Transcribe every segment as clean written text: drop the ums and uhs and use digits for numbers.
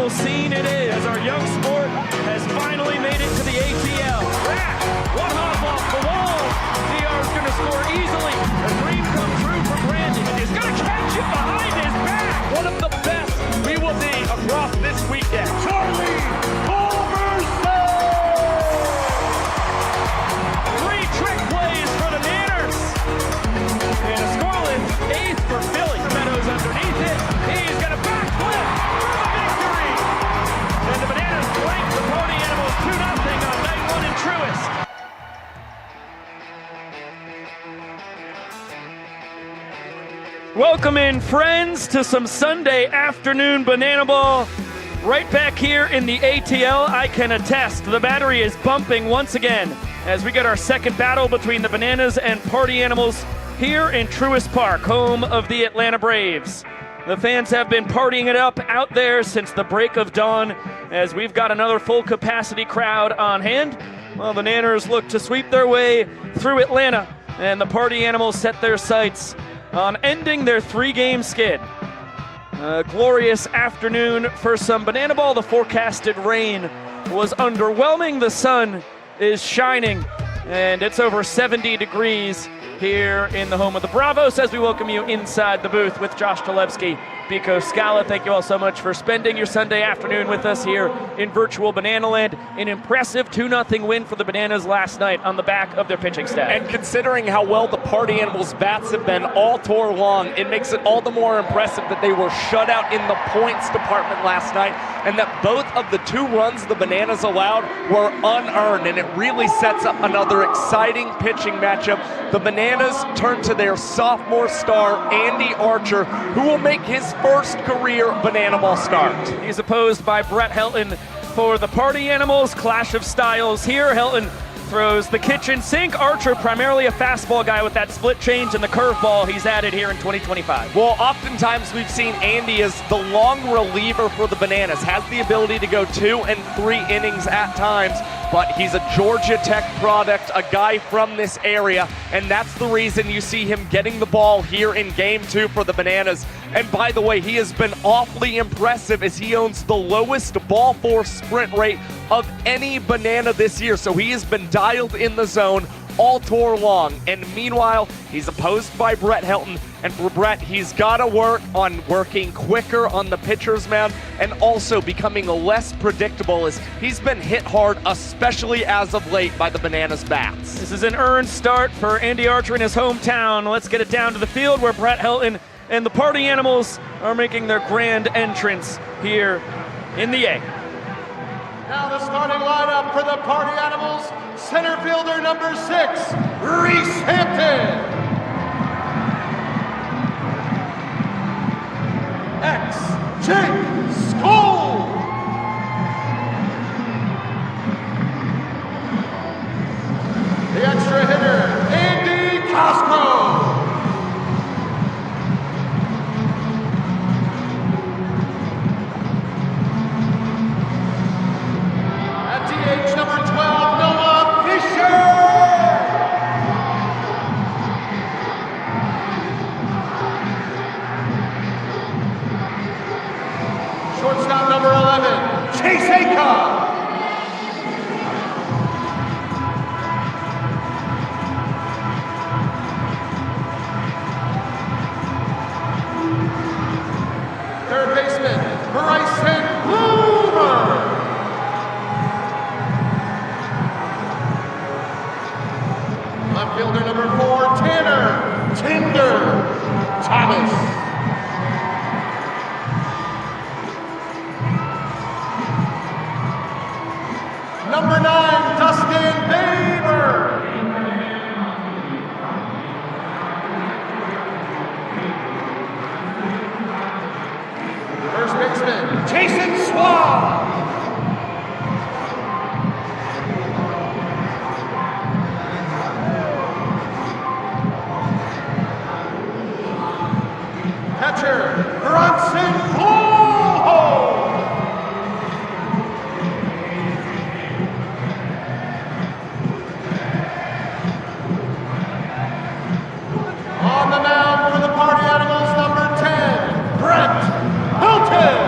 beautiful scene it is as our young sport has finally made it to the ATL. One hop off the wall. DR's going to score easily. A dream come true for Brandon. He's going to catch it behind his back. One of the best we will see across this weekend. Charlie Oversee! 3 trick plays for the Nanners. And a scoreless 8th for Philly. Meadows underneath it. He's got a backflip for the victory. And the Bananas blank the Party Animals 2-0 on night 1 in Truist. Welcome in, friends, to some Sunday afternoon banana ball. Right back here in the ATL, I can attest the battery is bumping once again as we get our second battle between the Bananas and Party Animals here in Truist Park, home of the Atlanta Braves. The fans have been partying it up out there since the break of dawn as we've got another full capacity crowd on hand. Well, the Nanners look to sweep their way through Atlanta, and the Party Animals set their sights on ending their 3-game skid. A glorious afternoon for some banana ball. The forecasted rain was underwhelming. The sun is shining, and it's over 70 degrees here in the home of the Bravos as we welcome you inside the booth with Josh Talevsky, Pico Scala. Thank you all so much for spending your Sunday afternoon with us here in virtual Banana Land. An impressive 2-0 win for the Bananas last night on the back of their pitching staff. And considering how well the Party Animals bats have been all tour long, it makes it all the more impressive that they were shut out in the points department last night and that both of the 2 runs the Bananas allowed were unearned, and it really sets up another exciting pitching matchup. The Bananas turn to their sophomore star, Andy Archer, who will make his first career banana ball start. He's opposed by Brett Helton for the Party Animals. Clash of styles here. Helton throws the kitchen sink. Archer, primarily a fastball guy with that split change and the curveball he's added here in 2025. Well, oftentimes we've seen Andy as the long reliever for the Bananas, has the ability to go 2 and 3 innings at times, but he's a Georgia Tech product, a guy from this area, and that's the reason you see him getting the ball here in Game 2 for the Bananas. And by the way, he has been awfully impressive as he owns the lowest ball force sprint rate of any Banana this year, so he has been dialed in the zone all tour long. And meanwhile, he's opposed by Brett Helton, and for Brett, he's got to work on working quicker on the pitcher's mound and also becoming less predictable as he's been hit hard, especially as of late, by the Bananas bats. This is an earned start for Andy Archer in his hometown. Let's get it down to the field where Brett Helton and the Party Animals are making their grand entrance here in the A. Now the starting lineup for the Party Animals: center fielder number 6, Reese Hampton. Jake Skoll. The extra hitter, Andy Costco. At DH number 12, Noah Fisher. Shortstop number 11, Chase Acuff. Third baseman, Bryson Bloomer. Left fielder number 4, Tanner Tinder Thomas. Number 9, Dustin Baber. First baseman, Jason Swab. Catcher, Bronson Bullhold. On the mound for the Party Animals, number 10, Brett Hilton.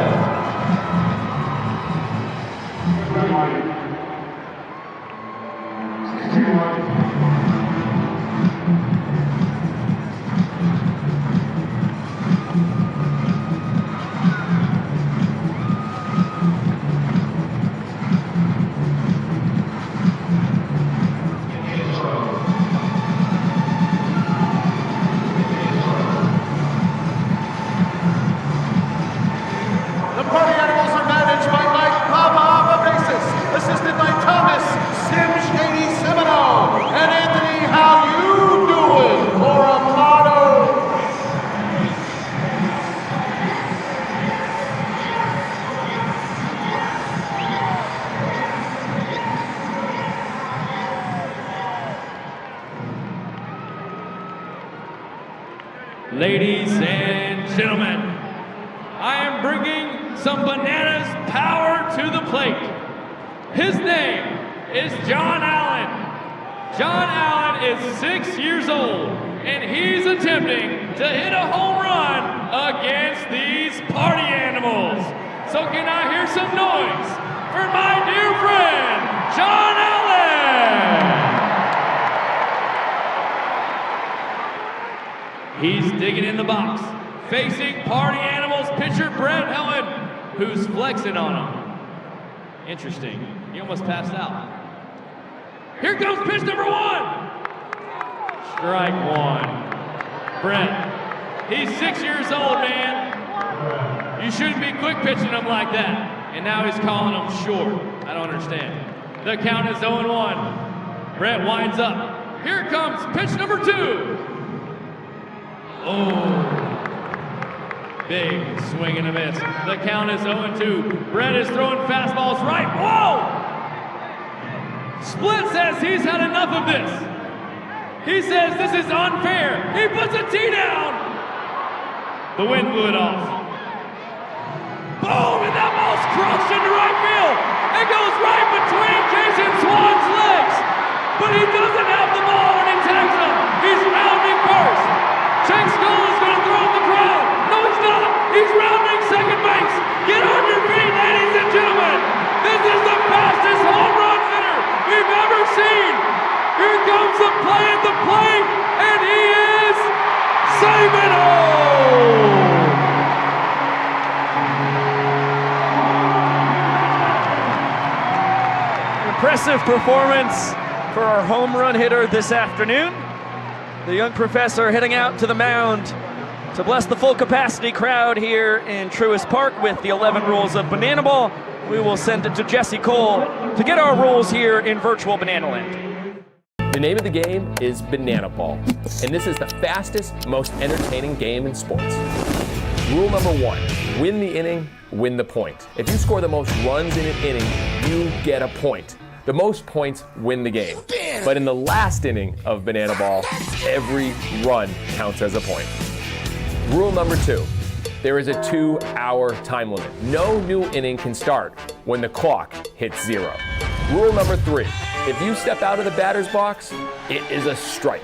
Ladies and gentlemen, I am bringing some Bananas power to the plate. His name is John Allen. John Allen is 6 years old, and he's attempting to hit a home run against these party animals. So can I hear some noise for my dear friend, John Allen? He's digging in the box, facing party animals pitcher Brett Helen, who's flexing on him. Interesting, he almost passed out. Here comes pitch number 1. Strike 1. Brett, he's 6 years old, man. You shouldn't be quick pitching him like that. And now he's calling him short. I don't understand. The count is 0-1. Brett winds up. Here comes pitch number 2. Oh. Big swing and a miss. The count is 0-2. Brett is throwing fastballs right. Whoa! Split says he's had enough of this. He says this is unfair. He puts a tee down. The wind blew it off. Boom! And that ball's crushed into right field. It goes right between Jason Swan's legs. But he doesn't have the ball when he tags him. He's rounding first. Jake Skull is going to throw in the crowd. No, he's not. He's rounding second base. Get on your feet, ladies and gentlemen. This is the fastest home run hitter we've ever seen. Here comes the play at the plate, and he is saving home. Impressive performance for our home run hitter this afternoon. The young professor heading out to the mound to bless the full capacity crowd here in Truist Park with the 11 rules of Banana Ball. We will send it to Jesse Cole to get our rules here in virtual Banana Land. The name of the game is Banana Ball, and this is the fastest, most entertaining game in sports. Rule number 1, win the inning, win the point. If you score the most runs in an inning, you get a point. The most points win the game. But in the last inning of Banana Ball, every run counts as a point. Rule number 2, there is a 2-hour time limit. No new inning can start when the clock hits 0. Rule number 3, if you step out of the batter's box, it is a strike.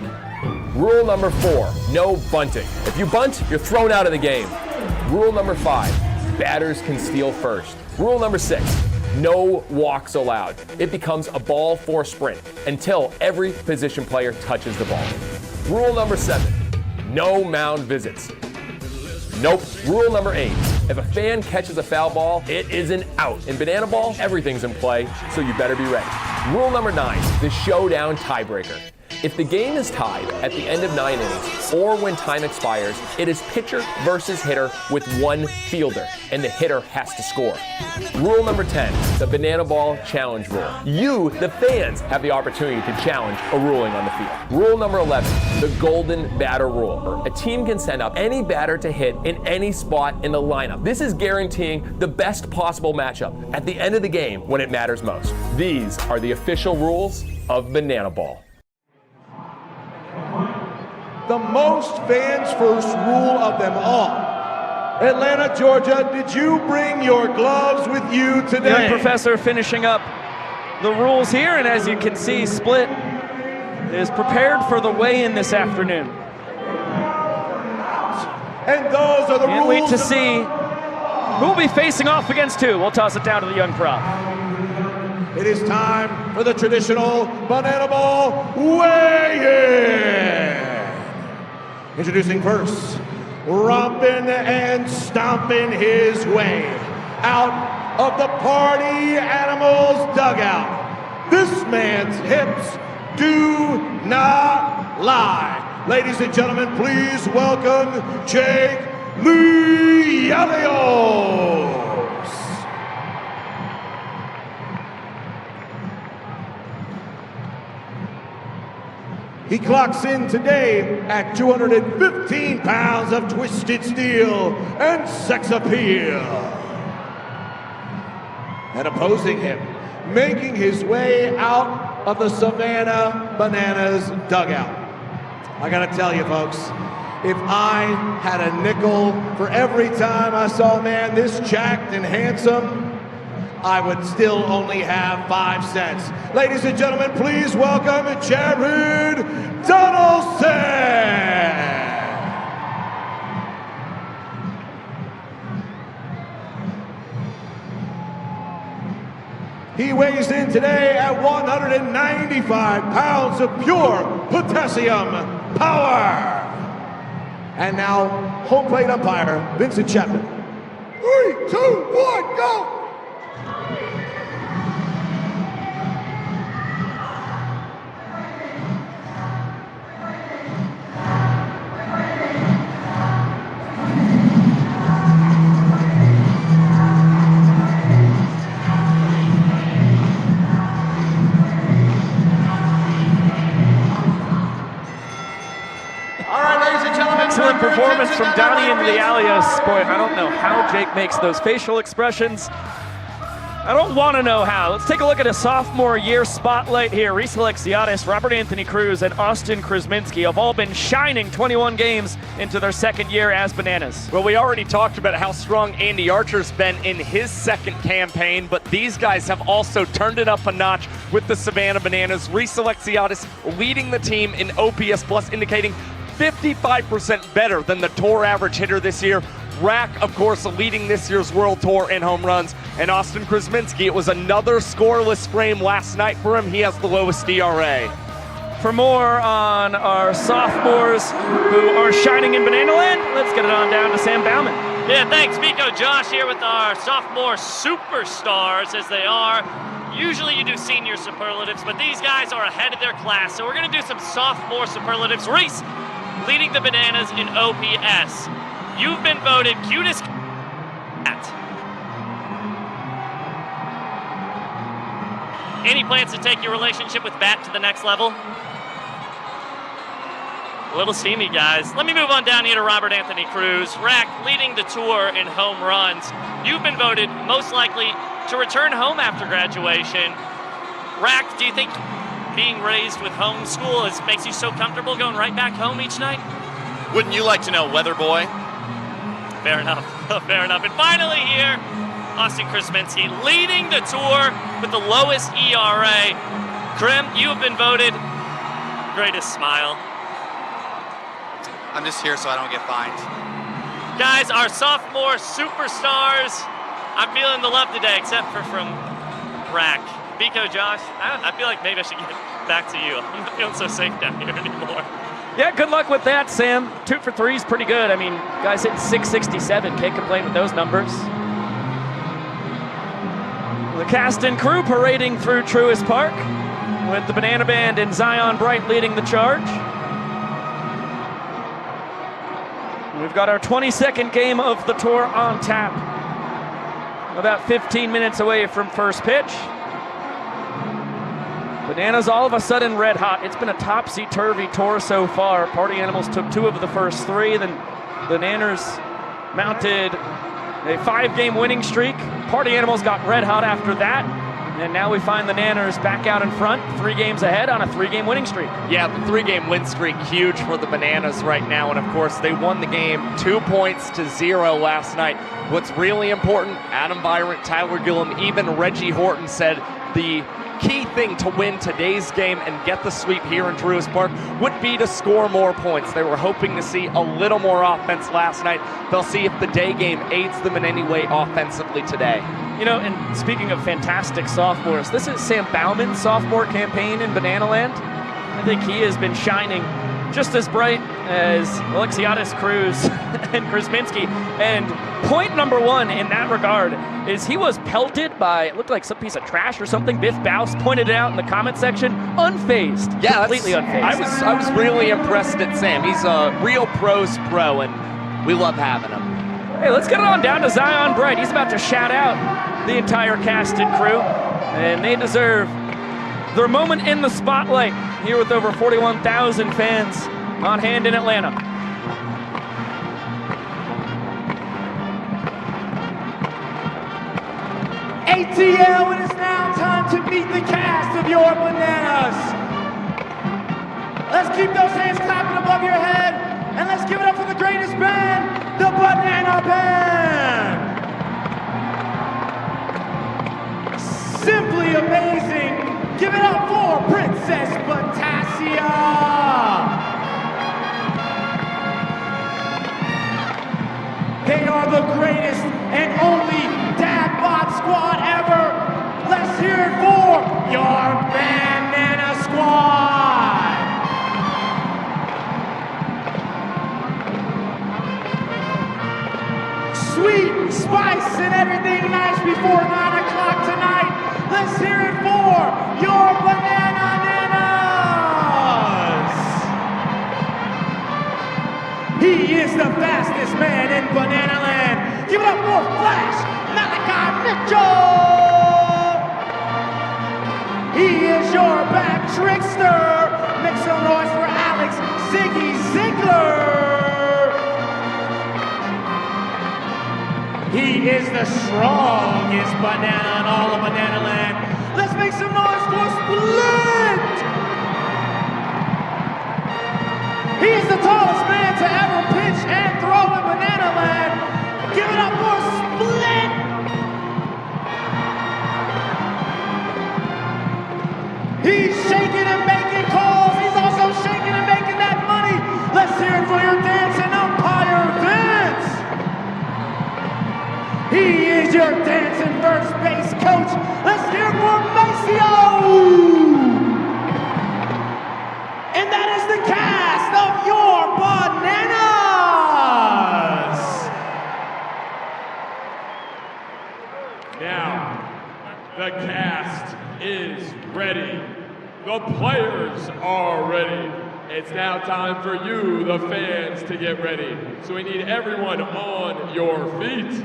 Rule number 4, no bunting. If you bunt, you're thrown out of the game. Rule number 5, batters can steal first. Rule number 6, no walks allowed. It becomes a ball for sprint until every position player touches the ball. Rule number 7, no mound visits. Nope. Rule number 8, if a fan catches a foul ball, it is an out. In Banana Ball, everything's in play, so you better be ready. Rule number 9, the showdown tiebreaker. If the game is tied at the end of 9 innings or when time expires, it is pitcher versus hitter with one fielder, and the hitter has to score. Rule number 10, the Banana Ball challenge rule. You, the fans, have the opportunity to challenge a ruling on the field. Rule number 11, the golden batter rule. A team can send up any batter to hit in any spot in the lineup. This is guaranteeing the best possible matchup at the end of the game when it matters most. These are the official rules of Banana Ball. The most fans first rule of them all. Atlanta, Georgia, did you bring your gloves with you today? Young professor finishing up the rules here, and as you can see, Split is prepared for the weigh-in this afternoon. And those are the Can't rules. wait to see who will be facing off against who. We'll toss it down to the young prop. It is time for the traditional Banana Ball weigh-in. Introducing first, romping and stomping his way out of the Party Animals dugout. This man's hips do not lie. Ladies and gentlemen, please welcome Jake Lialios. He clocks in today at 215 pounds of twisted steel and sex appeal. And opposing him, making his way out of the Savannah Bananas dugout. I gotta tell you folks, If I had a nickel for every time I saw a man this jacked and handsome, I would still only have 5 cents. Ladies and gentlemen, please welcome Jared Donaldson. He weighs in today at 195 pounds of pure potassium power. And now, home plate umpire, Vincent Chapman. 3, 2, 1, go! Excellent performance from Donnie into the alias. Boy, I don't know how Jake makes those facial expressions. I don't want to know how. Let's take a look at a sophomore year spotlight here. Reese Alexiadis, Robert Anthony Cruz, and Austin Krasminski have all been shining 21 games into their second year as Bananas. Well, we already talked about how strong Andy Archer's been in his second campaign, but these guys have also turned it up a notch with the Savannah Bananas. Reese Alexiadis leading the team in OPS plus, indicating 55% better than the tour average hitter this year. Rack, of course, leading this year's World Tour in home runs. And Austin Krasminski, it was another scoreless frame last night for him. He has the lowest ERA. For more on our sophomores who are shining in Banana Land, let's get it on down to Sam Bauman. Yeah, thanks, Miko. Josh here with our sophomore superstars, as they are. Usually you do senior superlatives, but these guys are ahead of their class. So we're going to do some sophomore superlatives. Reese, leading the Bananas in OPS. You've been voted cutest cat. Any plans to take your relationship with Bat to the next level? A little steamy, guys. Let me move on down here to Robert Anthony Cruz. Rack, leading the tour in home runs. You've been voted most likely to return home after graduation. Rack, do you think being raised with homeschool makes you so comfortable going right back home each night? Wouldn't you like to know, Weather Boy? Fair enough. Fair enough. And finally here, Austin Krasminski leading the tour with the lowest ERA. Krim, you have been voted greatest smile. I'm just here so I don't get fined. Guys, our sophomore superstars. I'm feeling the love today, except for from Rack. Biko, Josh, I feel like maybe I should get back to you. I'm not feeling so safe down here anymore. Yeah, good luck with that, Sam. 2 for 3 is pretty good. I mean, guys hitting 667. Can't complain with those numbers. The cast and crew parading through Truist Park with the Banana Band and Zion Bright leading the charge. We've got our 22nd game of the tour on tap. About 15 minutes away from first pitch. Bananas all of a sudden red hot. It's been a topsy-turvy tour so far. Party Animals took 2 of the first 3. Then the Nanners mounted a 5-game winning streak. Party Animals got red hot after that. And now we find the Nanners back out in front, 3 games ahead on a 3-game winning streak. Yeah, the 3-game win streak, huge for the Bananas right now. And of course, they won the game 2-0 last night. What's really important, Adam Byron, Tyler Gillum, even Reggie Horton said the key thing to win today's game and get the sweep here in Truist Park would be to score more points. They were hoping to see a little more offense last night. They'll see if the day game aids them in any way offensively today. You know, and speaking of fantastic sophomores, this is Sam Bauman's sophomore campaign in Banana Land. I think he has been shining just as bright as Alexiadis, Cruz, and Krasminski. And point number 1 in that regard is he was pelted by, it looked like some piece of trash or something. Biff Baus pointed it out in the comment section. Unfazed. Yeah, completely unfazed. I was really impressed at Sam. He's a real pro's pro, and we love having him. Hey, let's get it on down to Zion Bright. He's about to shout out the entire cast and crew, and they deserve their moment in the spotlight here with over 41,000 fans on hand in Atlanta. ATL, it is now time to meet the cast of your Bananas. Let's keep those hands clapping above your head And let's give it up for the greatest band, the Banana Band. Simply amazing. Give it up for Princess Potassia. They are the greatest and only dad bod squad ever. Let's hear it for your Banana Squad. Sweet spice and everything nice before 9 o'clock tonight. Let's hear it for your Banana Nanas. He is the fastest man in Banana Land. Give it up for Flash Malachi Mitchell. He is your back trickster. Make some noise for Alex Ziggy Ziegler. He is the strongest banana in all of Banana Land. Let's make some noise for Split. He is the tallest man to ever pitch and throw in Banana Land. Give it up for Split. He's shaking and making calls. He's also shaking and making that money. Let's hear it for your dancing umpire, Vince. He is your dancing first base coach. Let's hear it for Maceo. And that is the cast of your Bananas. Now, the cast is ready. The players are ready. It's now time for you, the fans, to get ready. So we need everyone on your feet.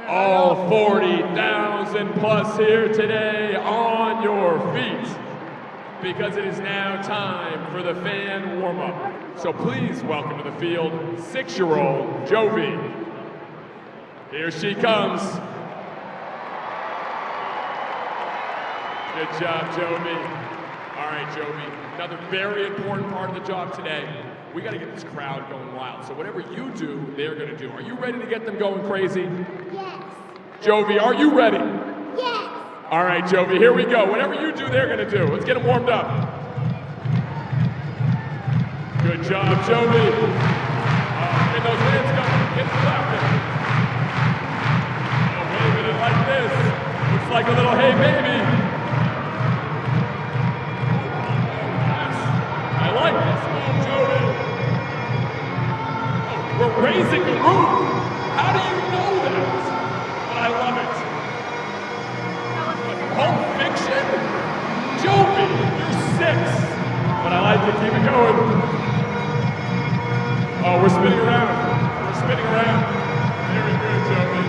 All 40,000 plus here today on your feet, because it is now time for the fan warm-up. So please welcome to the field 6-year-old Jovi. Here she comes. Good job, Jovi. All right, Jovi, another very important part of the job today. We got to get this crowd going wild. So whatever you do, they're going to do. Are you ready to get them going crazy? Yes. Jovi, are you ready? Yes. All right, Jovi, here we go. Whatever you do, they're going to do. Let's get them warmed up. Good job, Jovi. Get those hands going. Get clapping. Oh, waving it like this. Looks like a little hey, baby. I like this move, Jovi. Oh, we're raising the roof. How do you know that? But I love it. Pulp Fiction? Jovi, you're 6. But I like it. Keep it going. Oh, we're spinning around. We're spinning around. Very good, Jovi.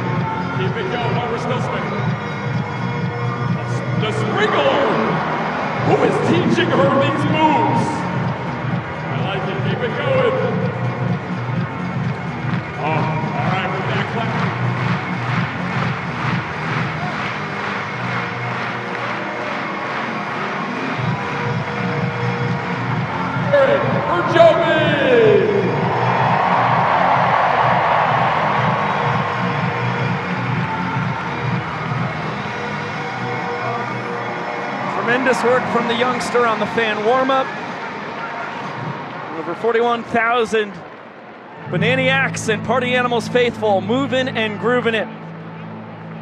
Keep it going. Oh, we're still spinning. The sprinkler. Who is teaching her these moves? Keep it going. Oh, all right, we're back clapping. Hey, for Jovi! Tremendous work from the youngster on the fan warm-up. Over 41,000 Bananiacs and Party Animals faithful moving and grooving it.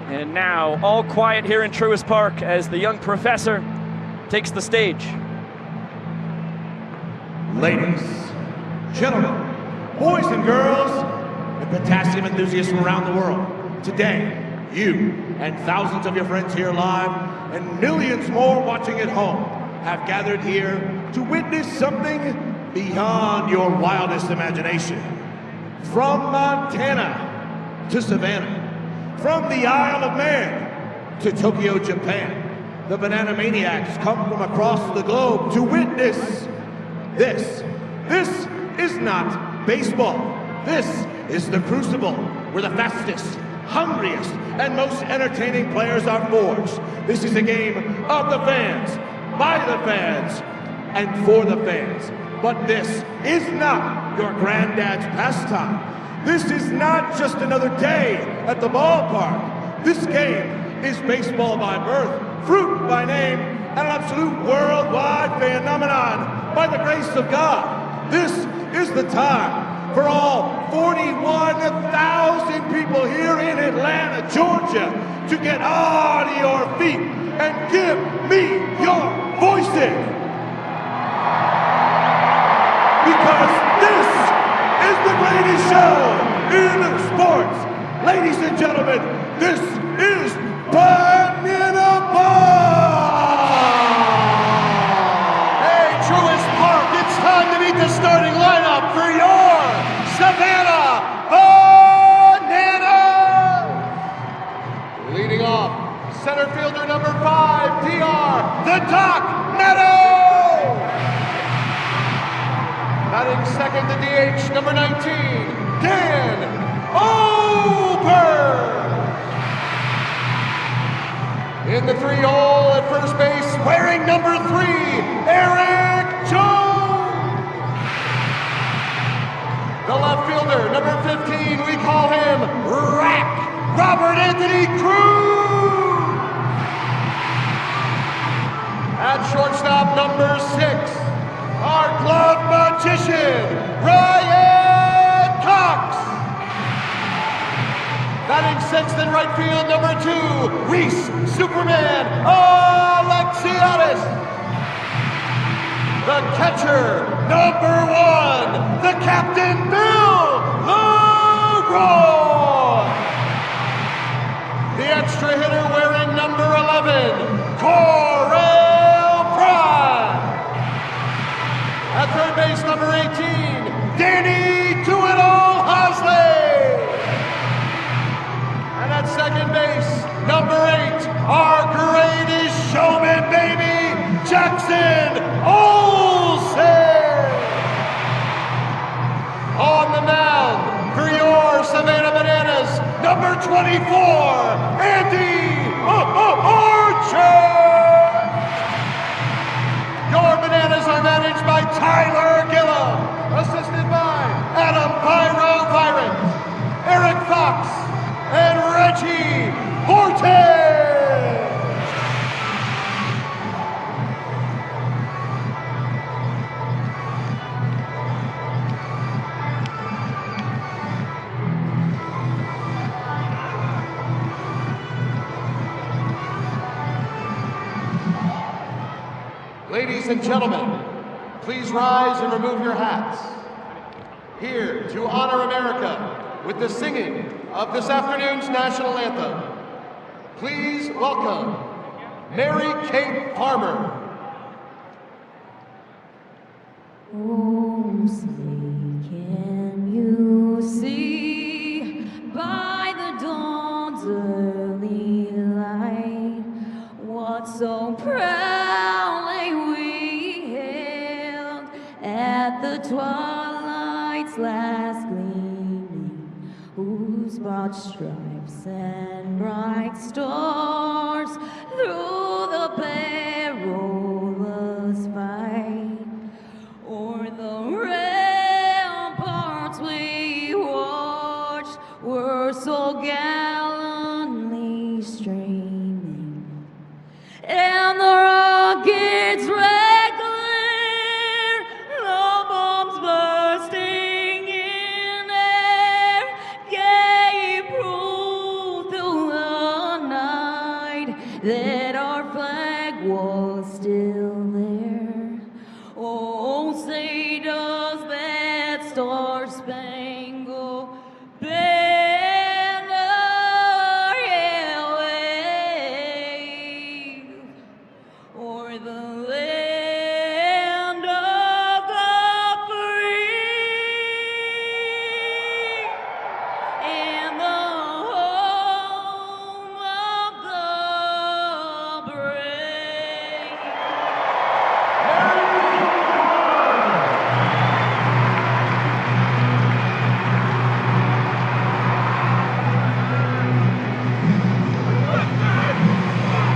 And now all quiet here in Truist Park as the young professor takes the stage. Ladies, gentlemen, boys and girls, and potassium enthusiasts from around the world, today, you and thousands of your friends here live and millions more watching at home have gathered here to witness something beyond your wildest imagination. From Montana to Savannah, from the Isle of Man to Tokyo, Japan, the Banana Maniacs come from across the globe to witness this. This is not baseball. This is the Crucible, where the fastest, hungriest, and most entertaining players are forged. This is a game of the fans, by the fans, and for the fans. But this is not your granddad's pastime. This is not just another day at the ballpark. This game is baseball by birth, fruit by name, and an absolute worldwide phenomenon by the grace of God. This is the time for all 41,000 people here in Atlanta, Georgia, to get on your feet and give me your voices. Because this is the greatest show in sports. Ladies and gentlemen, this is Banana Ball! Hey, Truist Park, it's time to meet the starting lineup for your Savannah Bananas! Leading off, center fielder number 5, DR, the Doc Meadow! Batting second, the DH, number 19, Dan Ober! In the 3-hole at first base, wearing number 3, Eric Jones! The left fielder, number 15, we call him Rack, Robert Anthony Cruz! At shortstop, number 6, our glove magician, Ryan Cox. Batting sixth in right field, number 2, Reese Superman Alexis. The catcher, number 1, the captain, Bill LeRoy. The extra hitter wearing number 11, Corel Prime. At third base, number 18, Danny Do-It-All Hosley. And at second base, number 8, our greatest showman, baby, Jackson Olsen. On the mound for your Savannah Bananas, number 24, Andy Archer. Your Bananas are managed by Tyler Gillum, assisted by Adam Pyro Virant, Eric Fox, and Reggie Horton. Ladies and gentlemen, please rise and remove your hats. Here to honor America with the singing of this afternoon's national anthem, please welcome Mary Kate Farmer. Oh, say, can you see by the dawn's early light what so proudly we hailed at the twilight's last gleaming, whose broad stripes and bright stars through the perilous fight o'er the ramparts we watched were so gallantly streaming, and the rockets' red glare, the bombs bursting in air, gave proof through the night that our flag was still there. Oh, say does that star-spangled banner yet wave o'er the land of the free and the home of the brave.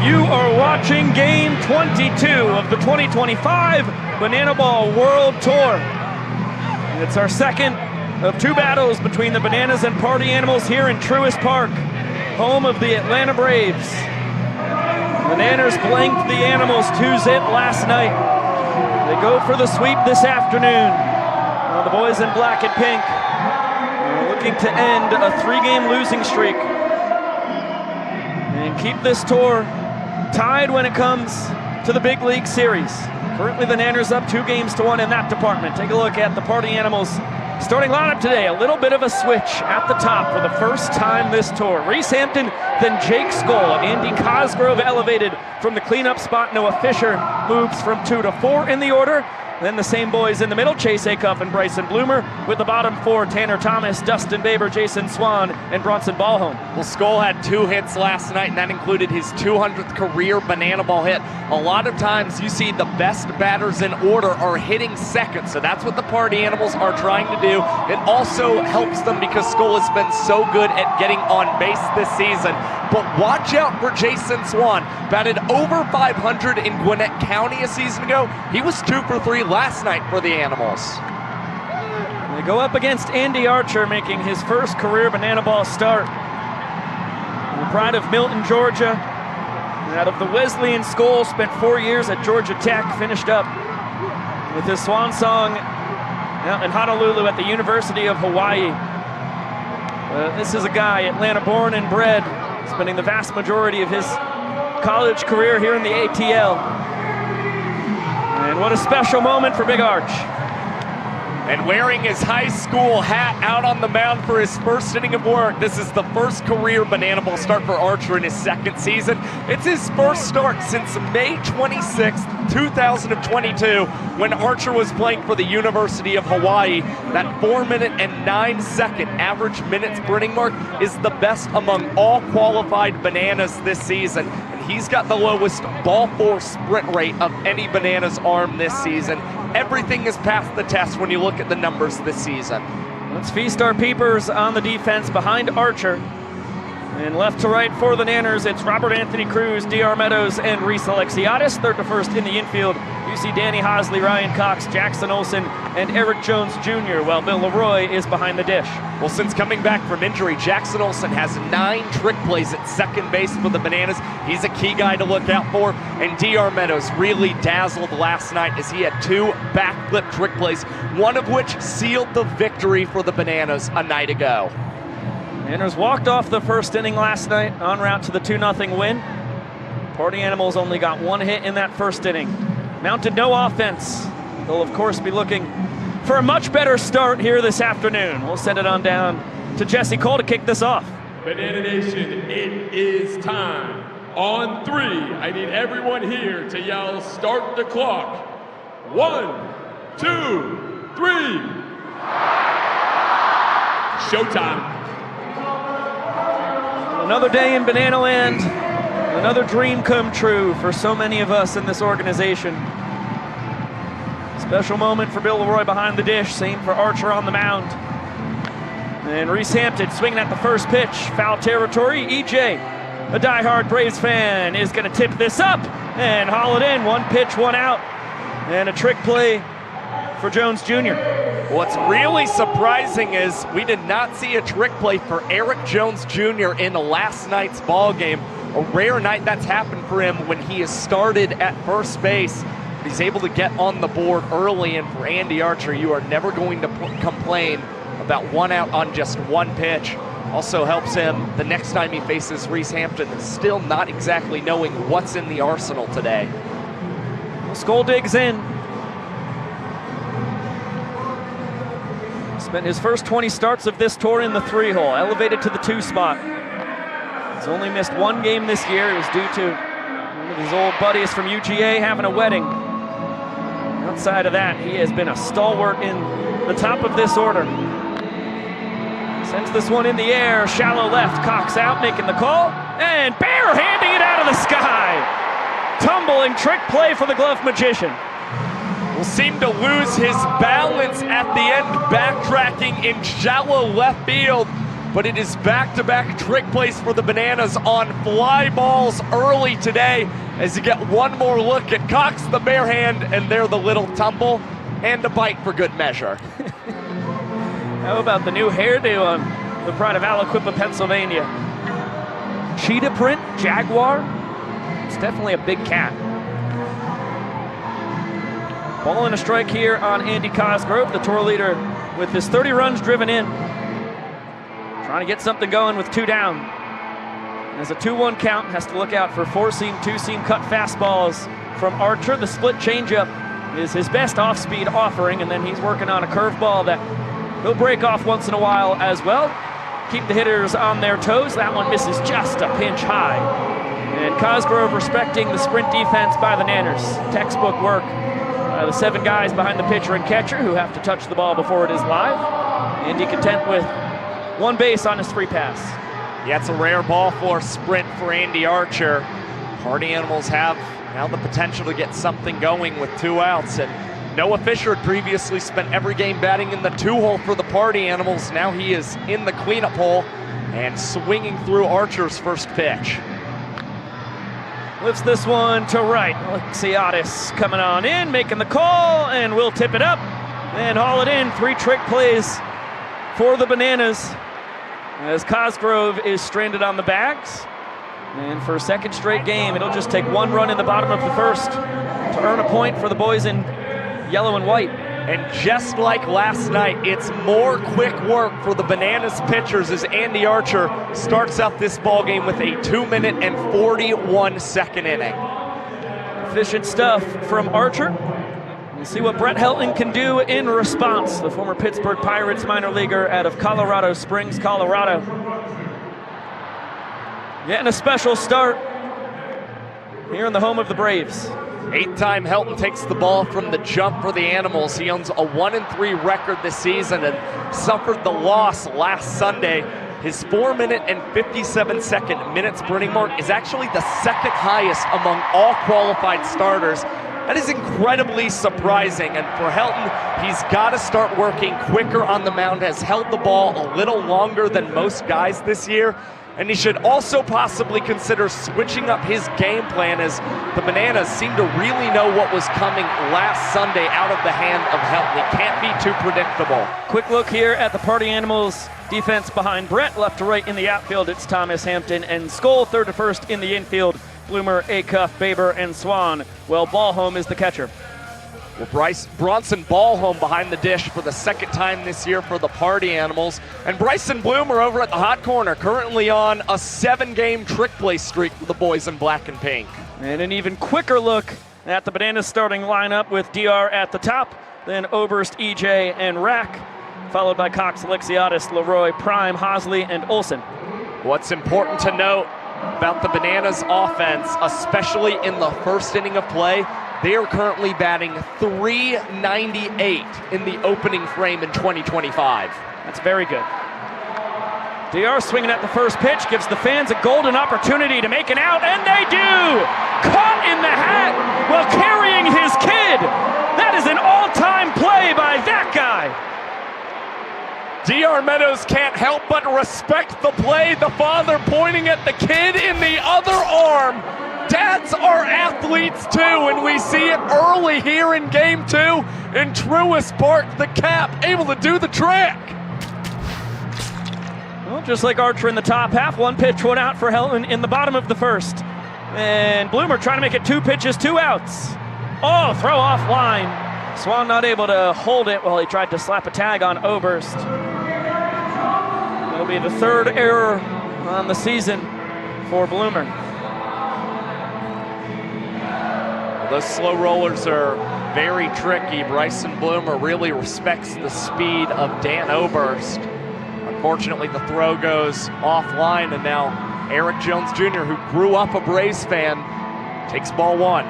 You are watching Game 22 of the 2025 Banana Ball World Tour. It's our second of two battles between the Bananas and Party Animals here in Truist Park, home of the Atlanta Braves. The Nanners blanked the Animals 2-zip last night. They go for the sweep this afternoon. The boys in black and pink are looking to end a 3-game losing streak and keep this tour tied when it comes to the Big League Series. Currently the Nanners up 2-1 in that department. Take a look at the Party Animals starting lineup today. A little bit of a switch at the top for the first time this tour. Reese Hampton, then Jake Skoll. Andy Cosgrove elevated from the cleanup spot. Noah Fisher moves from 2 to 4 in the order. Then the same boys in the middle, Chase Acuff and Bryson Bloomer. With the bottom 4, Tanner Thomas, Dustin Baber, Jason Swan, and Bronson Ballholm. Well, Skoll had 2 hits last night, and that included his 200th career banana ball hit. A lot of times you see the best batters in order are hitting second, so that's what the Party Animals are trying to do. It also helps them because Skoll has been so good at getting on base this season. But watch out for Jason Swan. Batted over 500 in Gwinnett County a season ago. He was 2 for 3 last night for the Animals. They go up against Andy Archer, making his first career banana ball start. The pride of Milton, Georgia. Out of the Wesleyan School, spent 4 years at Georgia Tech, finished up with his swan song out in Honolulu at the University of Hawaii. This is a guy, Atlanta born and bred, spending the vast majority of his college career here in the ATL. And what a special moment for Big Arch. And wearing his high school hat out on the mound for his first inning of work. This is the first career banana ball start for Archer in his second season. It's his first start since May 26th, 2022, when Archer was playing for the University of Hawaii. That 4-minute and 9-second average minute sprinting mark is the best among all qualified bananas this season. And he's got the lowest ball four sprint rate of any Bananas arm this season. Everything has passed the test when you look at the numbers this season. Let's feast our peepers on the defense behind Archer. And left to right for the Nanners, it's Robert Anthony Cruz, D.R. Meadows, and Reese Alexiadis. Third to first in the infield, you see Danny Hosley, Ryan Cox, Jackson Olsen, and Eric Jones Jr., while Bill Leroy is behind the dish. Well, since coming back from injury, Jackson Olsen has 9 trick plays at second base for the Bananas. He's a key guy to look out for. And D.R. Meadows really dazzled last night as he had 2 backflip trick plays, one of which sealed the victory for the Bananas a night ago. Nanners walked off the first inning last night en route to the 2-0 win. Party Animals only got 1 hit in that first inning. Mounted no offense. They'll, of course, be looking for a much better start here this afternoon. We'll send it on down to Jesse Cole to kick this off. Banana Nation, it is time. On 3, I need everyone here to yell, start the clock. 1, 2, 3. Showtime. Another day in Banana Land, another dream come true for so many of us in this organization. Special moment for Bill Leroy behind the dish, same for Archer on the mound. And Reese Hampton swinging at the first pitch, foul territory. EJ, a diehard Braves fan, is going to tip this up and haul it in. 1 pitch, 1 out, and a trick play for Jones Jr. What's really surprising is we did not see a trick play for Eric Jones Jr. in last night's ball game. A rare night that's happened for him when he has started at first base. He's able to get on the board early, and for Andy Archer, you are never going to complain about 1 out on just 1 pitch. Also helps him the next time he faces Reese Hampton, still not exactly knowing what's in the arsenal today. Skoll digs in. Spent his first 20 starts of this tour in the 3-hole, elevated to the 2 spot. He's only missed 1 game this year. It was due to one of his old buddies from UGA having a wedding. Outside of that, he has been a stalwart in the top of this order. Sends this one in the air, shallow left, Cox out, making the call, and bare-handing it out of the sky. Tumbling trick play for the glove magician. Will seem to lose his balance at the end, backtracking in shallow left field. But it is back-to-back trick plays for the Bananas on fly balls early today as you get one more look at Cox, the bare hand, and there the little tumble and a bite for good measure. How about the new hairdo on the pride of Aliquippa, Pennsylvania? Cheetah print, Jaguar. It's definitely a big cat. Ball and a strike here on Andy Cosgrove, the tour leader, with his 30 runs driven in. Trying to get something going with 2 down. As a 2-1 count, has to look out for 4-seam, 2-seam cut fastballs from Archer. The split changeup is his best off-speed offering, and then he's working on a curveball that he'll break off once in a while as well. Keep the hitters on their toes. That one misses just a pinch high. And Cosgrove respecting the sprint defense by the Nanners. Textbook work. The 7 guys behind the pitcher and catcher who have to touch the ball before it is live. Andy content with 1 base on his free pass. Yeah, it's a rare ball for sprint for Andy Archer. Party Animals have now the potential to get something going with 2 outs. And Noah Fisher had previously spent every game batting in the 2-hole for the Party Animals. Now he is in the cleanup hole and swinging through Archer's first pitch. Lifts this one to right. Alexis coming on in, making the call, and we'll tip it up and haul it in. 3 trick plays for the Bananas as Cosgrove is stranded on the bags. And for a second straight game, it'll just take 1 run in the bottom of the first to earn a point for the boys in yellow and white. And just like last night, it's more quick work for the Bananas pitchers as Andy Archer starts out this ball game with a 2-minute and 41-second inning. Efficient stuff from Archer. We'll see what Brett Helton can do in response. The former Pittsburgh Pirates minor leaguer out of Colorado Springs, Colorado. Getting a special start here in the home of the Braves. 8-time Helton takes the ball from the jump for the Animals. He owns a 1-3 record this season and suffered the loss last Sunday. His 4-minute and 57-second minute sprinting mark is actually the 2nd highest among all qualified starters. That is incredibly surprising, and for Helton, he's got to start working quicker on the mound, has held the ball a little longer than most guys this year, and he should also possibly consider switching up his game plan as the Bananas seem to really know what was coming last Sunday out of the hand of Helton. It can't be too predictable. Quick look here at the Party Animals defense behind Brett. Left to right in the outfield, it's Thomas, Hampton, and Skoll. Third to first in the infield, Bloomer, Acuff, Baber, and Swan. Well, Ballholm is the catcher. Well, Bronson Ballholm behind the dish for the 2nd time this year for the Party Animals. And Bryson Bloomer over at the hot corner, currently on a 7-game trick play streak for the boys in black and pink. And an even quicker look at the Bananas starting lineup with DR at the top, then Oberst, EJ, and Rack, followed by Cox, Alexiadis, Leroy, Prime, Hosley, and Olsen. What's important to note about the Bananas offense, especially in the first inning of play, they are currently batting .398 in the opening frame in 2025. That's very good. DR swinging at the first pitch, gives the fans a golden opportunity to make an out, and they do! Caught in the hat while carrying his kid! That is an all-time play by that guy! DR Meadows can't help but respect the play, the father pointing at the kid in the other arm. Dads are athletes too, and we see it early here in Game 2 in Truist Park. The Cap able to do the trick. Well, just like Archer in the top half, 1 pitch, 1 out for Helton in the bottom of the first. And Bloomer trying to make it 2 pitches, 2 outs. Oh, throw off line. Swan not able to hold it while he tried to slap a tag on Oberst. It'll be the 3rd error on the season for Bloomer. Those slow rollers are very tricky. Bryson Bloomer really respects the speed of Dan Oberst. Unfortunately, the throw goes offline, and now Eric Jones Jr., who grew up a Braves fan, takes ball 1.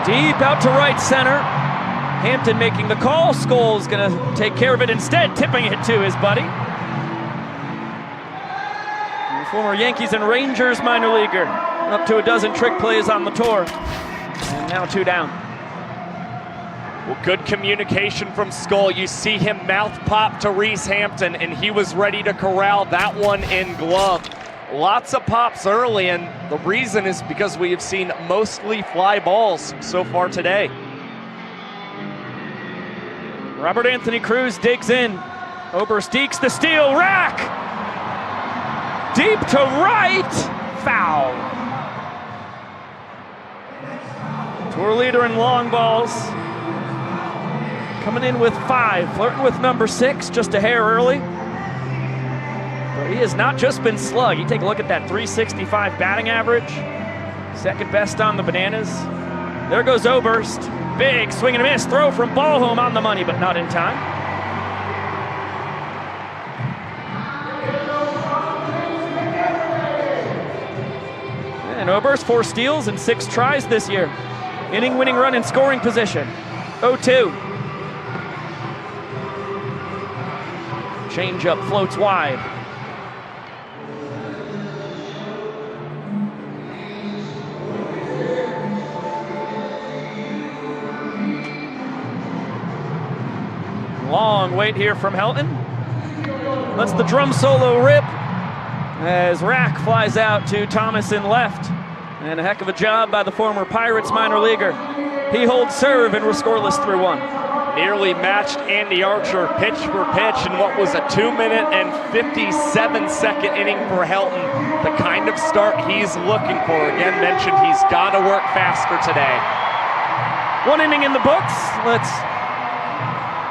Deep out to right center. Hampton making the call. Skoll's going to take care of it instead, tipping it to his buddy. The former Yankees and Rangers minor leaguer, up to a dozen trick plays on the tour. And now 2 down. Well, good communication from Skoll. You see him mouth pop to Reese Hampton, and he was ready to corral that one in glove. Lots of pops early, and the reason is because we have seen mostly fly balls so far today. Robert Anthony Cruz digs in. Oberst dekes the steal. Rack! Deep to right. Foul. Tour leader in long balls. Coming in with 5. Flirting with number 6, just a hair early. But he has not just been slug. You take a look at that 365 batting average. Second best on the Bananas. There goes Oberst. Big swing and a miss. Throw from Ballholm on the money, but not in time. And Oberst 4 steals and 6 tries this year. Inning-winning run in scoring position. 0-2. Changeup floats wide. Long wait here from Helton. Lets the drum solo rip as Rack flies out to Thomas in left. And a heck of a job by the former Pirates minor leaguer. He holds serve and we're scoreless through 1. Nearly matched Andy Archer pitch for pitch in what was a 2-minute and 57-second inning for Helton. The kind of start he's looking for. Again, mentioned he's got to work faster today. 1 inning in the books. Let's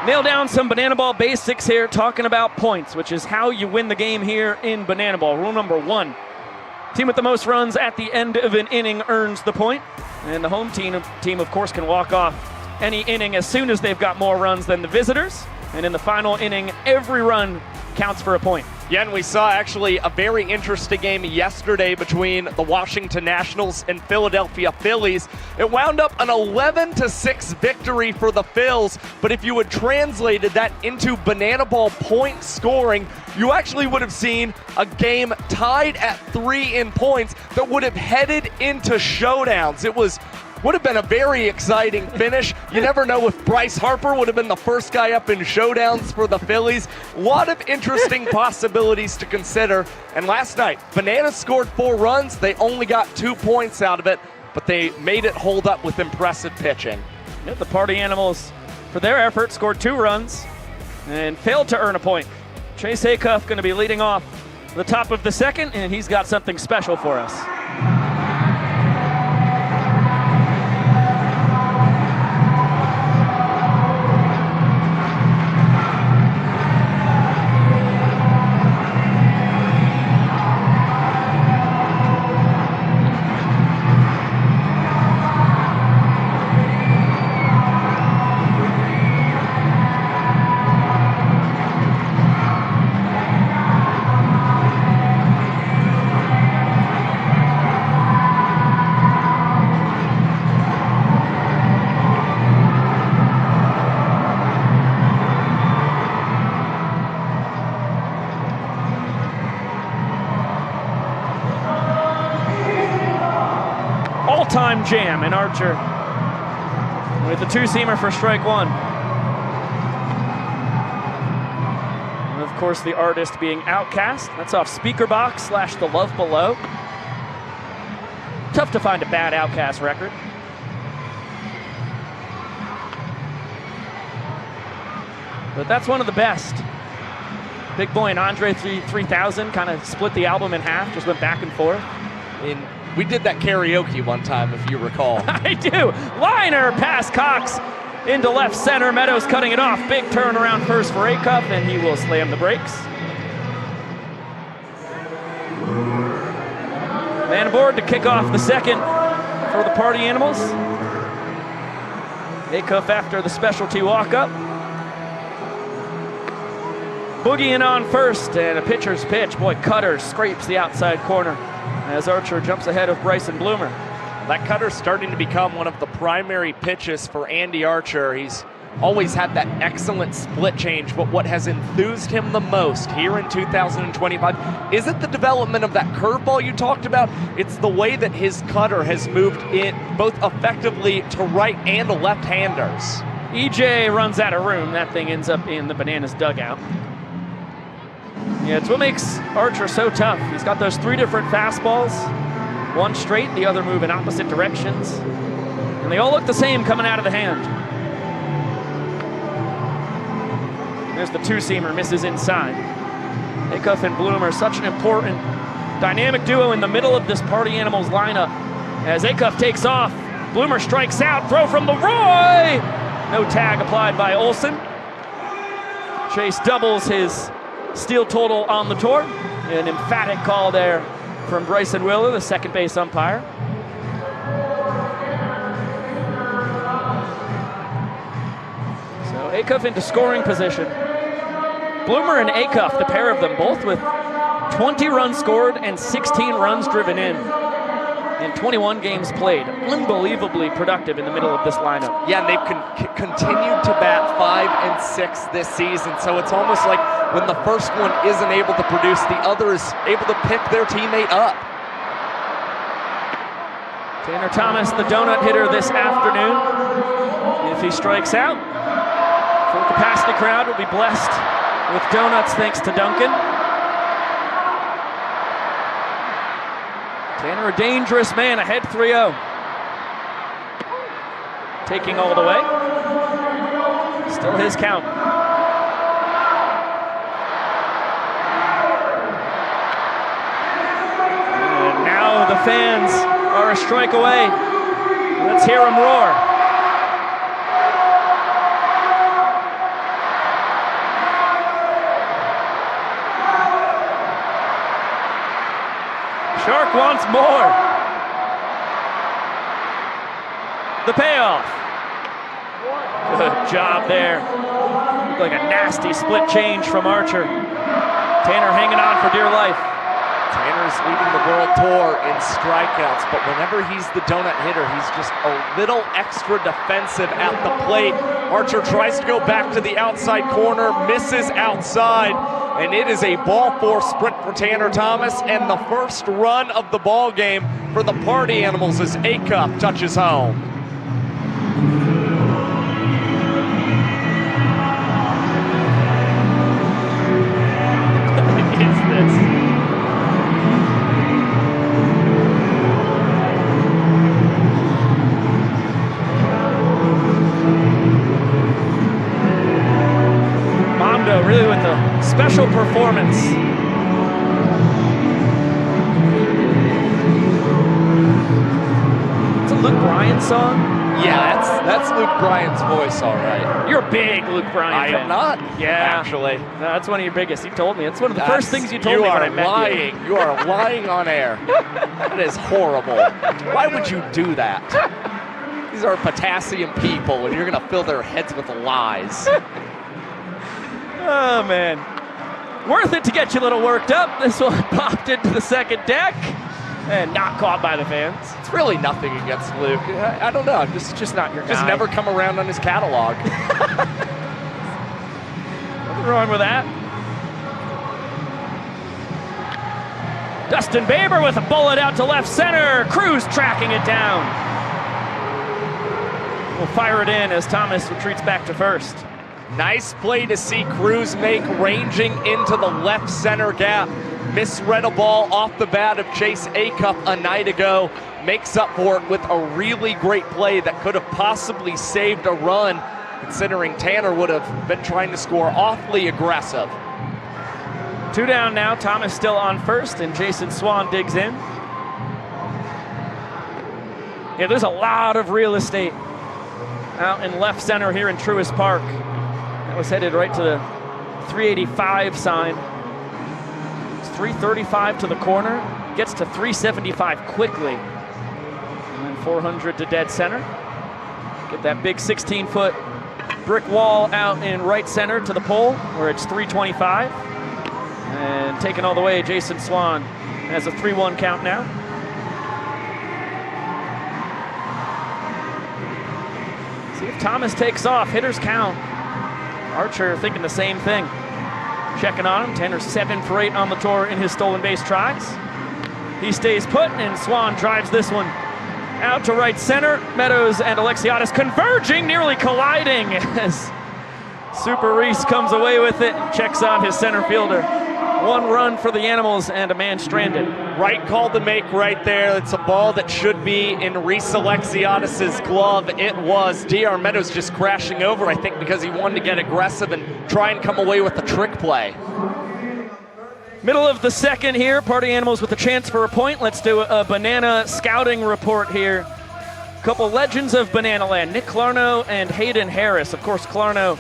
nail down some Banana Ball basics here, talking about points, which is how you win the game here in Banana Ball. Rule number 1, team with the most runs at the end of an inning earns the point. And the home team of course, can walk off any inning as soon as they've got more runs than the visitors. And in the final inning, every run counts for a point. Yeah, and we saw actually a very interesting game yesterday between the Washington Nationals and Philadelphia Phillies. It wound up an 11-6 victory for the Phils, but if you had translated that into Banana Ball point scoring, you actually would have seen a game tied at 3 in points that would have headed into showdowns. Would have been a very exciting finish. You never know if Bryce Harper would have been the first guy up in showdowns for the Phillies. A lot of interesting possibilities to consider. And last night, Bananas scored 4 runs. They only got 2 points out of it, but they made it hold up with impressive pitching. Yep, the Party Animals, for their effort, scored 2 runs and failed to earn a point. Chase Acuff going to be leading off the top of the second, and he's got something special for us. All-time jam in Archer with the 2-seamer for strike 1. And of course, the artist being Outcast. That's off Speakerbox / The Love Below. Tough to find a bad Outcast record. But that's one of the best. Big Boy and Andre 3000 kind of split the album in half, just went back and forth. We did that karaoke one time, if you recall. I do. Liner past Cox into left center. Meadows cutting it off. Big turn around first for Acuff, and he will slam the brakes. Man aboard to kick off the second for the Party Animals. Acuff after the specialty walk-up. Boogieing on first, and a pitcher's pitch. Boy, Cutter scrapes the outside corner as Archer jumps ahead of Bryson Bloomer. That cutter's starting to become one of the primary pitches for Andy Archer. He's always had that excellent split change, but what has enthused him the most here in 2025 isn't the development of that curveball you talked about. It's the way that his cutter has moved in both effectively to right and left-handers. EJ runs out of room. That thing ends up in the Bananas dugout. Yeah, it's what makes Archer so tough. He's got those 3 different fastballs, one straight, the other move in opposite directions, and they all look the same coming out of the hand. There's the 2-seamer, misses inside. Acuff and Bloomer, such an important dynamic duo in the middle of this Party Animals lineup. As Acuff takes off, Bloomer strikes out, throw from Leroy! No tag applied by Olsen. Chase doubles his steal total on the tour. An emphatic call there from Bryson Willer, the second base umpire. So Acuff into scoring position. Bloomer and Acuff, the pair of them, both with 20 runs scored and 16 runs driven in 21 games played. Unbelievably productive in the middle of this lineup. Yeah, and they've continued to bat 5 and 6 this season, so it's almost like when the first one isn't able to produce, the other is able to pick their teammate up. Tanner Thomas, the donut hitter this afternoon. If he strikes out, full capacity crowd will be blessed with donuts thanks to Duncan. Tanner, a dangerous man, ahead 3-0. Taking all the way. Still his count. And now the fans are a strike away. Let's hear them roar. Shark wants more. The payoff. Good job there. Looked like a nasty split change from Archer. Tanner hanging on for dear life. Tanner's leading the World Tour in strikeouts, but whenever he's the donut hitter, he's just a little extra defensive at the plate. Archer tries to go back to the outside corner, misses outside, and it is a ball 4 sprint for Tanner Thomas, and the first run of the ball game for the Party Animals as Acuff touches home. What is this? Really with a special performance. It's a Luke Bryan song? Yeah, that's Luke Bryan's voice, all right. You're a big Luke Bryan fan. I am not, yeah, actually. No, that's one of your biggest. You told me. It's one of the first things you told me when I met you. You are lying on air. That is horrible. Why would you do that? These are potassium people, and you're going to fill their heads with lies. Oh, man. Worth it to get you a little worked up. This one popped into the second deck and not caught by the fans. It's really nothing against Luke. I don't know. Just not your guy. Just never come around on his catalog. Nothing wrong with that. Dustin Baber with a bullet out to left center. Cruz tracking it down. We'll fire it in as Thomas retreats back to first. Nice play to see Cruz make, ranging into the left center gap. Misread a ball off the bat of Chase Acuff a night ago. Makes up for it with a really great play that could have possibly saved a run, considering Tanner would have been trying to score awfully aggressive. 2 down now. Thomas still on first, and Jason Swan digs in. Yeah, there's a lot of real estate out in left center here in Truist Park. That was headed right to the 385 sign. It's 335 to the corner. Gets to 375 quickly. And then 400 to dead center. Get that big 16-foot brick wall out in right center to the pole where it's 325. And taken all the way, Jason Swan has a 3-1 count now. See if Thomas takes off. Hitters count. Archer thinking the same thing. Checking on him. Tanner's 7 for 8 on the tour in his stolen base tries. He stays put, and Swan drives this one out to right center. Meadows and Alexiadis converging, nearly colliding as Super Reese comes away with it and checks on his center fielder. 1 run for the Animals and a man stranded. Right call to make right there. It's a ball that should be in Reese Alexiadis' glove. It was. DR Meadows just crashing over, I think, because he wanted to get aggressive and try and come away with a trick play. Middle of the second here, Party Animals with a chance for a point. Let's do a Banana scouting report here. Couple legends of Banana Land, Nick Clarno and Hayden Harris. Of course, Clarno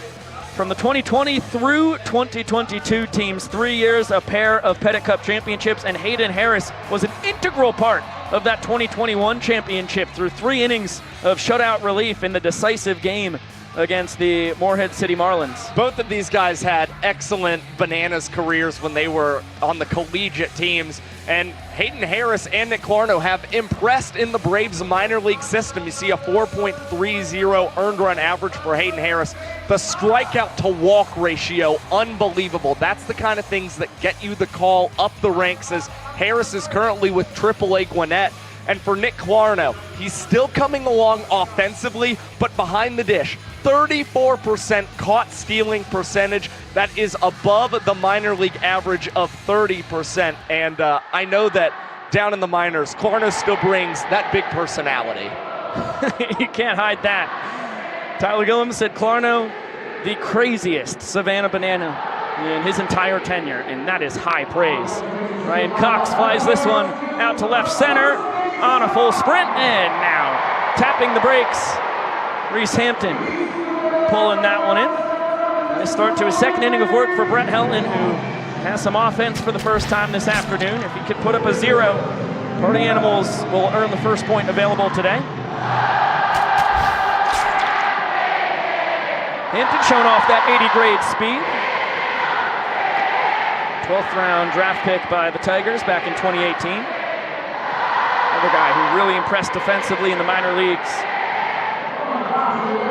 from the 2020 through 2022 teams, 3 years, a pair of Pettit Cup championships, and Hayden Harris was an integral part of that 2021 championship through 3 innings of shutout relief in the decisive game against the Morehead City Marlins. Both of these guys had excellent Bananas careers when they were on the collegiate teams, and Hayden Harris and Nick Clarno have impressed in the Braves minor league system. You see a 4.30 earned run average for Hayden Harris. The strikeout to walk ratio, unbelievable. That's the kind of things that get you the call up the ranks, as Harris is currently with AAA Gwinnett. And for Nick Clarno, he's still coming along offensively, but behind the dish, 34% caught stealing percentage. That is above the minor league average of 30%. And I know that down in the minors, Clarno still brings that big personality. You can't hide that. Tyler Gillum said Clarno, the craziest Savannah Banana in his entire tenure, and that is high praise. Ryan Cox flies this one out to left center on a full sprint, and now tapping the brakes, Reese Hampton pulling that one in. Nice start to his second inning of work for Brett Helton, who has some offense for the first time this afternoon. If he could put up a 0, Party Animals will earn the first point available today. Hampton showing off that 80-grade speed. 12th round draft pick by the Tigers back in 2018. Another guy who really impressed defensively in the minor leagues.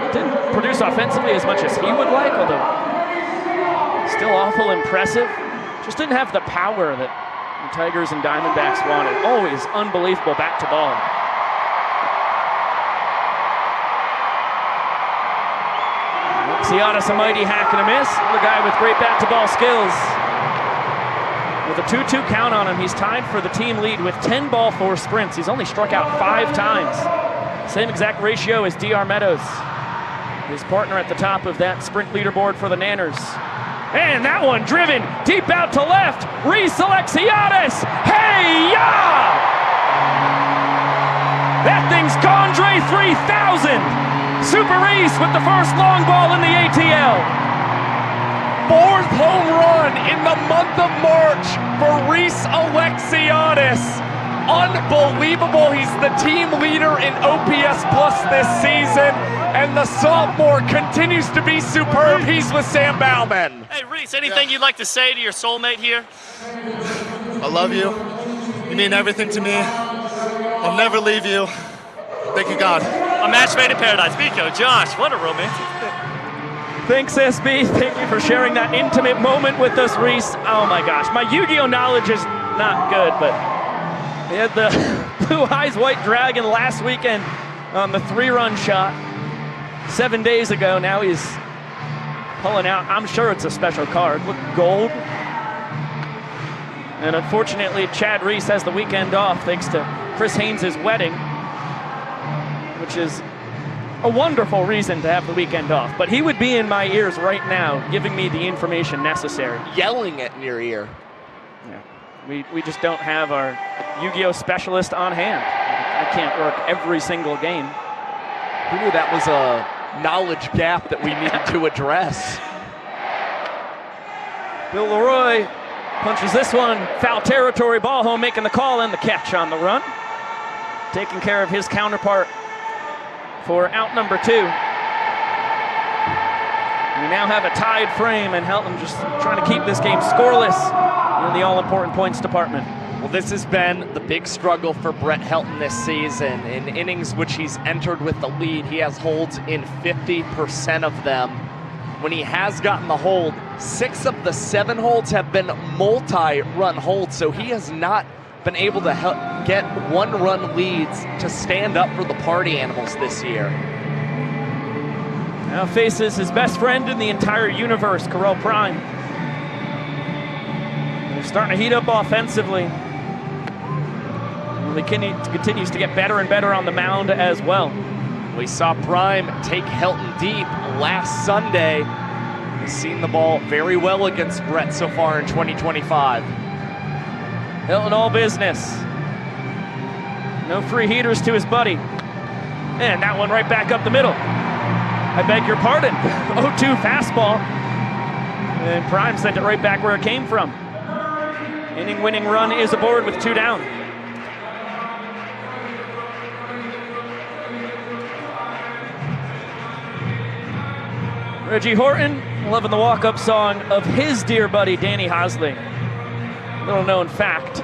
Didn't produce offensively as much as he would like, although still awful impressive. Just didn't have the power that the Tigers and Diamondbacks wanted. Always unbelievable back to ball. Alexiadis, a mighty hack and a miss. Another guy with great bat to ball skills. With a 2-2 count on him, he's tied for the team lead with 10 ball 4 sprints. He's only struck out 5 times. Same exact ratio as DR Meadows, his partner at the top of that sprint leaderboard for the Nanners. And that one driven deep out to left. Reese Alexiadis. Hey-ya! That thing's Gondre 3000. Super Reese with the first long ball in the ATL. 4th home run in the month of March for Reese Alexiadis. Unbelievable. He's the team leader in OPS plus this season, and the sophomore continues to be superb. He's with Sam Bauman. Hey, Reese, anything you'd like to say to your soulmate here? I love you. You mean everything to me. I'll never leave you. Thank you, God. A match made in paradise. Miko, Josh, what a romantic thing. Thanks, SB. Thank you for sharing that intimate moment with us, Reese. Oh my gosh, my Yu-Gi-Oh knowledge is not good, but we had the Blue Eyes White Dragon last weekend on the 3-run shot 7 days ago. Now he's pulling out, I'm sure it's a special card. Look, gold. And unfortunately, Chad Reese has the weekend off thanks to Chris Haynes' wedding, which is a wonderful reason to have the weekend off. But he would be in my ears right now, giving me the information necessary. Yelling it in your ear. Yeah. We just don't have our Yu-Gi-Oh specialist on hand. I can't work every single game. Who knew that was a knowledge gap that we needed to address? Bill Leroy punches this one. Foul territory, ball home, making the call and the catch on the run. Taking care of his counterpart for out number 2. We now have a tied frame, and Helton just trying to keep this game scoreless in the all-important points department. Well, this has been the big struggle for Brett Helton this season. In innings which he's entered with the lead, he has holds in 50% of them. When he has gotten the hold, 6 of the 7 holds have been multi-run holds, so he has not been able to get 1-run leads to stand up for the Party Animals this year. Now faces his best friend in the entire universe, Corel Prime. starting to heat up offensively. He continues to get better and better on the mound as well. We saw Prime take Helton deep last Sunday. He's seen the ball very well against Brett so far in 2025. Helton all business. No free heaters to his buddy. And that one right back up the middle. I beg your pardon. 0-2 fastball. And Prime sent it right back where it came from. Inning-winning run is aboard with 2 down. Reggie Horton loving the walk-up song of his dear buddy, Danny Hosley. Little known fact.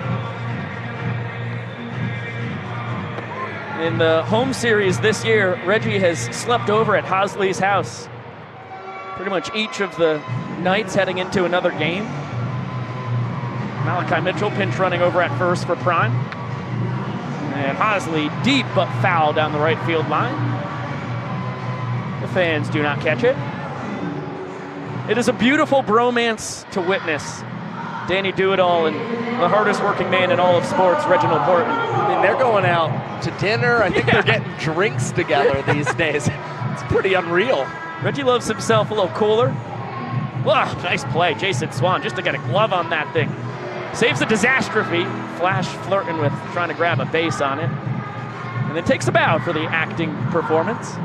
In the home series this year, Reggie has slept over at Hosley's house pretty much each of the nights heading into another game. Malachi Mitchell pinch running over at first for Prime. And Hosley deep but foul down the right field line. The fans do not catch it. It is a beautiful bromance to witness. Danny Do-It-All and the hardest working man in all of sports, Reginald Horton. I mean, they're going out to dinner. I think they're getting drinks together these days. It's pretty unreal. Reggie loves himself a little cooler. Wow, nice play. Jason Swan just to get a glove on that thing. Saves a disastrophe. Flash flirting with trying to grab a base on it. And then takes a bow for the acting performance.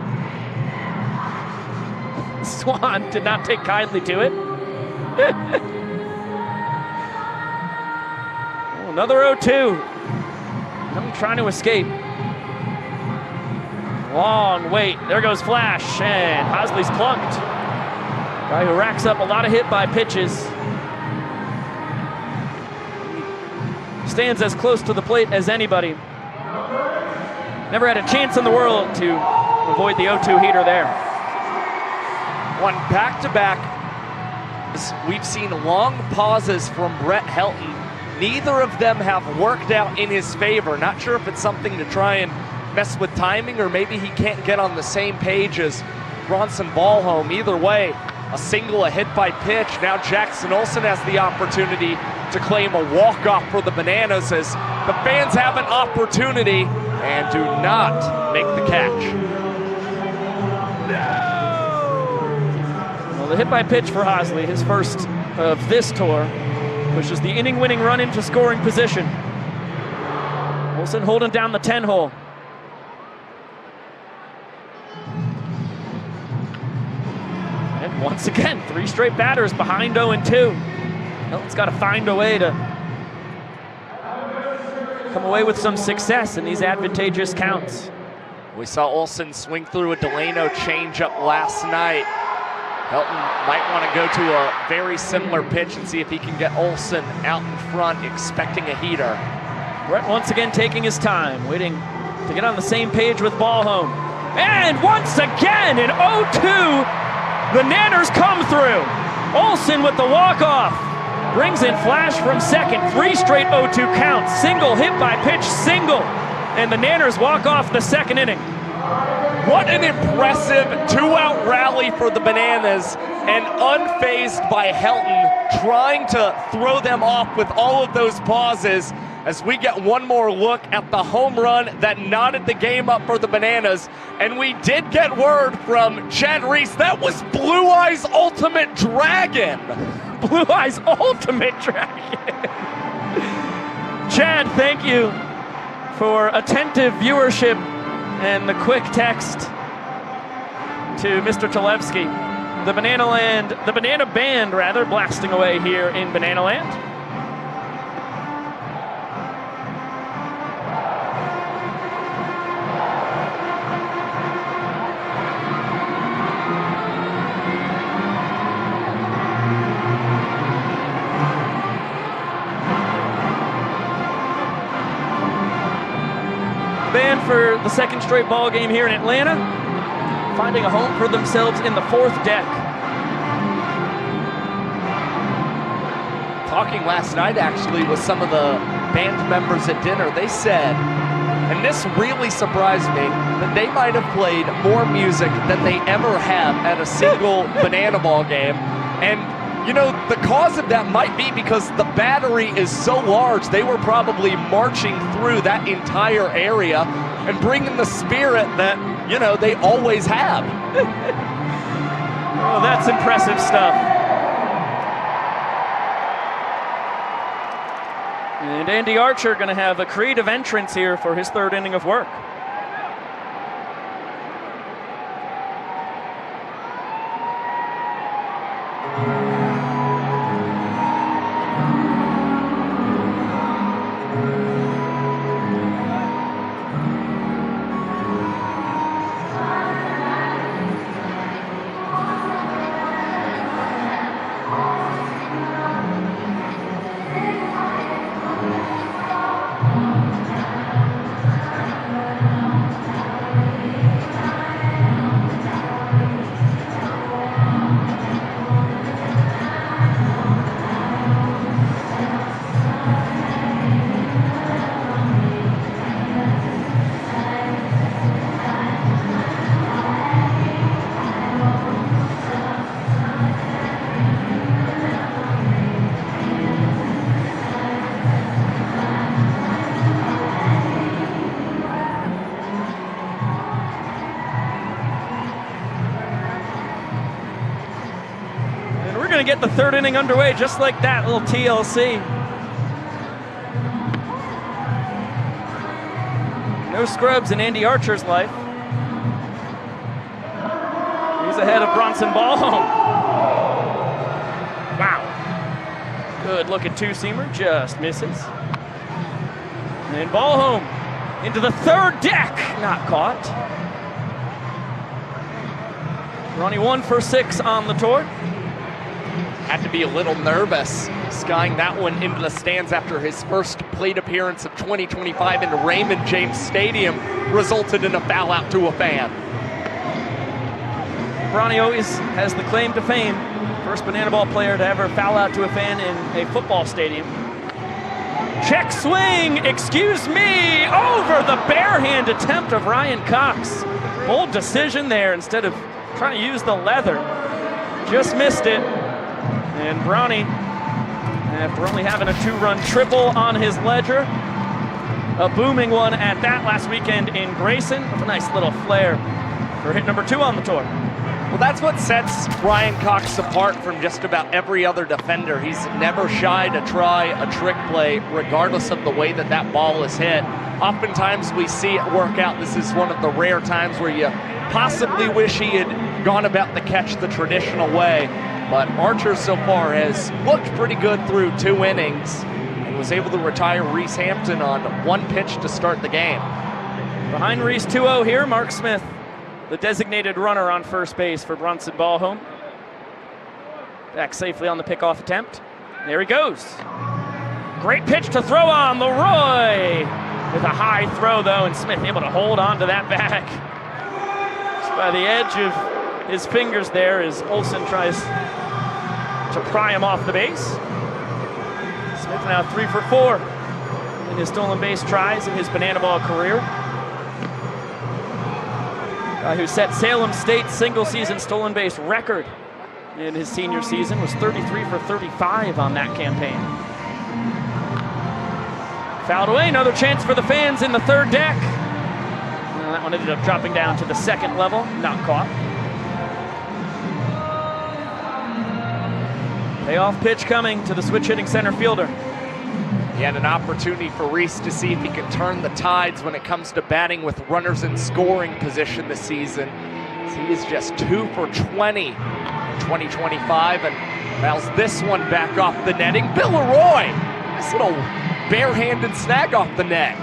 Swan did not take kindly to it. Oh, another 0-2. I'm trying to escape. Long wait. There goes Flash, and Hosley's plunked. Guy who racks up a lot of hit-by pitches. Stands as close to the plate as anybody. Never had a chance in the world to avoid the 0-2 heater there. One back-to-back. We've seen long pauses from Brett Helton. Neither of them have worked out in his favor. Not sure if it's something to try and mess with timing, or maybe he can't get on the same page as Bronson Ballholm. Either way, a single, a hit by pitch. Now Jackson Olsen has the opportunity to claim a walk-off for the Bananas as the fans have an opportunity and do not make the catch. Well, the hit by pitch for Hosley, his first of this tour, pushes the inning-winning run into scoring position. Olsen holding down the 10-hole. And once again, 3 straight batters behind 0-2. Helton's got to find a way to come away with some success in these advantageous counts. We saw Olsen swing through a Delano changeup last night. Helton might want to go to a very similar pitch and see if he can get Olsen out in front, expecting a heater. Brett once again taking his time, waiting to get on the same page with Ballholm. And once again in 0-2, the Nanners come through. Olsen with the walk-off. Brings in Flash from second. 3 straight 0-2 counts. Single, hit by pitch, single. And the Nanners walk off the second inning. What an impressive 2-out rally for the Bananas, and unfazed by Helton, trying to throw them off with all of those pauses as we get one more look at the home run that knotted the game up for the Bananas. And we did get word from Chad Reese, that was Blue Eyes Ultimate Dragon. Blue Eyes Ultimate Dragon. Chad, thank you for attentive viewership and the quick text to Mr. Cholewski. The Banana Band, blasting away here in Banana Land. Band for the second straight ball game here in Atlanta, finding a home for themselves in the 4th deck. Talking last night actually with some of the band members at dinner, they said, and this really surprised me, that they might have played more music than they ever have at a single Banana Ball game. And You know, the cause of that might be because the battery is so large, they were probably marching through that entire area and bringing the spirit that, you know, they always have. Oh, that's impressive stuff. And Andy Archer going to have a creative entrance here for his third inning of work. Going to get the third inning underway just like that, little TLC. No scrubs in Andy Archer's life. He's ahead of Bronson Ballhome. Wow. Good look at two-seamer, just misses. And Ballhome into the third deck, not caught. Ronnie 1 for 6 on the tour. Had to be a little nervous skying that one into the stands after his first plate appearance of 2025 in Raymond James Stadium resulted in a foul out to a fan. Bronny always has the claim to fame. First banana ball player to ever foul out to a fan in a football stadium. Check swing, excuse me, over the bare hand attempt of Ryan Cox. Bold decision there instead of trying to use the leather. Just missed it. And Bronny, after only having a 2-run triple on his ledger, a booming one at that last weekend in Grayson, with a nice little flair for hit number 2 on the tour. Well, that's what sets Ryan Cox apart from just about every other defender. He's never shy to try a trick play, regardless of the way that that ball is hit. Oftentimes we see it work out. This is one of the rare times where you possibly wish he had gone about the catch the traditional way. But Archer so far has looked pretty good through 2 innings and was able to retire Reese Hampton on 1 pitch to start the game. Behind Reese 2-0 here, Mark Smith, the designated runner on first base for Bronson Ballhome. Back safely on the pickoff attempt. There he goes. Great pitch to throw on the Roy. With a high throw though, and Smith able to hold on to that bag. Just by the edge of his fingers there as Olsen tries to pry him off the base. Smith now 3 for 4 in his stolen base tries in his banana ball career. Guy who set Salem State's single season stolen base record in his senior season, was 33 for 35 on that campaign. Fouled away, another chance for the fans in the third deck. Well, that one ended up dropping down to the second level, not caught. Payoff pitch coming to the switch-hitting center fielder. He had an opportunity for Reese to see if he could turn the tides when it comes to batting with runners in scoring position this season. He is just 2 for 20 in 2025 and fouls this one back off the netting. Bill Leroy, nice little barehanded snag off the net.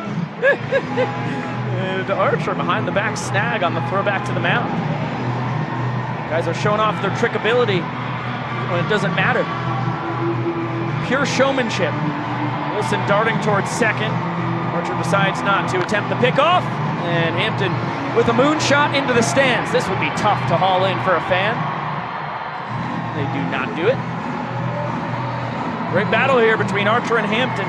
And Archer behind the back snag on the throwback to the mound. Guys are showing off their trick ability when it doesn't matter. Pure showmanship. Wilson darting towards second. Archer decides not to attempt the pickoff. And Hampton with a moonshot into the stands. This would be tough to haul in for a fan. They do not do it. Great battle here between Archer and Hampton.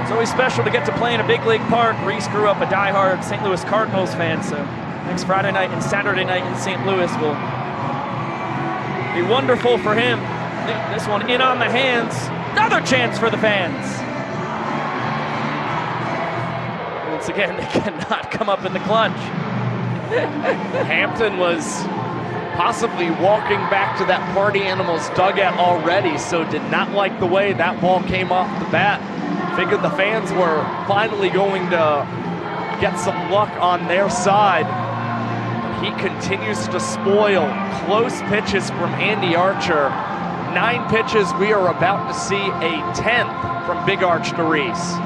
It's always special to get to play in a big league park. Reese grew up a diehard St. Louis Cardinals fan, so next Friday night and Saturday night in St. Louis will Be wonderful for him. This one in on the hands. Another chance for the fans. Once again, they cannot come up in the clutch. Hampton was possibly walking back to that Party Animals dugout already, so did not like the way that ball came off the bat. Figured the fans were finally going to get some luck on their side. He continues to spoil close pitches from Andy Archer. 9 pitches, we are about to see a 10th from Big Arch to Reese.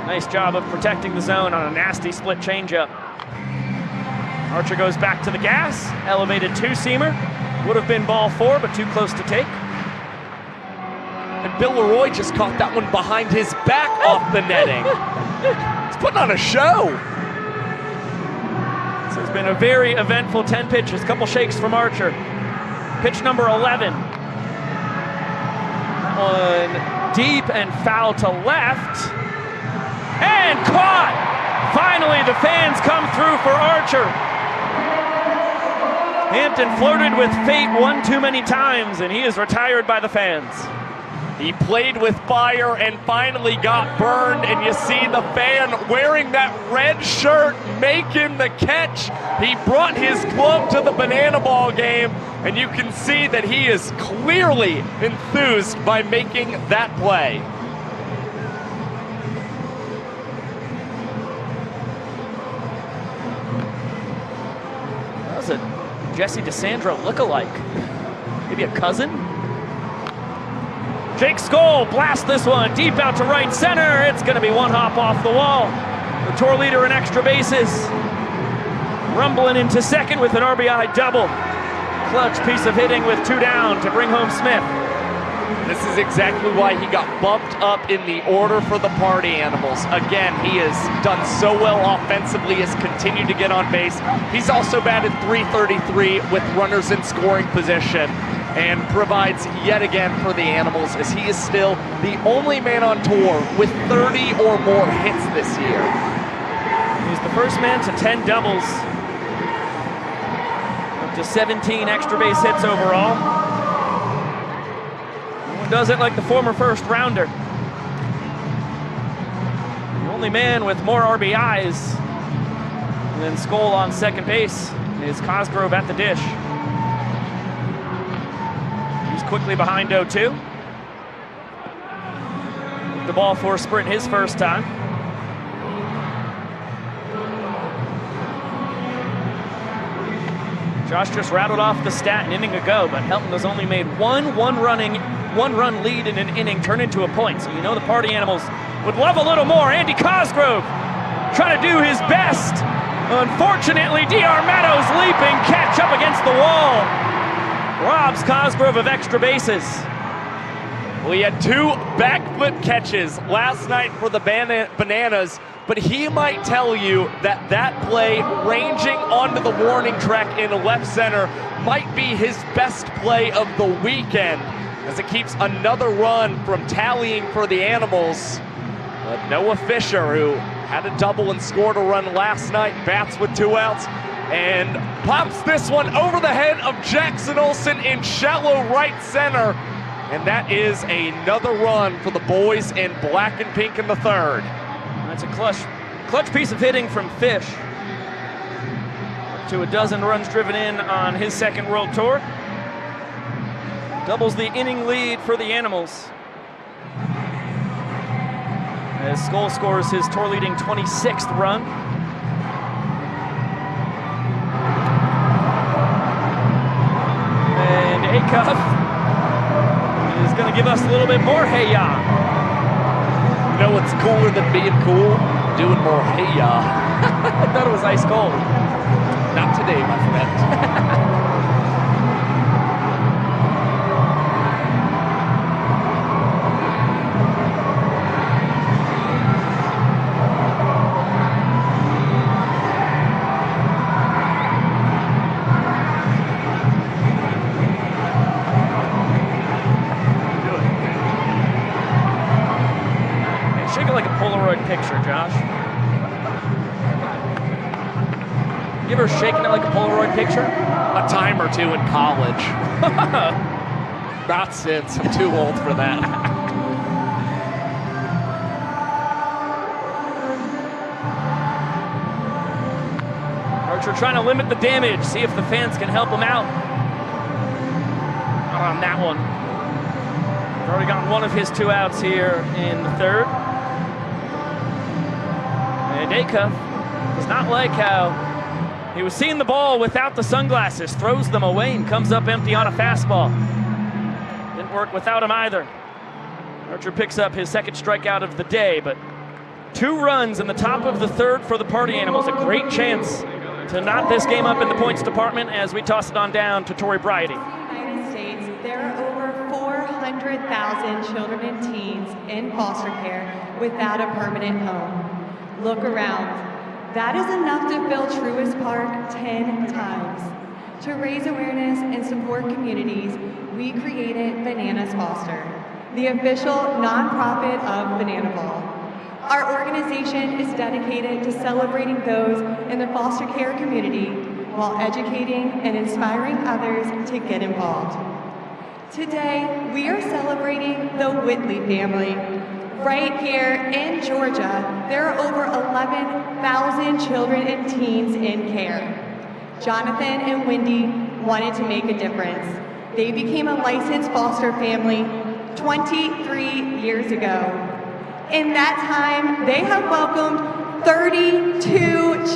Nice job of protecting the zone on a nasty split changeup. Archer goes back to the gas, elevated 2-seamer. Would have been ball 4, but too close to take. And Bill Leroy just caught that one behind his back off the netting. He's putting on a show. So it's been a very eventful 10 pitches. Couple shakes from Archer. Pitch number 11. That one deep and foul to left. And caught! Finally, the fans come through for Archer. Hampton flirted with fate one too many times, and he is retired by the fans. He played with fire and finally got burned, and you see the fan wearing that red shirt making the catch. He brought his glove to the banana ball game, and you can see that he is clearly enthused by making that play. That was a Jesse DeSandro lookalike. Maybe a cousin? Jake Skoll blasts this one deep out to right center. It's going to be one hop off the wall. The tour leader in extra bases. Rumbling into second with an RBI double. Clutch piece of hitting with 2 down to bring home Smith. This is exactly why he got bumped up in the order for the Party Animals. Again, he has done so well offensively, has continued to get on base. He's also batted .333 with runners in scoring position and provides yet again for the Animals, as he is still the only man on tour with 30 or more hits this year. He's the first man to 10 doubles. Up to 17 extra base hits overall. Does it like the former first rounder. The only man with more RBIs than Skoll on second base is Cosgrove at the dish. He's quickly behind 0-2. The ball for a sprint his first time. Josh just rattled off the stat an inning ago, but Helton has only made one run lead in an inning turn into a point. So you know the Party Animals would love a little more. Andy Cosgrove trying to do his best. Unfortunately, D.R. Meadows leaping, catch up against the wall. Robs Cosgrove of extra bases. Well, he had 2 backflip catches last night for the Bananas, but he might tell you that that play ranging onto the warning track in left center might be his best play of the weekend, as it keeps another run from tallying for the Animals. But Noah Fisher, who had a double and scored a run last night, bats with 2 outs and pops this one over the head of Jackson Olsen in shallow right center. And that is another run for the boys in black and pink in the 3rd. That's a clutch piece of hitting from Fish. Up to a dozen runs driven in on his second World Tour. Doubles the inning lead for the Animals. As Skoll scores his tour-leading 26th run. And Acuff is going to give us a little bit more hey-ya. You know what's cooler than being cool? Doing more hey-ya. I thought it was ice cold. Not today, my friend. Picture, Josh. You ever shaken it like a Polaroid picture? A time or two in college. Not since. I'm too old for that. Archer trying to limit the damage, see if the fans can help him out. Not on that one. He's already gotten one of his 2 outs here in the 3rd. And Acuff does not like how he was seeing the ball without the sunglasses, throws them away and comes up empty on a fastball. Didn't work without him either. Archer picks up his 2nd strikeout of the day, but 2 runs in the top of the 3rd for the Party Animals. A great chance to knot this game up in the points department as we toss it on down to Tori Bridie. United States, there are over 400,000 children and teens in foster care without a permanent home. Look around. That is enough to fill Truist Park 10 times. To raise awareness and support communities, we created Bananas Foster, the official nonprofit of Banana Ball. Our organization is dedicated to celebrating those in the foster care community while educating and inspiring others to get involved. Today, we are celebrating the Whitley family. Right here in Georgia, there are over 11,000 children and teens in care. Jonathan and Wendy wanted to make a difference. They became a licensed foster family 23 years ago. In that time, they have welcomed 32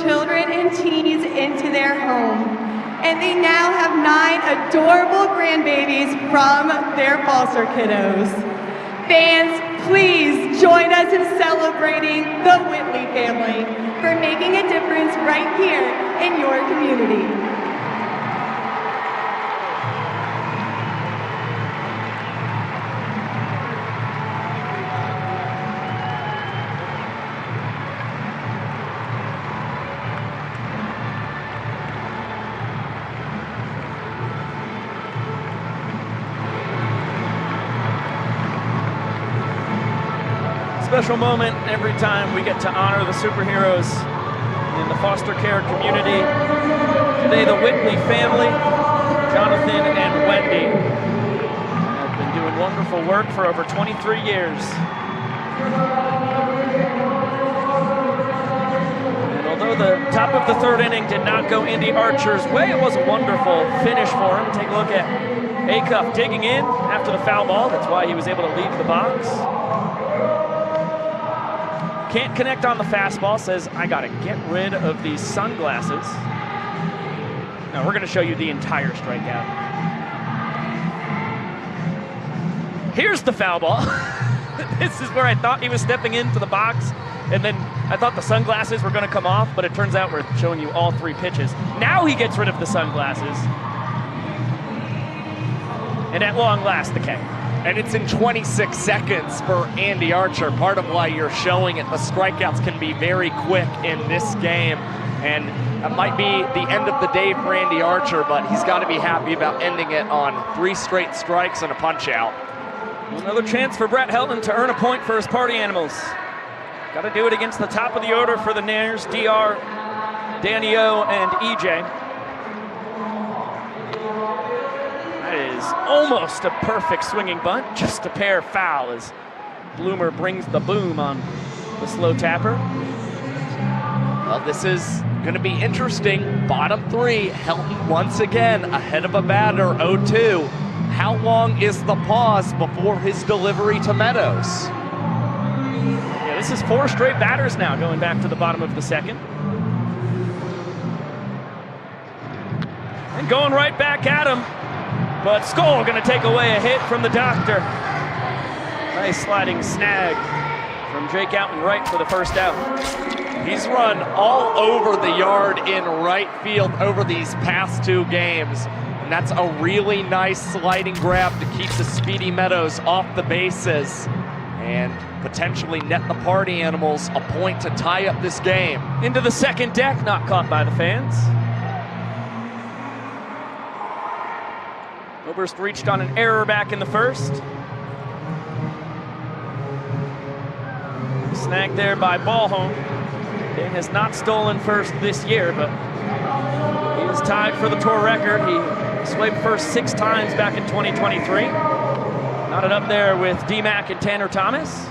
children and teens into their home. And they now have 9 adorable grandbabies from their foster kiddos. Fans, please join us in celebrating the Whitley family for making a difference right here in your community. Special moment every time we get to honor the superheroes in the foster care community. Today, the Whitley family, Jonathan and Wendy, have been doing wonderful work for over 23 years. And although the top of the 3rd inning did not go Andy Archer's way, it was a wonderful finish for him. Take a look at Acuff digging in after the foul ball. That's why he was able to leave the box. Can't connect on the fastball, says, I gotta get rid of these sunglasses. Now we're gonna show you the entire strikeout. Here's the foul ball. This is where I thought he was stepping into the box, and then I thought the sunglasses were gonna come off, but it turns out we're showing you all 3 pitches. Now he gets rid of the sunglasses. And at long last, the K. And it's in 26 seconds for Andy Archer. Part of why you're showing it. The strikeouts can be very quick in this game. And that might be the end of the day for Andy Archer, but he's got to be happy about ending it on 3 straight strikes and a punch out. Another chance for Brett Helton to earn a point for his Party Animals. Got to do it against the top of the order for the Nanners, DR, Danny O, and EJ. Is almost a perfect swinging bunt, just a pair foul as Bloomer brings the boom on the slow tapper. Well, this is going to be interesting. Bottom 3, Helton once again ahead of a batter, 0-2. How long is the pause before his delivery to Meadows? Yeah, this is 4 straight batters now going back to the bottom of the 2nd. And going right back at him. But Skoll going to take away a hit from the doctor. Nice sliding snag from Jake Outen right for the 1st out. He's run all over the yard in right field over these past 2 games. And that's a really nice sliding grab to keep the speedy Meadows off the bases and potentially net the Party Animals a point to tie up this game. Into the 2nd deck, not caught by the fans. Oberst reached on an error back in the 1st. Snagged there by Ballholm. Dan has not stolen first this year, but he is tied for the tour record. He Swiped first 6 times back in 2023. Knotted up there with D-Mac and Tanner Thomas.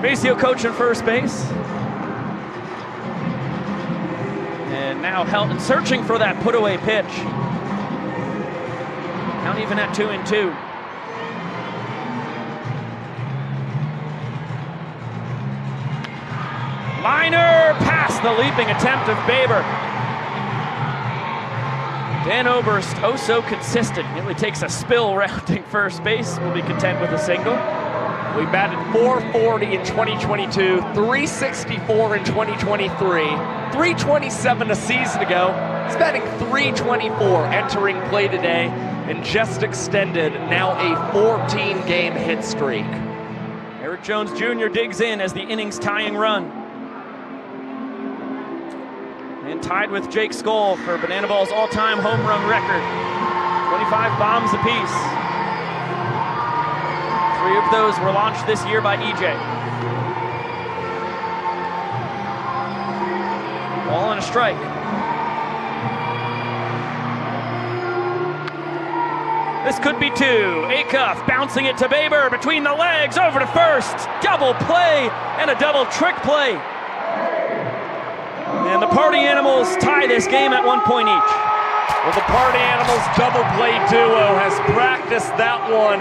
Maceo coaching first base. And now Helton searching for that put-away pitch. Count even at 2-2. Liner past the leaping attempt of Baber. Dan Oberst, oh so consistent. Nearly takes a spill rounding first base. Will be content with a single. We batted .440 in 2022, .364 in 2023, .327 a season ago. He's batting .324 entering play today, and just extended now a 14-game hit streak. Eric Jones Jr. digs in as the inning's tying run. And tied with Jake Skoll for Banana Ball's all-time home run record. 25 bombs apiece. 3 of those were launched this year by EJ. Ball and a strike. This could be 2. Acuff bouncing it to Baber between the legs, over to first. Double play and a double trick play. And the Party Animals tie this game at 1 point each. Well, the Party Animals double play duo has practiced that one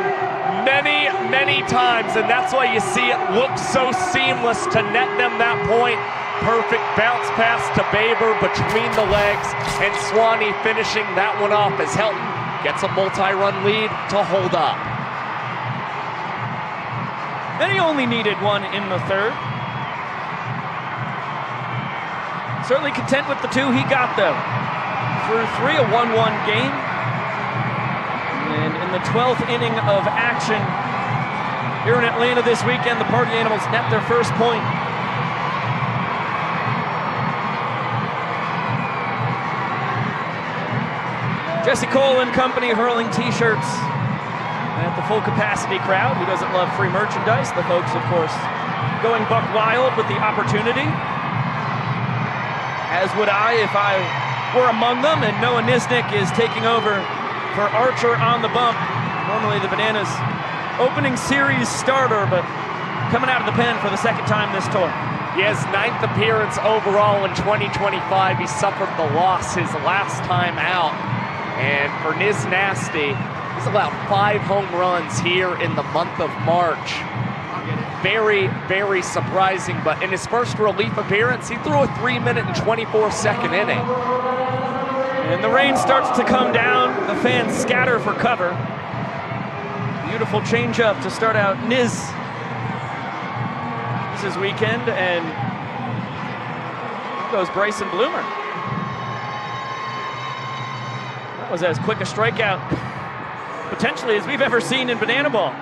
many, many times, and that's why you see it look so seamless to net them that point. Perfect bounce pass to Baber between the legs, and Swanee finishing that one off as Helton gets a multi-run lead to hold up. Then he only needed 1 in the 3rd. Certainly content with the 2 he got though. Through 3, a 1-1 game. And in the 12th inning of action here in Atlanta this weekend, the Party Animals net their first point. Jesse Cole and company hurling t-shirts at the full capacity crowd. Who doesn't love free merchandise? The folks, of course, going buck wild with the opportunity. As would I if I were among them, and Noah Nisnik is taking over for Archer on the bump. Normally the Bananas opening series starter, but coming out of the pen for the 2nd time this tour. He has 9th appearance overall in 2025. He suffered the loss his last time out. And for Niz Nasty, he's allowed 5 home runs here in the month of March. Very, very surprising, but in his first relief appearance, he threw a 3-minute and 24-second inning. And the rain starts to come down. The fans scatter for cover. Beautiful changeup to start out Niz's weekend, and goes Bryson Bloomer. That was as quick a strikeout, potentially, as we've ever seen in Banana Ball.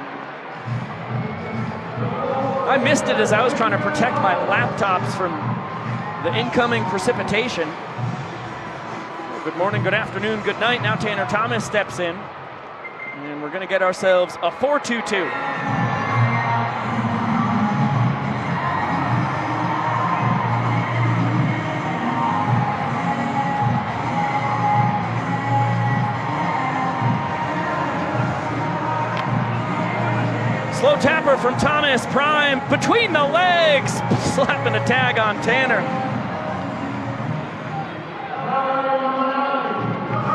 I missed it as I was trying to protect my laptops from the incoming precipitation. Good morning, good afternoon, good night. Now Tanner Thomas steps in, and we're going to get ourselves a 4-2-2. Slow tapper from Thomas, prime, between the legs, slapping a tag on Tanner.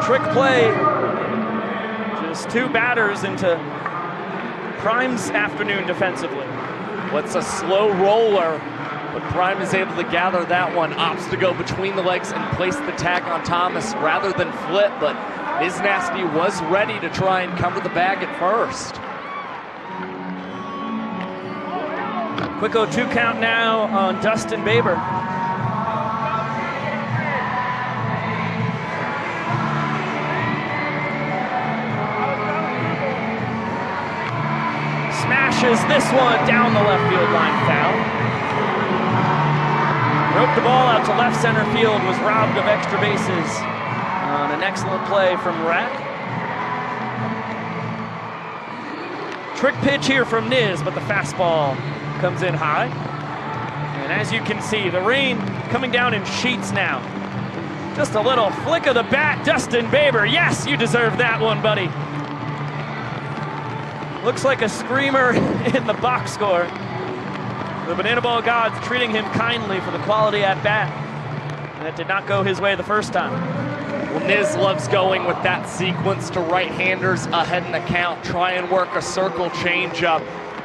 Trick play, just 2 batters into Prime's afternoon defensively. What's a slow roller, but Prime is able to gather that one, opts to go between the legs and place the tag on Thomas rather than flip, but Niz Nasty was ready to try and cover the bag at first. Quick 0-2 count now on Dustin Baber. Smashes this one down the left field line, foul. Roped the ball out to left center field, was robbed of extra bases on an excellent play from Rack. Trick pitch here from Niz, but the fastball comes in high. And as you can see, the rain coming down in sheets now. Just a little flick of the bat, Dustin Baber. Yes, you deserve that one, buddy. Looks like a screamer in the box score. The Banana Ball gods treating him kindly for the quality at bat. And that did not go his way the first time. Well, Niz loves going with that sequence to right-handers ahead in the count. Try and work a circle changeup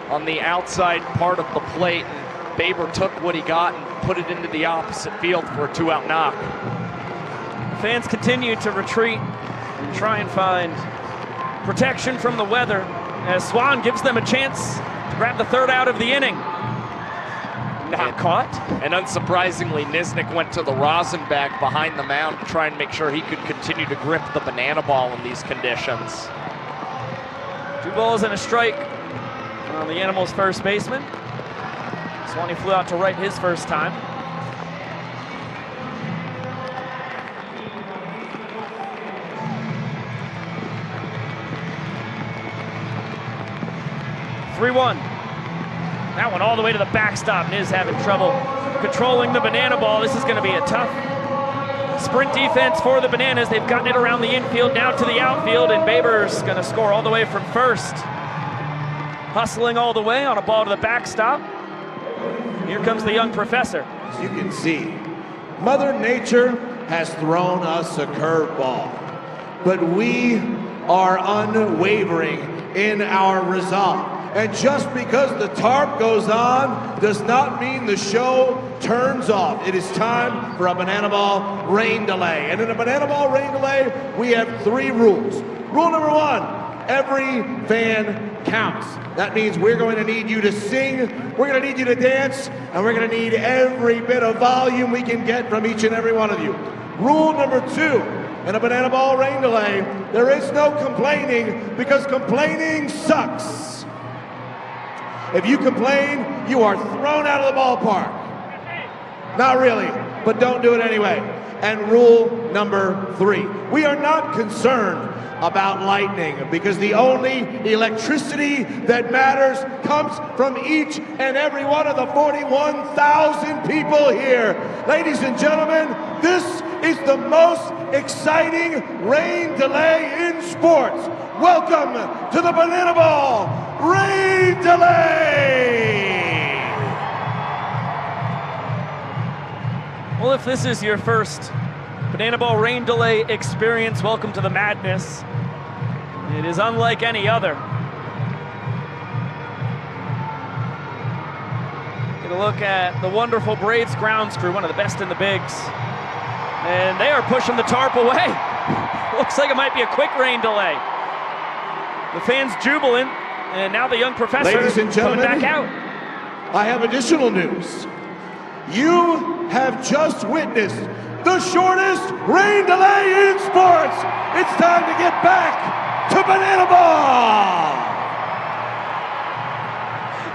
on the outside part of the plate. And Baber took what he got and put it into the opposite field for a two-out knock. Fans continue to retreat and try and find protection from the weather as Swan gives them a chance to grab the third out of the inning. Not caught. And unsurprisingly, Niznik went to the rosin bag behind the mound to try and make sure he could continue to grip the banana ball in these conditions. 2 balls and a strike on the Animals' first baseman. Swanee flew out to right his first time. (3-1). That one all the way to the backstop. Niz having trouble controlling the banana ball. This is going to be a tough sprint defense for the Bananas. They've gotten it around the infield, now to the outfield, and Baber's going to score all the way from first. Hustling all the way on a ball to the backstop. Here comes the young professor. As you can see, Mother Nature has thrown us a curveball, but we are unwavering in our resolve. And just because the tarp goes on does not mean the show turns off. It is time for a banana ball rain delay. And in a banana ball rain delay, we have 3 rules. Rule number 1, every fan counts. That means we're going to need you to sing, we're going to need you to dance, and we're going to need every bit of volume we can get from each and every one of you. Rule number 2, in a banana ball rain delay, there is no complaining because complaining sucks. If you complain, you are thrown out of the ballpark. Not really, but don't do it anyway. And rule number 3, we are not concerned about lightning because the only electricity that matters comes from each and every one of the 41,000 people here. Ladies and gentlemen, this is the most exciting rain delay in sports. Welcome to the Banana Ball Rain Delay! Well, if this is your first Banana Ball Rain Delay experience, welcome to the madness. It is unlike any other. Get a look at the wonderful Braves grounds crew, one of the best in the bigs. And they are pushing the tarp away. Looks like it might be a quick rain delay. The fans jubilant, and now the young professor Ladies and gentlemen, coming back out. I have additional news. You have just witnessed the shortest rain delay in sports. It's time to get back to Banana Ball.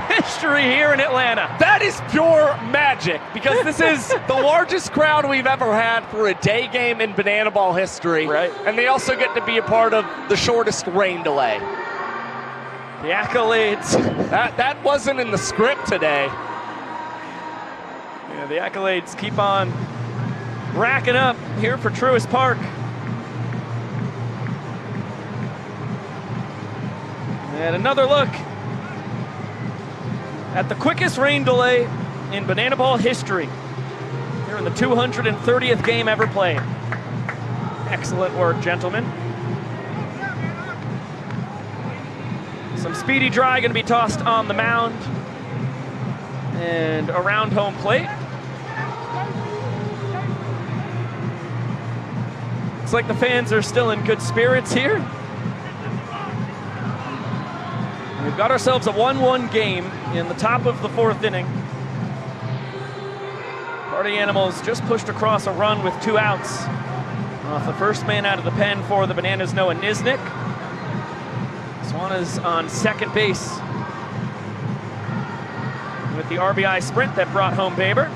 History here in Atlanta. That is pure magic because this is the largest crowd we've ever had for a day game in Banana Ball history. Right. And they also get to be a part of the shortest rain delay. The accolades. That wasn't in the script today. Yeah, the accolades keep on racking up here for Truist Park. And another look at the quickest rain delay in Banana Ball history here in the 230th game ever played. Excellent work, gentlemen. Some speedy dry going to be tossed on the mound and around home plate. Looks like the fans are still in good spirits here. We've got ourselves a 1-1 game in the top of the 4th inning. Party Animals just pushed across a run with 2 outs. Off the first man out of the pen for the Bananas, Noah Niznik. Swan is on second base with the RBI sprint that brought home Baber.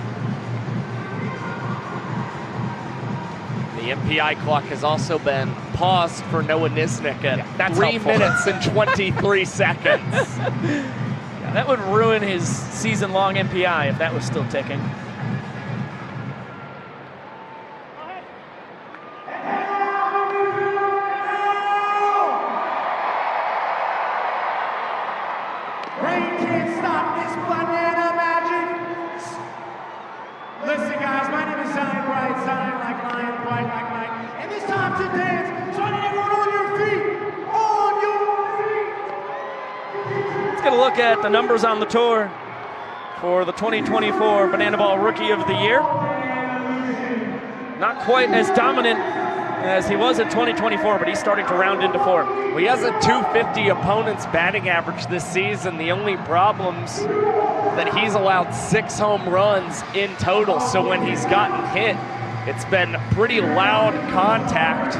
The MPI clock has also been paused for Noah Nisnik at that's 3 helpful. minutes and 23 seconds. Yeah, that would ruin his season-long MPI if that was still ticking. Rain can't stop this banana magic. Listen, guys, my name is Zion Bright, Zion like lion, bright like light. And it's time to dance. So I need everyone on your feet. On your feet. Let's get a look at the numbers on the tour for the 2024 Banana Ball Rookie of the Year. Not quite as dominant as he was in 2024, but he's starting to round into form. Well, he has a 250 opponent's batting average this season. The only problem's that he's allowed 6 home runs in total. So when he's gotten hit, it's been pretty loud contact.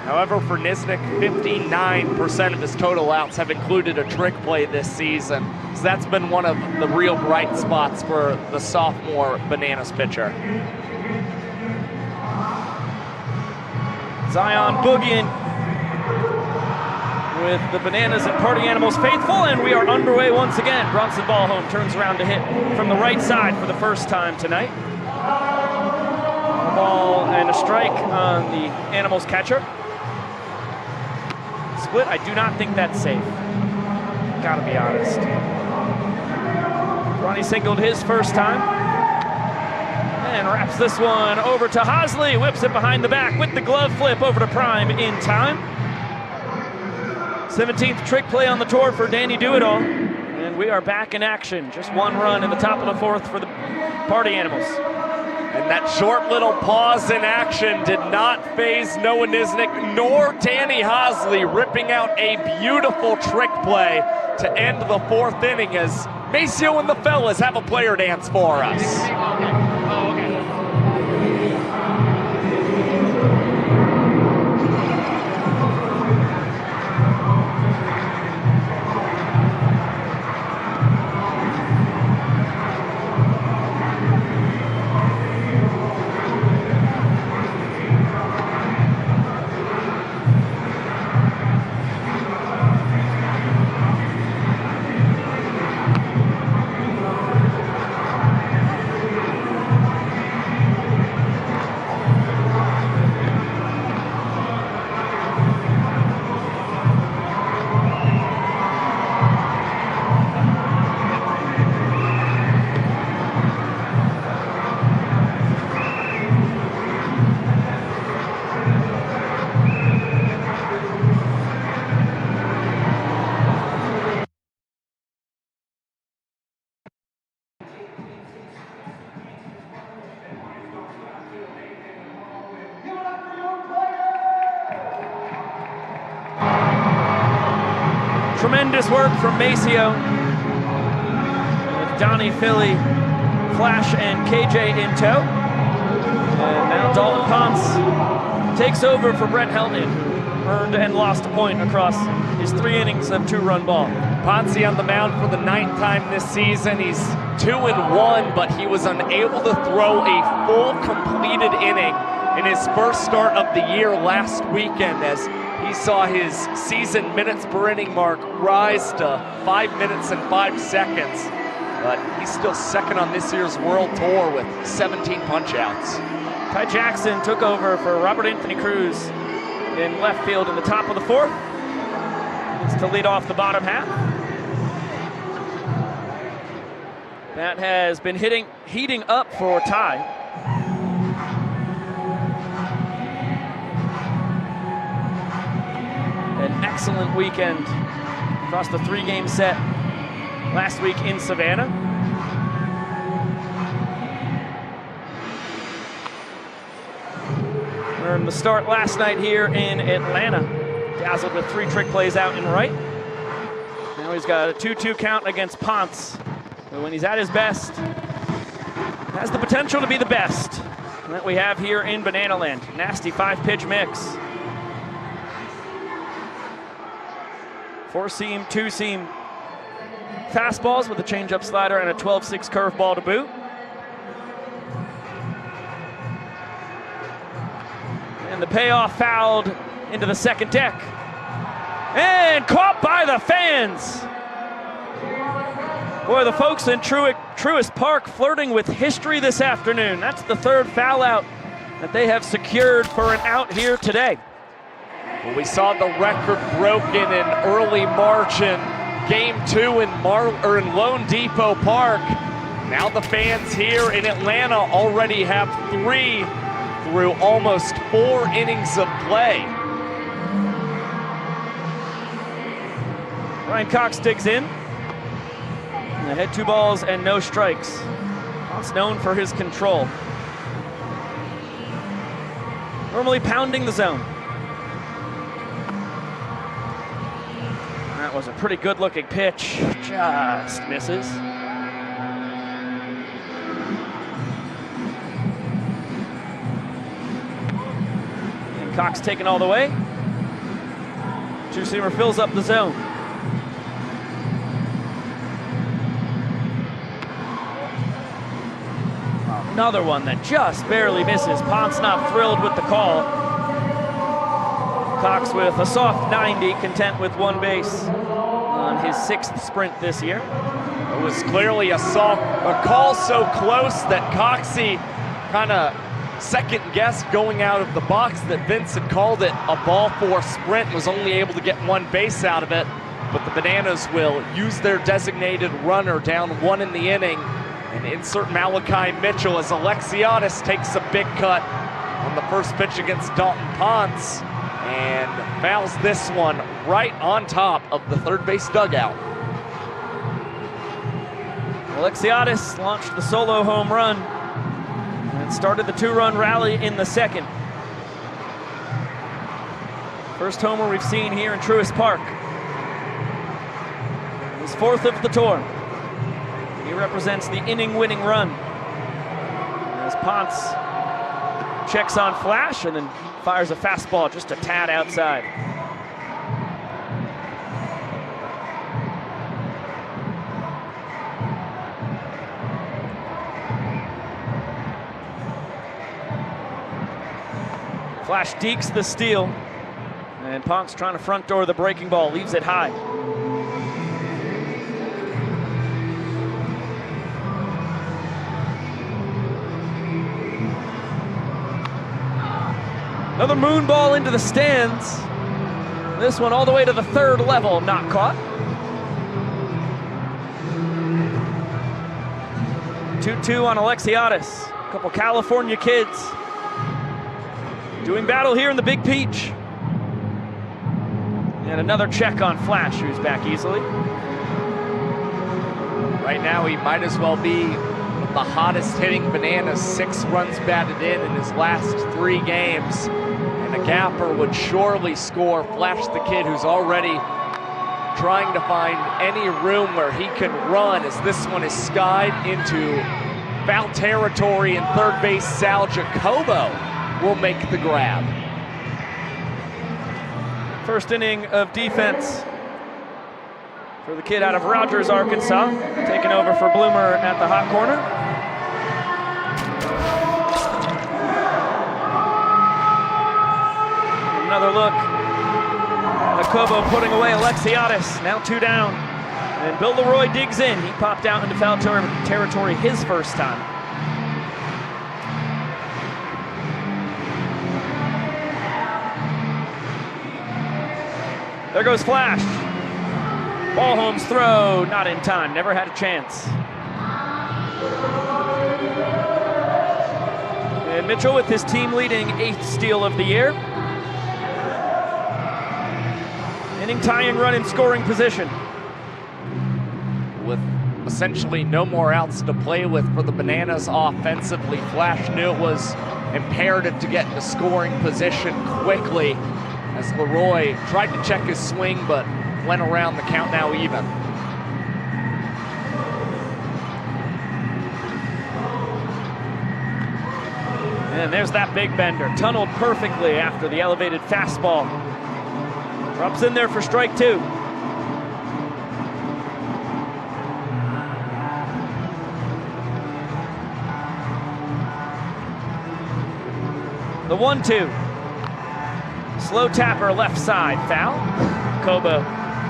However, for Nisnik, 59% of his total outs have included a trick play this season. So that's been one of the real bright spots for the sophomore Bananas pitcher. Zion boogieing with the Bananas and Party Animals faithful, and we are underway once again. Bronson Ballhome turns around to hit from the right side for the first time tonight. A ball and a strike on the Animals catcher. Split, I do not think that's safe. Gotta be honest. Ronnie singled his first time. And wraps this one over to Hosley, whips it behind the back with the glove flip over to Prime in time. 17th trick play on the tour for Danny Do-It-All. And we are back in action. Just 1 run in the top of the 4th for the Party Animals. And that short little pause in action did not faze Noah Nisnik nor Danny Hosley, ripping out a beautiful trick play to end the 4th inning as Maceo and the fellas have a player dance for us. Tremendous work from Maceo with Donnie, Philly, Flash, and KJ in tow. And now Dalton Ponce takes over for Brett Helton, who earned and lost a point across his 3 innings of 2-run ball. Ponce on the mound for the 9th time this season. He's 2-1, but he was unable to throw a full completed inning in his first start of the year last weekend, as he saw his season minutes per inning mark rise to 5 minutes and 5 seconds. But he's still second on this year's World Tour with 17 punch-outs. Ty Jackson took over for Robert Anthony Cruz in left field in the top of the 4th. It's to lead off the bottom half. That has been heating up for Ty. An excellent weekend across the 3-game set last week in Savannah. Earned the start last night here in Atlanta. Dazzled with 3 trick plays out in right. Now he's got a 2-2 count against Ponce. But when he's at his best, has the potential to be the best that we have here in Banana Land. Nasty 5-pitch mix. 4-seam, 2-seam fastballs with a changeup slider and a 12-6 curveball to boot. And the payoff fouled into the second deck. And caught by the fans. Boy, the folks in Truist Park flirting with history this afternoon. That's the third foul out that they have secured for an out here today. Well, we saw the record broken in early March in Game 2 in Lone Depot Park. Now the fans here in Atlanta already have 3 through almost 4 innings of play. Ryan Cox digs in. And ahead 2 balls and no strikes. Cox known for his control. Normally pounding the zone. That was a pretty good looking pitch. Just misses. And Cox taken all the way. Two-seamer fills up the zone. Another one that just barely misses. Ponce not thrilled with the call. Cox with a soft 90, content with 1 base on his 6th sprint this year. It was clearly a call so close that Coxie kind of second-guessed going out of the box that Vince had called it a ball 4 sprint, was only able to get 1 base out of it. But the Bananas will use their designated runner down 1 in the inning and insert Malachi Mitchell as Alexis takes a big cut on the first pitch against Dalton Ponce and fouls this one right on top of the third base dugout. Alexis launched the solo home run and started the 2-run rally in the second. First homer we've seen here in Truist Park. His 4th of the tour. He represents the inning-winning run. As Ponce checks on Flash and then fires a fastball just a tad outside. Flash dekes the steal, and Ponce trying to front door the breaking ball, leaves it high. Another moon ball into the stands. This one all the way to the 3rd level, not caught. 2-2 on Alexis. A couple California kids doing battle here in the Big Peach. And another check on Flash, who's back easily. Right now, he might as well be the hottest hitting Bananas. 6 runs batted in his last 3 games. And a gapper would surely score. Flash, the kid who's already trying to find any room where he can run, as this one is skied into foul territory, and third base Sal Jacobo will make the grab. First inning of defense for the kid out of Rogers, Arkansas, taking over for Bloomer at the hot corner. Another look. Jacobo putting away Alexis, now 2 down. And Bill Leroy digs in. He popped out into foul territory his first time. There goes Flash. Ballholm's throw, not in time, never had a chance. And Mitchell with his team-leading 8th steal of the year. Inning tying run in scoring position. With essentially no more outs to play with for the Bananas offensively, Flash knew it was imperative to get into scoring position quickly, as Leroy tried to check his swing, but went around the count now even. And there's that big bender, tunneled perfectly after the elevated fastball. Drops in there for strike 2. The 1-2. Slow tapper left side, foul. Koba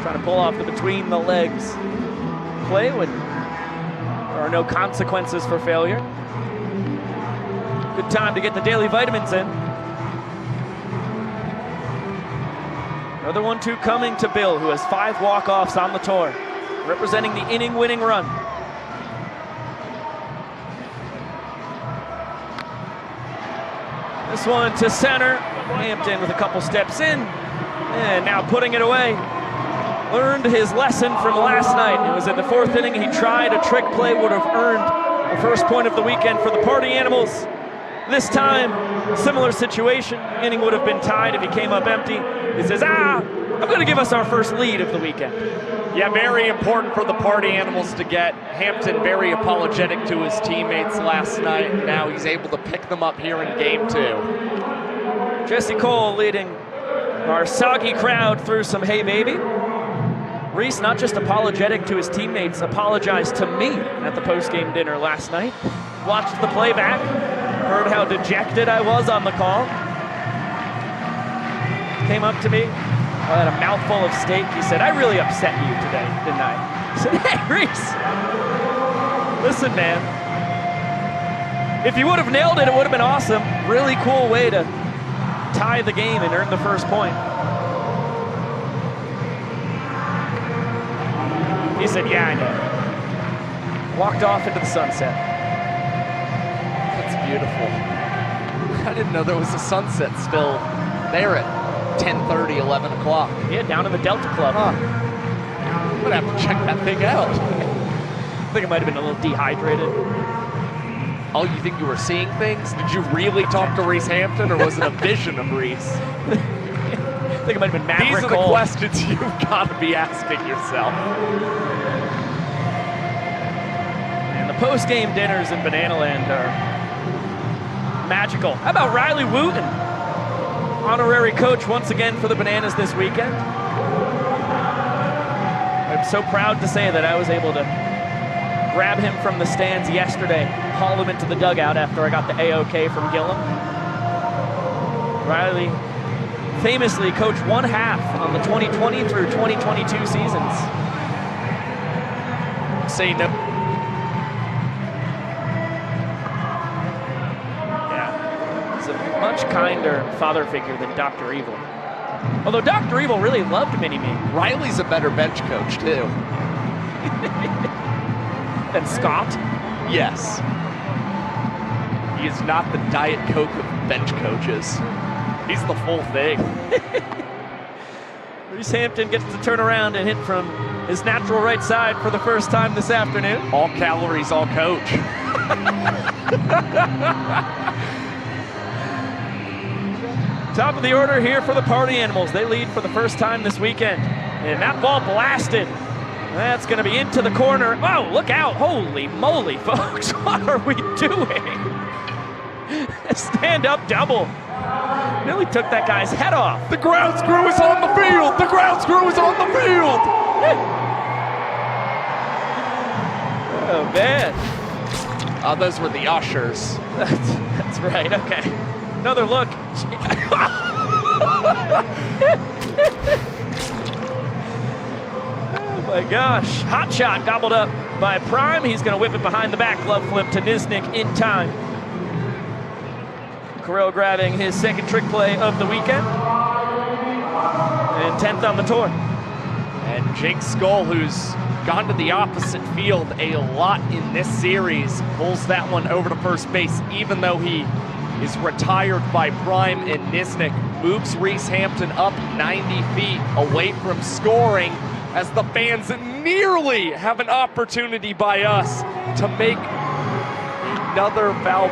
trying to pull off the between the legs play when there are no consequences for failure. Good time to get the daily vitamins in. Another 1-2 coming to Bill, who has 5 walk-offs on the tour, representing the inning-winning run. This one to center. Hampton with a couple steps in, and now putting it away. Learned his lesson from last night. It was in the 4th inning. He tried a trick play, would have earned the first point of the weekend for the Party Animals. This time, similar situation. Inning would have been tied if he came up empty. He says, I'm going to give us our first lead of the weekend. Yeah, very important for the Party Animals to get. Hampton very apologetic to his teammates last night. Now he's able to pick them up here in game 2. Jesse Cole leading our soggy crowd through some Hey Baby. Reese, not just apologetic to his teammates, apologized to me at the post-game dinner last night. Watched the playback, heard how dejected I was on the call. Came up to me, I had a mouthful of steak. He said, I really upset you today, didn't I? I said, hey, Reese, listen, man. If you would have nailed it, it would have been awesome. Really cool way to tie the game and earn the first point. He said, yeah, I know. Walked off into the sunset. That's beautiful. I didn't know there was a sunset still there at 10:30, 11 o'clock. Yeah, down in the Delta Club. Huh. I'm gonna have to check that thing out. I think it might have been a little dehydrated. Oh, you think you were seeing things? Did you really talk to Reese Hampton, or was it a vision of Reese? I think it might have been Maverick These are the Cole. questions you've got to be asking yourself. And the post-game dinners in Bananaland are magical. How about Riley Wooten? Honorary coach once again for the Bananas this weekend. I'm so proud to say that I was able to grab him from the stands yesterday, haul him into the dugout after I got the AOK from Gillum. Riley famously coached 1/2 on the 2020 through 2022 seasons. Say no. Yeah, he's a much kinder father figure than Dr. Evil. Although Dr. Evil really loved Mini-Me. Riley's a better bench coach, too. Than Scott? Yes. He is not the Diet Coke of bench coaches. He's the full thing. Reese Hampton gets to turn around and hit from his natural right side for the first time this afternoon. All calories, all coach. Top of the order here for the Party Animals. They lead for the first time this weekend. And that ball blasted. That's going to be into the corner. Oh, look out. Holy moly, folks. What are we doing? A stand-up double. Nearly took that guy's head off. The ground screw is on the field. The ground screw is on the field. Oh, man. Oh, those were the ushers. That's right. Okay. Another look. Oh my gosh. Hot shot gobbled up by Prime. He's going to whip it behind the back. Glove flip to Nisnik in time. Carell grabbing his second trick play of the weekend. And 10th on the tour. And Jake Skull, who's gone to the opposite field a lot in this series, pulls that one over to first base, even though he is retired by Prime, and Nisnik moves Reese Hampton up 90 feet away from scoring as the fans nearly have an opportunity by us to make another foul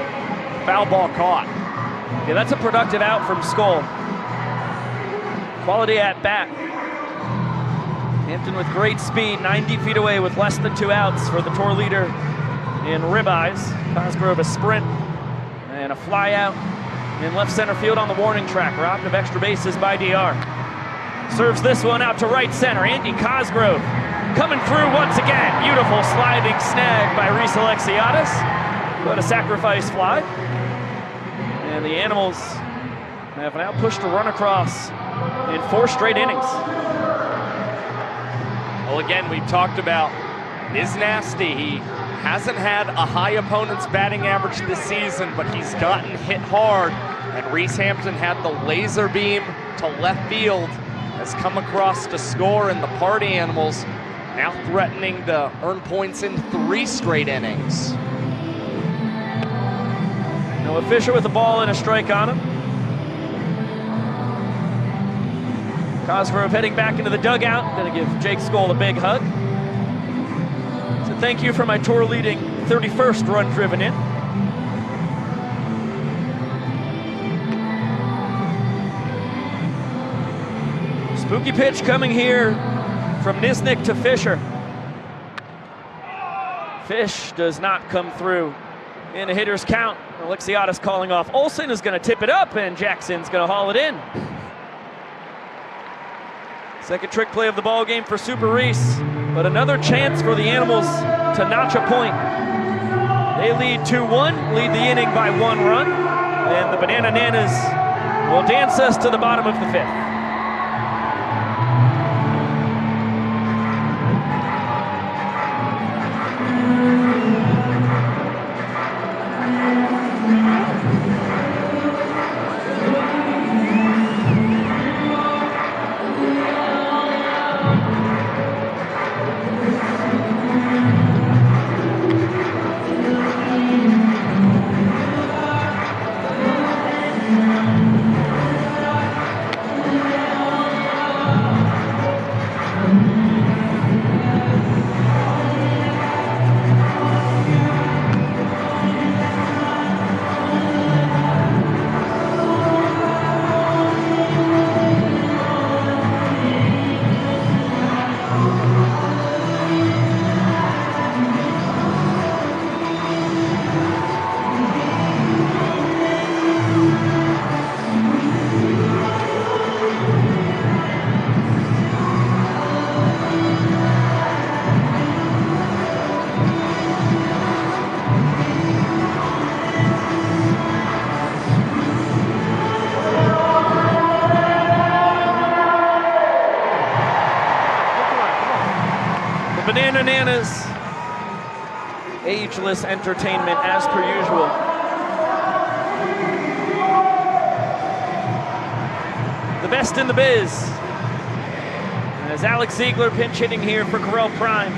ball caught. Yeah, that's a productive out from Skull. Quality at bat. Hampton with great speed, 90 feet away with less than 2 outs for the tour leader in ribeyes. Cosgrove a sprint and a fly out in left center field on the warning track. Robbed of extra bases by DR. Serves this one out to right center. Andy Cosgrove coming through once again. Beautiful sliding snag by Reese Alexiadis. But a sacrifice fly. And the Animals Have now pushed a run across in 4 straight innings. Well, again, we've talked about is nasty. He hasn't had a high opponent's batting average this season, but he's gotten hit hard. And Reese Hampton had the laser beam to left field, has come across to score, and the Party Animals now threatening to earn points in 3 straight innings. Noah Fisher with the ball and a strike on him. Cosgrove heading back into the dugout. Gonna give Jake Skoll a big hug. So thank you for my tour-leading 31st run driven in. Spooky pitch coming here from Nisnik to Fisher. Fish does not come through in a hitter's count. Alexiadis calling off. Olsen is going to tip it up, and Jackson's going to haul it in. Second trick play of the ball game for Super Reese, but another chance for the Animals to notch a point. They lead 2-1, lead the inning by 1 run, and the Banana Nanners will dance us to the bottom of the 5th. Banana Nanners, ageless entertainment as per usual. The best in the biz. As Alex Ziegler pinch hitting here for Corel Prime.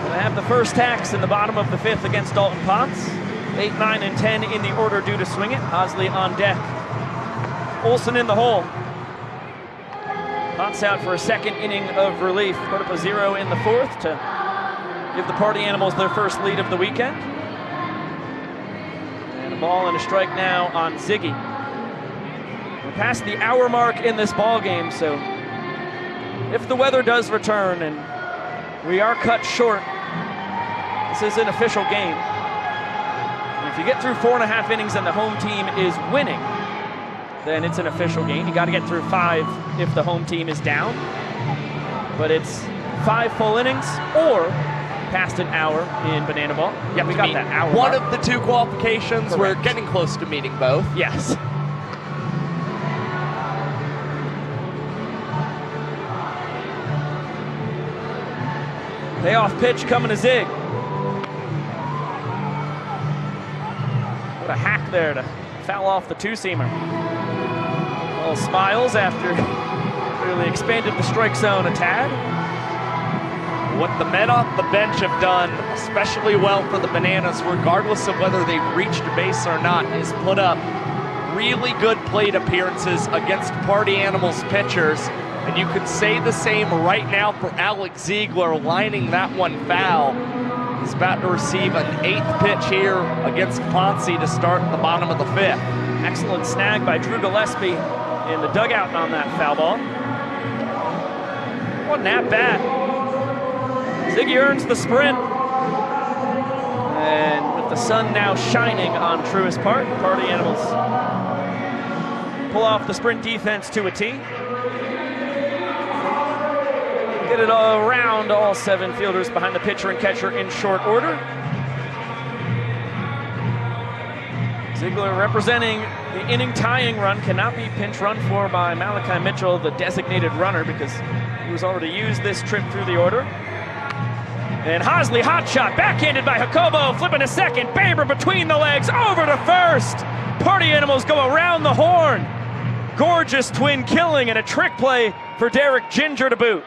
Gonna have the first tax in the bottom of the 5th against Dalton Potts. 8, 9, and 10 in the order due to swing it. Hosley on deck. Olsen in the hole. Potts out for a 2nd inning of relief. Put up a 0 in the 4th to give the Party Animals their first lead of the weekend. And a ball and a strike now on Ziggy. We're past the hour mark in this ball game, so if the weather does return and we are cut short, this is an official game. And if you get through 4.5 innings and the home team is winning, then it's an official game. You got to get through 5 if the home team is down. But it's 5 full innings or past an hour in Banana Ball. Yeah, we got that hour One mark. of the 2 qualifications. Correct. We're getting close to meeting both. Yes. Payoff pitch coming to Zig. What a hack there to foul off the 2-seamer. Well, smiles after really expanded the strike zone a tad. What the men off the bench have done especially well for the Bananas, regardless of whether they've reached a base or not, is put up really good plate appearances against Party Animals pitchers. And you could say the same right now for Alex Ziegler, lining that one foul. He's about to receive an 8th pitch here against Ponce to start the bottom of the 5th. Excellent snag by Drew Gillespie in the dugout on that foul ball. What an at-bat. Ziggy earns the sprint. And with the sun now shining on Truist Park, Party Animals pull off the sprint defense to a T. Get it all around all 7 fielders behind the pitcher and catcher in short order. Ziegler representing the inning tying run, cannot be pinch run for by Malachi Mitchell, the designated runner, because he was already used this trip through the order. And Hosley, hot shot, backhanded by Jacobo, flipping to second. Baber between the legs, over to first. Party Animals go around the horn. Gorgeous twin killing and a trick play for Derek Ginger to boot.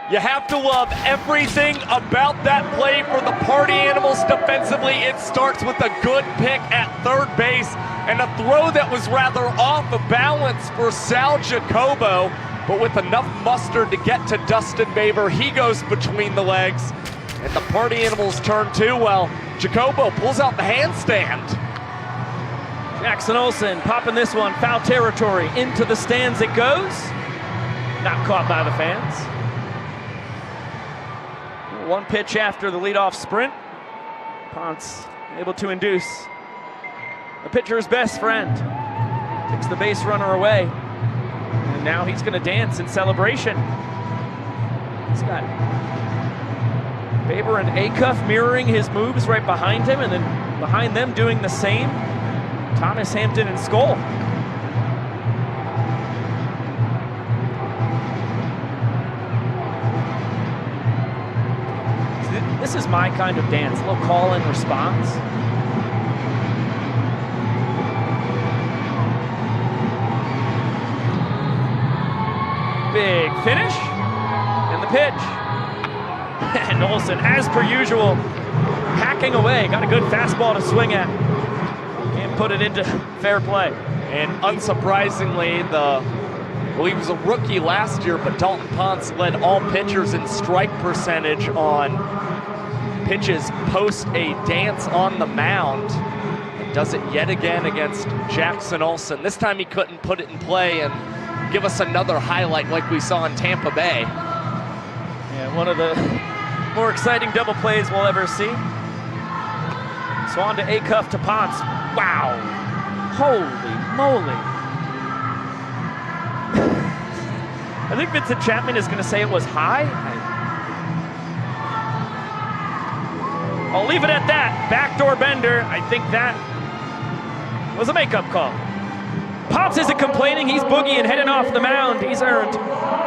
You have to love everything about that play for the Party Animals defensively. It starts with a good pick at third base and a throw that was rather off of balance for Sal Jacobo, but with enough mustard to get to Dustin Baber, he goes between the legs. And the Party Animals turn too. Well, Jacobo pulls out the handstand. Jackson Olsen popping this one, foul territory. Into the stands it goes. Not caught by the fans. One pitch after the leadoff sprint. Ponce able to induce the pitcher's best friend. Takes the base runner away. And now he's going to dance in celebration. He's got Baber and Acuff mirroring his moves right behind him, and then behind them doing the same, Thomas, Hampton, and Skoll. This is my kind of dance, a little call and response. Big finish, and the pitch. And Olsen, as per usual, hacking away. Got a good fastball to swing at. Can't put it into fair play. And unsurprisingly, he was a rookie last year, but Dalton Ponce led all pitchers in strike percentage on pitches post a dance on the mound. And does it yet again against Jackson Olsen. This time he couldn't put it in play and give us another highlight like we saw in Tampa Bay. Yeah, one of the more exciting double plays we'll ever see. Swan to Acuff to Ponce. Wow. Holy moly. I think Vincent Chapman is going to say it was high. I'll leave it at that. Backdoor bender. I think that was a makeup call. Pops isn't complaining. He's boogieing, heading off the mound. He's earned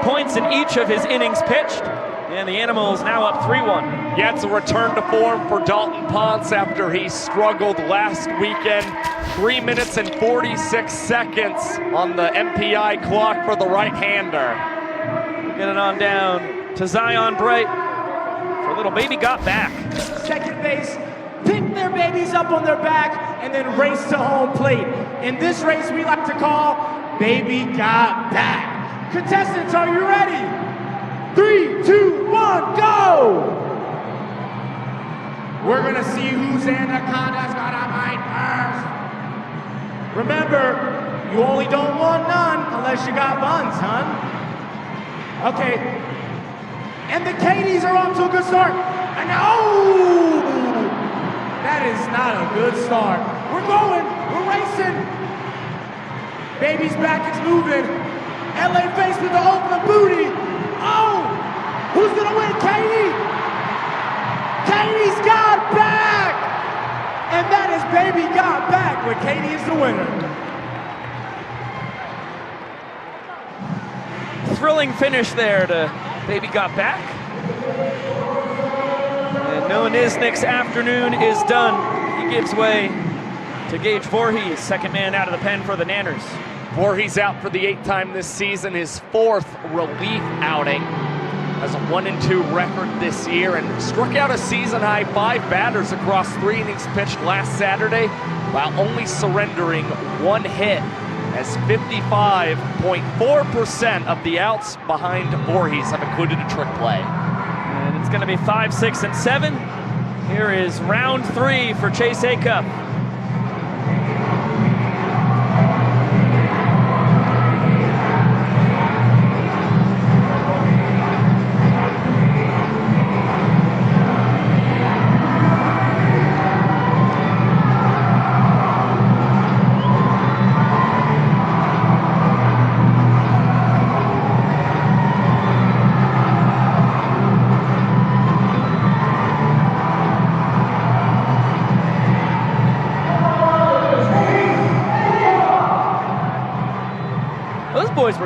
points in each of his innings pitched. And the Animals now up 3-1. Yeah, it's a return to form for Dalton Ponce after he struggled last weekend. 3 minutes and 46 seconds on the MPI clock for the right-hander. Get it on down to Zion Bright for little baby got back. Second base, pick their babies up on their back, and then race to home plate. In this race we like to call Baby Got Back. Contestants, are you ready? 3, 2, 1, go! We're gonna see whose anaconda's gonna bite first. Remember, you only don't want none unless you got buns, hun. Okay, and the Katies are off to a good start. And oh, that is not a good start. We're going, we're racing. Baby's back, it's moving. LA faced with the Oakland booty. Oh, who's gonna win, Katie? Katie's got back! And that is Baby Got Back, where Katie is the winner. Thrilling finish there to Baby Got Back. And Noah Nisnik's afternoon is done. He gives way to Gage Voorhees, second man out of the pen for the Nanners. Voorhees out for the 8th time this season, his 4th relief outing. Has a 1-2 record this year and struck out a season-high 5 batters across 3 innings pitched last Saturday, while only surrendering 1 hit, as 55.4% of the outs behind Voorhees have included a trick play. And it's going to be 5, 6, and 7. Here is round 3 for Chase Acuff.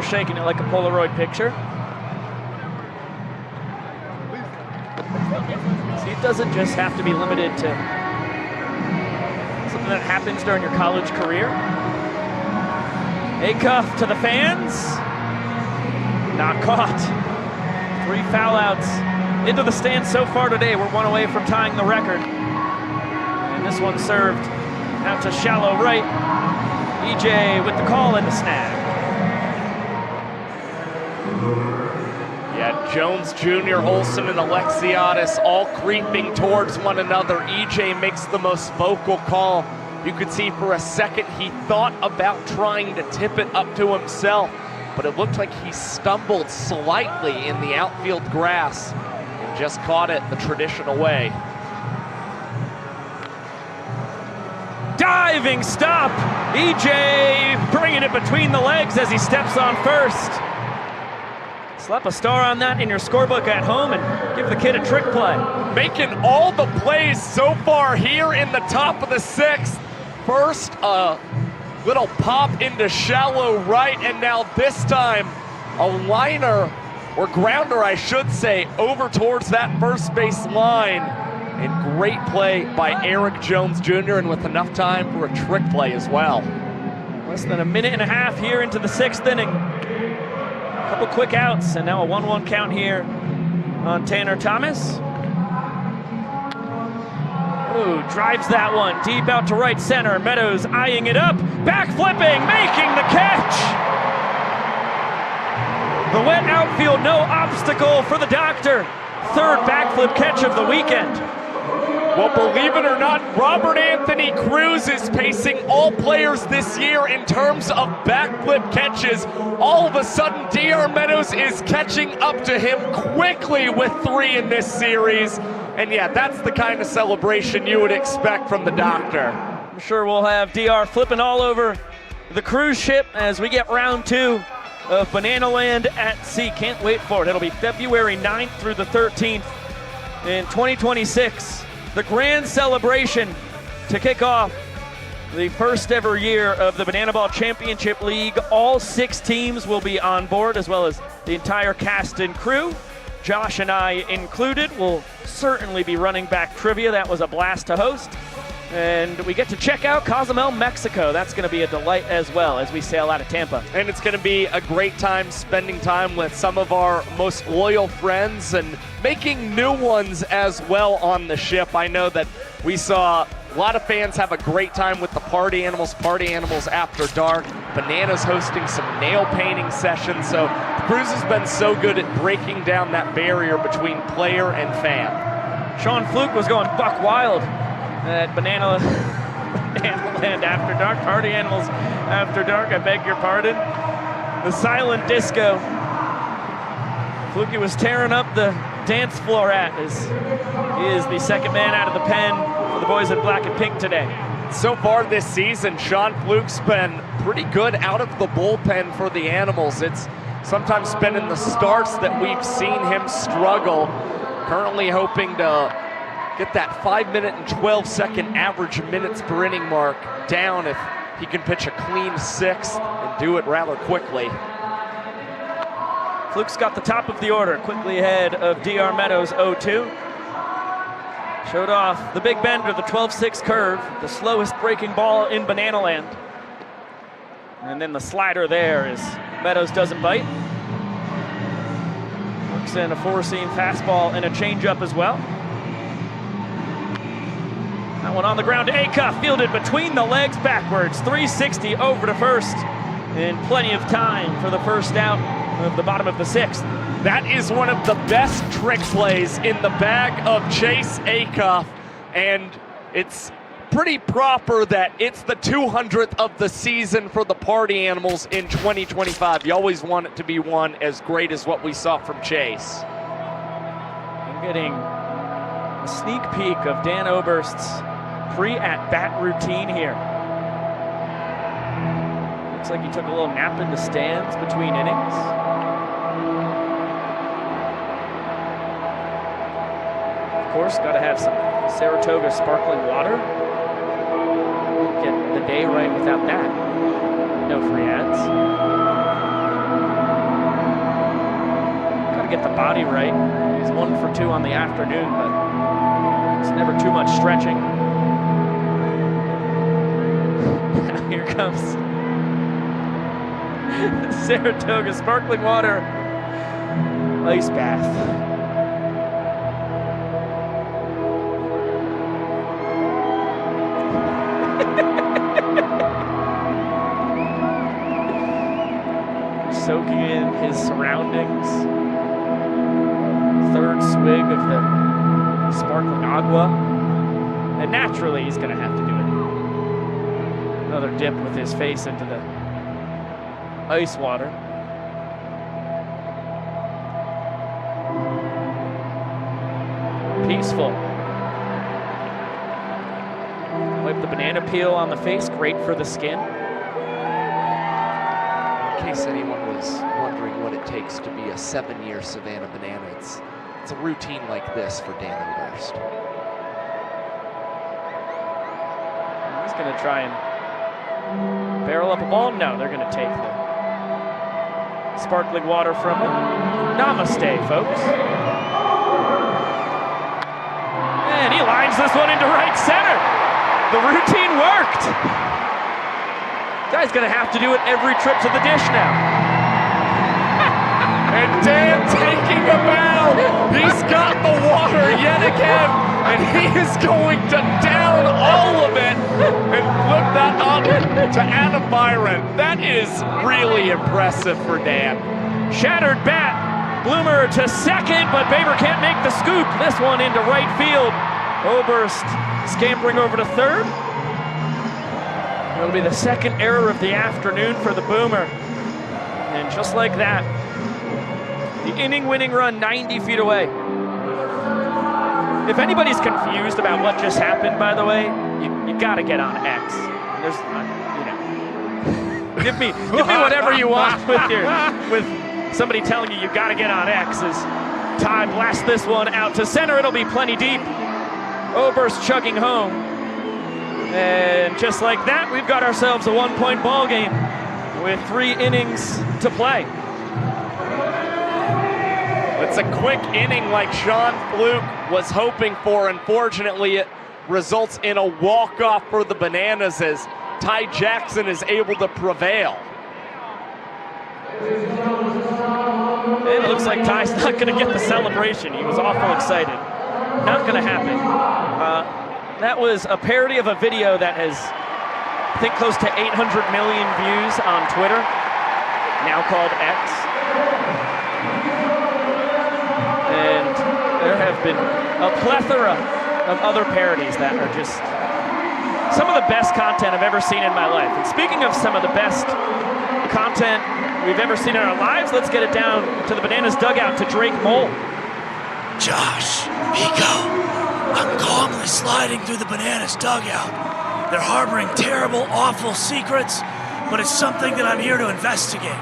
shaking it like a Polaroid picture. See, it doesn't just have to be limited to something that happens during your college career. Acuff to the fans. Not caught. 3 foul outs into the stands so far today. We're 1 away from tying the record. And this one served out to shallow right. EJ with the call and the snag. Yeah, Jones Jr., Olsen, and Alexiadis all creeping towards one another. EJ makes the most vocal call. You could see for a second he thought about trying to tip it up to himself, but it looked like he stumbled slightly in the outfield grass and just caught it the traditional way. Diving stop! EJ bringing it between the legs as he steps on first. Slap a star on that in your scorebook at home and give the kid a trick play. Making all the plays so far here in the top of the 6th. First, a little pop into shallow right, and now this time a liner, or grounder I should say, over towards that first base line. And great play by Eric Jones Jr., and with enough time for a trick play as well. Less than a minute and a half here into the 6th inning. A couple quick outs, and now a 1-1 count here on Tanner Thomas. Ooh, drives that one deep out to right center. Meadows eyeing it up, back flipping, making the catch. The wet outfield, no obstacle for the doctor. 3rd backflip catch of the weekend. Well, believe it or not, Robert Anthony Cruz is pacing all players this year in terms of backflip catches. All of a sudden, DR Meadows is catching up to him quickly with 3 in this series. And yeah, that's the kind of celebration you would expect from the doctor. I'm sure we'll have DR flipping all over the cruise ship as we get round 2 of Banana Land at Sea. Can't wait for it. It'll be February 9th through the 13th in 2026. The grand celebration to kick off the first ever year of the Banana Ball Championship League. All 6 teams will be on board, as well as the entire cast and crew. Josh and I included. Will certainly be running back trivia. That was a blast to host. And we get to check out Cozumel, Mexico. That's going to be a delight as well as we sail out of Tampa. And it's going to be a great time spending time with some of our most loyal friends and making new ones as well on the ship. I know that we saw a lot of fans have a great time with the Party Animals After Dark. Bananas hosting some nail painting sessions. So the cruise has been so good at breaking down that barrier between player and fan. Sean Fluke was going buck wild at Banana Land After Dark. Party Animals After Dark, I beg your pardon. The silent disco. Fluke was tearing up the dance floor as he is the 2nd man out of the pen for the boys in black and pink today. So far this season, Sean Fluke's been pretty good out of the bullpen for the Animals. It's sometimes been in the starts that we've seen him struggle. Currently hoping to get that 5-minute and 12-second average minutes per inning mark down if he can pitch a clean 6th and do it rather quickly. Fluke's got the top of the order, quickly ahead of DR Meadows 0-2. Showed off the big bender, the 12-6 curve, the slowest breaking ball in Banana Land. And then the slider there as Meadows doesn't bite. Works in a 4-seam fastball and a changeup as well. That one on the ground to Acuff, fielded between the legs backwards. 360 over to first, and plenty of time for the first out of the bottom of the 6th. That is one of the best trick plays in the bag of Chase Acuff, and it's pretty proper that it's the 200th of the season for the Party Animals in 2025. You always want it to be one as great as what we saw from Chase. I'm getting a sneak peek of Dan Oberst's pre-at-bat routine here. Looks like he took a little nap in the stands between innings. Of course, got to have some Saratoga sparkling water. Get the day right without that. No free ads. get the body right. He's 1 for 2 on the afternoon, but it's never too much stretching. Here comes Saratoga sparkling water ice bath. Soaking in his surroundings. Third swig of the sparkling agua. And naturally, he's going to have to do it. Another dip with his face into the ice water. Peaceful. Wipe the banana peel on the face, great for the skin. In case anyone was wondering what it takes to be a 7-year Savannah Banana, it's a routine like this for Dan Oberst. He's going to try and barrel up a ball. No, they're going to take the sparkling water from him. Namaste, folks. And he lines this one into right center. The routine worked. Guy's gonna have to do it every trip to the dish now. And Dan taking a bow. He's got the water yet again, and he is going to down all of it and flip that up to Adam Byron. That is really impressive for Dan. Shattered bat. Bloomer to second, but Baber can't make the scoop. This one into right field. Oberst scampering over to third. It'll be the second error of the afternoon for the Boomer. And just like that, the inning-winning run 90 feet away. If anybody's confused about what just happened, by the way, you gotta get on X. There's, give me whatever you want with somebody telling you gotta get on X. As Ty blasts this one out to center, it'll be plenty deep. Oberst chugging home. And just like that, we've got ourselves a 1-point ball game with 3 innings to play. It's a quick inning like Sean Fluke was hoping for. Unfortunately, it results in a walk-off for the Bananas as Ty Jackson is able to prevail. It looks like Ty's not going to get the celebration. He was awful excited. Not going to happen. That was a parody of a video that has, I think, close to 800 million views on Twitter, now called X. And there have been a plethora of other parodies that are just some of the best content I've ever seen in my life. And speaking of some of the best content we've ever seen in our lives, let's get it down to the Bananas dugout to Drake Mole. Josh, Pico, I'm calmly sliding through the Bananas dugout. They're harboring terrible, awful secrets, but it's something that I'm here to investigate.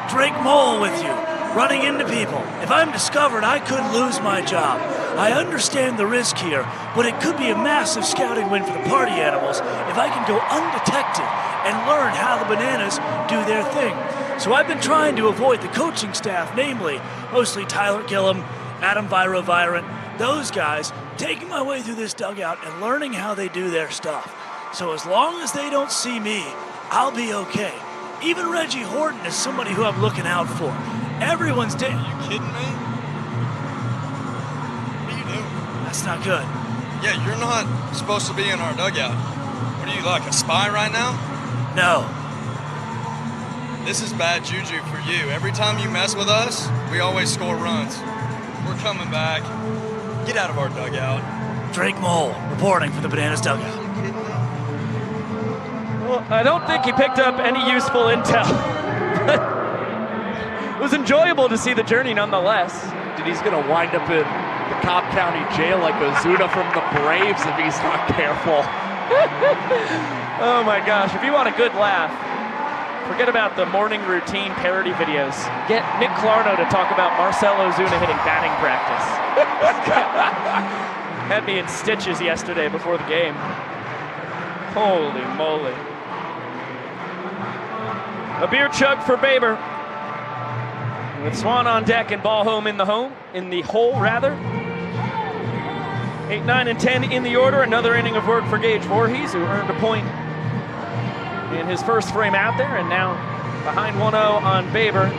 Drake Mole with you, running into people. If I'm discovered, I could lose my job. I understand the risk here, but it could be a massive scouting win for the party animals if I can go undetected and learn how the Bananas do their thing. So I've been trying to avoid the coaching staff, namely, mostly Tyler Gillum, Adam Byron, those guys, taking my way through this dugout and learning how they do their stuff. So as long as they don't see me, I'll be okay. Even Reggie Horton is somebody who I'm looking out for. Everyone's dead. Are you kidding me? What are you doing? That's not good. Yeah, you're not supposed to be in our dugout. What are you, like a spy right now? No. This is bad juju for you. Every time you mess with us, we always score runs. We're coming back. Get out of our dugout. Drake Mole, reporting for the Bananas dugout. Well, I don't think he picked up any useful intel. It was enjoyable to see the journey nonetheless. And he's going to wind up in the Cobb County Jail like Ozuna from the Braves if he's not careful. Oh my gosh, if you want a good laugh, forget about the morning routine parody videos. Get Nick Clarno to talk about Marcell Ozuna hitting batting practice. Had me in stitches yesterday before the game. Holy moly. A beer chug for Baber. With Swan on deck and ball home in the hole, 8, 9, and 10 in the order. Another inning of work for Gage Voorhees, who earned a point in his first frame out there, and now behind 1-0 on Baber.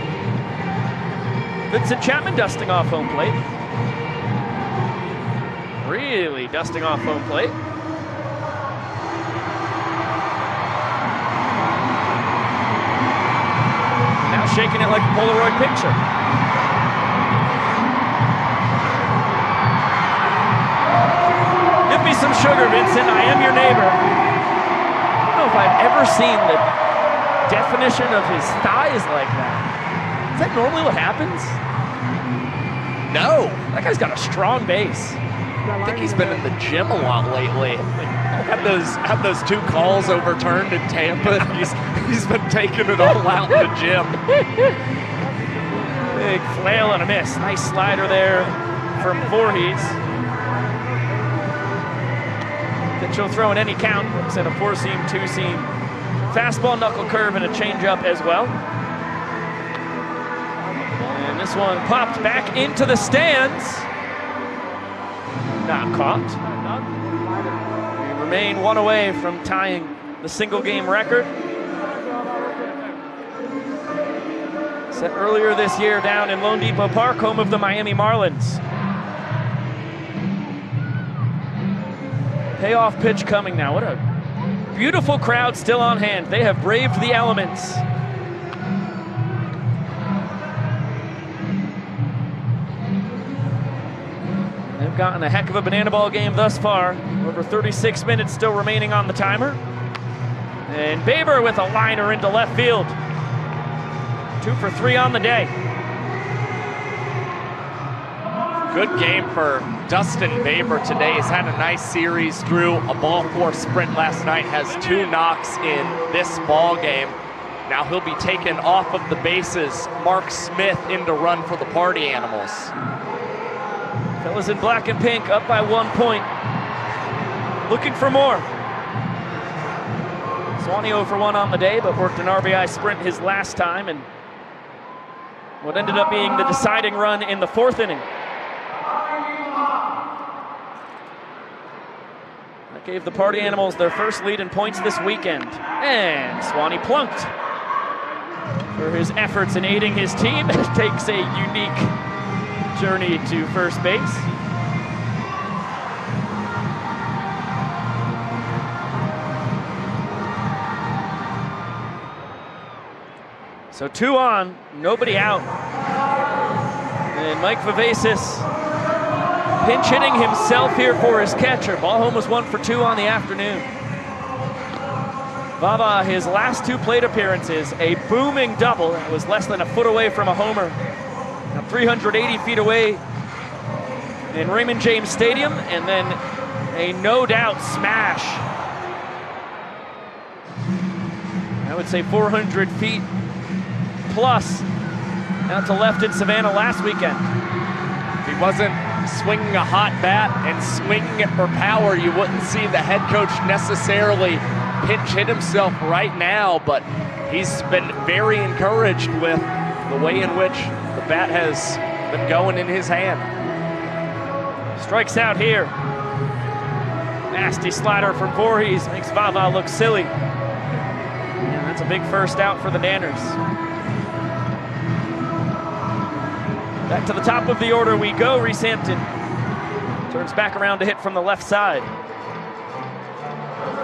Vincent Chapman dusting off home plate. Really dusting off home plate. Now shaking it like a Polaroid picture. Give me some sugar, Vincent. I am your neighbor. I don't know if I've ever seen the definition of his thighs like that. Is that normally what happens? No. That guy's got a strong base. I think he's been in the gym a lot lately. Had those 2 calls overturned in Tampa. He's been taking it all out in the gym. Big flail and a miss. Nice slider there from Voorhees. Pitch will throw in any count. Looks at a 4-seam, 2-seam. Fastball, knuckle curve, and a changeup as well. And this one popped back into the stands. Not caught. We remain 1 away from tying the single game record. Set earlier this year down in Lone Depot Park, home of the Miami Marlins. Payoff pitch coming now. What a beautiful crowd still on hand. They have braved the elements. They've gotten a heck of a banana ball game thus far. Over 36 minutes still remaining on the timer. And Baber with a liner into left field. 2 for 3 on the day. Good game for Dustin Baber today. He's had a nice series, drew a ball 4 sprint last night, has 2 knocks in this ball game. Now he'll be taken off of the bases. Mark Smith in to run for the Party Animals. Fellas in black and pink up by 1 point. Looking for more. Swanee 0 for 1 on the day, but worked an RBI sprint his last time, and what ended up being the deciding run in the 4th inning. That gave the Party Animals their first lead in points this weekend. And Swanee plunked. For his efforts in aiding his team, it takes a unique journey to first base. So 2 on, nobody out. And Mike Vivacis pinch hitting himself here for his catcher. Ball home was 1 for 2 on the afternoon. Vava, his last 2 plate appearances, a booming double that was less than a foot away from a homer. Now 380 feet away in Raymond James Stadium, and then a no-doubt smash. I would say 400 feet plus out to left in Savannah last weekend. If he wasn't swinging a hot bat and swinging it for power, you wouldn't see the head coach necessarily pinch hit himself right now, but he's been very encouraged with the way in which the bat has been going in his hand. Strikes out here. Nasty slider from Voorhees makes Vava look silly. And that's a big first out for the Nanners. Back to the top of the order we go. Reese Hampton turns back around to hit from the left side.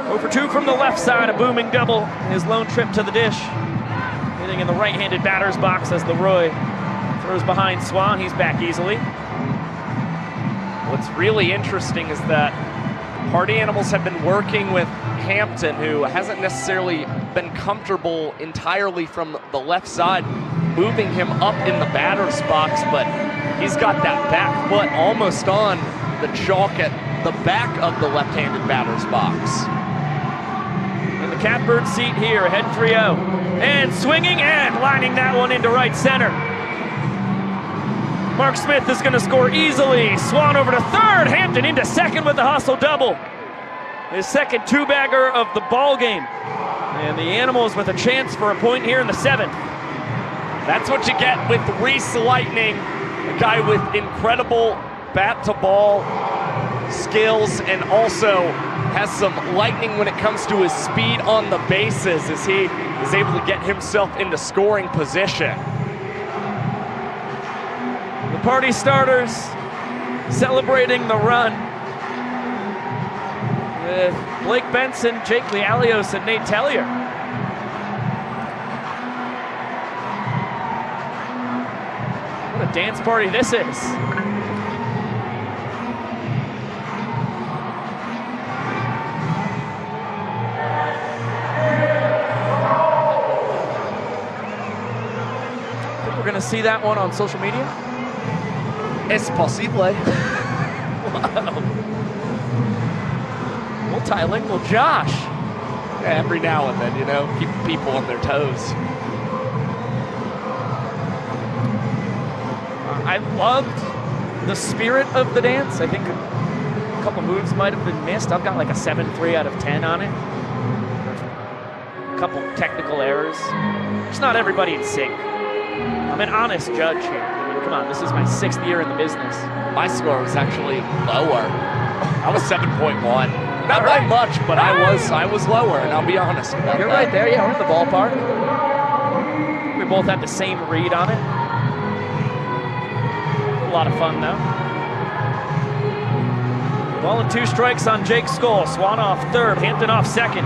0 for 2 from the left side, a booming double. His lone trip to the dish. Hitting in the right-handed batter's box as Leroy throws behind Swan. He's back easily. What's really interesting is that Party Animals have been working with Hampton, who hasn't necessarily been comfortable entirely from the left side, moving him up in the batter's box, but he's got that back foot almost on the chalk at the back of the left-handed batter's box. In the catbird seat here, ahead 3-0. And swinging and lining that one into right center. Mark Smith is going to score easily. Swan over to third. Hampton into second with the hustle double. His second 2-bagger of the ball game. And the Animals with a chance for a point here in the 7th. That's what you get with Reese Lightning, a guy with incredible bat-to-ball skills and also has some lightning when it comes to his speed on the bases as he is able to get himself into scoring position. The party starters celebrating the run with Blake Benson, Jake Lialios, and Nate Tellier. What a dance party this is. Think we're gonna see that one on social media? Es posible. Wow. Multilingual Josh. Every now and then, you know, keep people on their toes. I loved the spirit of the dance. I think a couple moves might have been missed. I've got like a 7.3 out of 10 on it. A couple technical errors. Just not everybody in sync. I'm an honest judge here. I mean, come on, this is my 6th year in the business. My score was actually lower. I was 7.1. Not by much, but I was lower, and I'll be honest about You're that. right there, yeah, we're in the ballpark. We both had the same read on it. A lot of fun, though. Ball and 2 strikes on Jake Skoll. Swan off third, Hampton off second.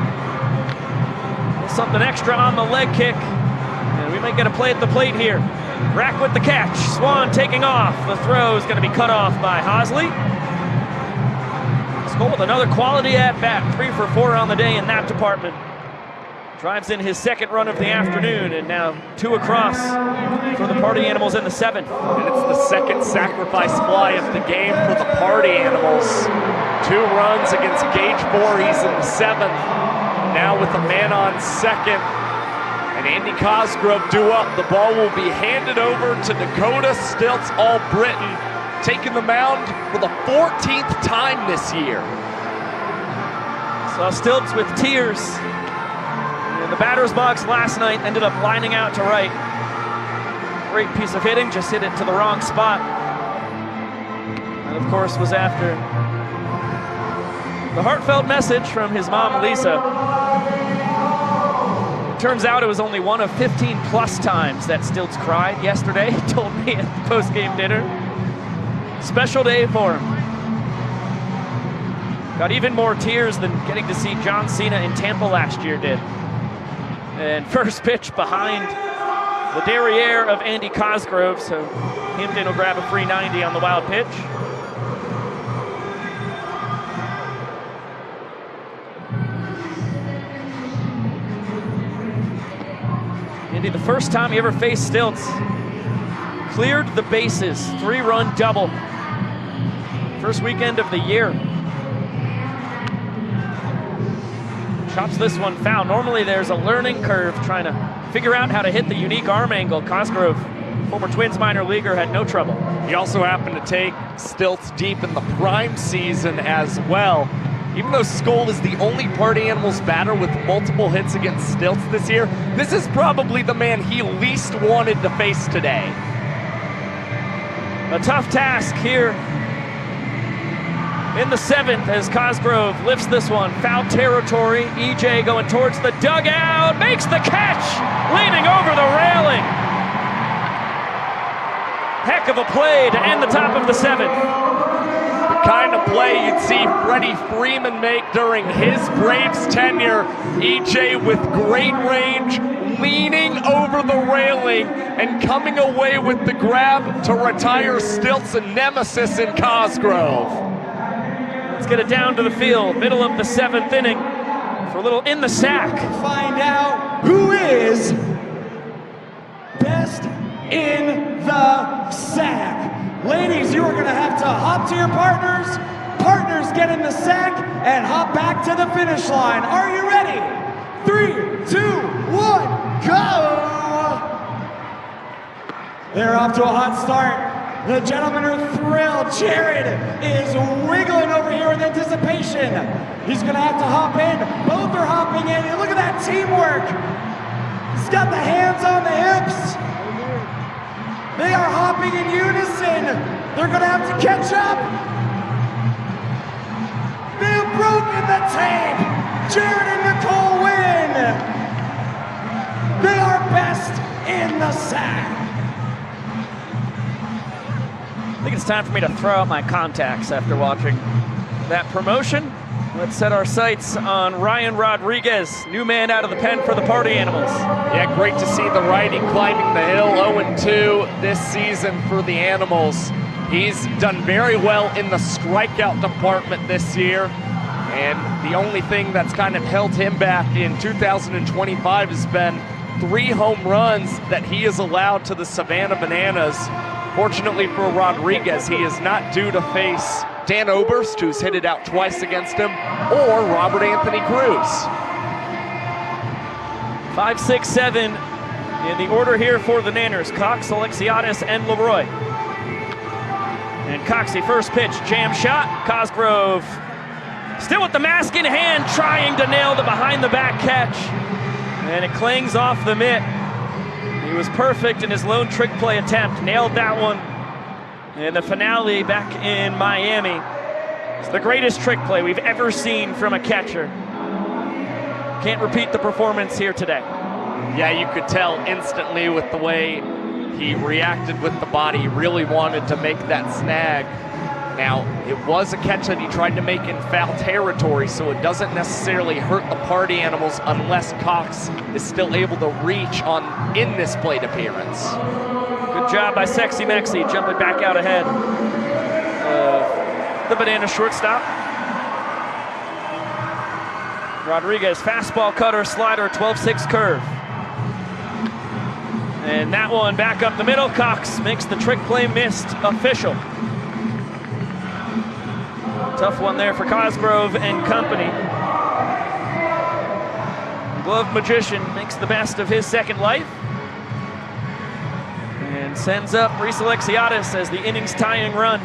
Something extra on the leg kick. And we might get a play at the plate here. Rack with the catch. Swan taking off. The throw is going to be cut off by Hosley. Skoll with another quality at-bat. 3 for 4 on the day in that department. Drives in his 2nd run of the afternoon, and now 2 across for the Party Animals in the 7th. And it's the 2nd sacrifice fly of the game for the Party Animals. 2 runs against Gage Voorhees in the 7th. Now with a man on second. And Andy Cosgrove due up. The ball will be handed over to Dakota Stilts, All-Britain, taking the mound for the 14th time this year. Saw Stilts with tears in the batter's box last night, ended up lining out to right. Great piece of hitting, just hit it to the wrong spot. And of course was after the heartfelt message from his mom, Lisa. Turns out it was only one of 15 plus times that Stilts cried yesterday. He told me at the post-game dinner. Special day for him. Got even more tears than getting to see John Cena in Tampa last year did. And first pitch behind the derriere of Andy Cosgrove, so Hampton will grab a free 90 on the wild pitch. Andy, the first time he ever faced Stilts, cleared the bases, 3-run double. First weekend of the year. Chops this one foul. Normally there's a learning curve trying to figure out how to hit the unique arm angle. Cosgrove, former Twins minor leaguer, had no trouble. He also happened to take Stilts deep in the prime season as well. Even though Skoll is the only Party Animals batter with multiple hits against Stilts this year, this is probably the man he least wanted to face today. A tough task here in the 7th as Cosgrove lifts this one. Foul territory. EJ going towards the dugout. Makes the catch. Leaning over the railing. Heck of a play to end the top of the 7th. The kind of play you'd see Freddie Freeman make during his Braves tenure. EJ with great range, leaning over the railing and coming away with the grab to retire Stilts' nemesis in Cosgrove. Let's get it down to the field. Middle of the 7th inning for a little in the sack. Find out who is best in the sack. Ladies, you are going to have to hop to your partners. Partners get in the sack and hop back to the finish line. Are you ready? 3, 2, 1, go! They're off to a hot start. The gentlemen are thrilled. Jared is wiggling over here with anticipation. He's going to have to hop in. Both are hopping in. And look at that teamwork. He's got the hands on the hips. clapping in unison. They're gonna have to catch up. They've broken the tape. Jared and Nicole win. They are best in the sack. I think it's time for me to throw out my contacts after watching that promotion. Let's set our sights on Ryan Rodriguez, new man out of the pen for the Party Animals. Yeah, great to see the righty climbing the hill. 0-2 this season for the Animals. He's done very well in the strikeout department this year. And the only thing that's kind of held him back in 2025 has been 3 home runs that he has allowed to the Savannah Bananas. Fortunately for Rodriguez, he is not due to face Dan Oberst, who's hit it out twice against him, or Robert Anthony Cruz. 5, 6, 7 in the order here for the Nanners. Cox, Alexiadis, and Leroy. And Coxie, first pitch, jam shot. Cosgrove still with the mask in hand, trying to nail the behind-the-back catch. And it clings off the mitt. He was perfect in his lone trick play attempt, nailed that one. And the finale back in Miami. It's the greatest trick play we've ever seen from a catcher. Can't repeat the performance here today. Yeah, you could tell instantly with the way he reacted with the body. He really wanted to make that snag. Now, it was a catch that he tried to make in foul territory, so it doesn't necessarily hurt the Party Animals unless Cox is still able to reach in this plate appearance. Good job by Sexy Mexi, jumping back out ahead of the Banana shortstop. Rodriguez, fastball, cutter, slider, 12-6 curve. And that one back up the middle. Cox makes the trick play missed official. Tough one there for Cosgrove and company. Glove Magician makes the best of his second life. And sends up Reese Alexiadis as the innings tying run,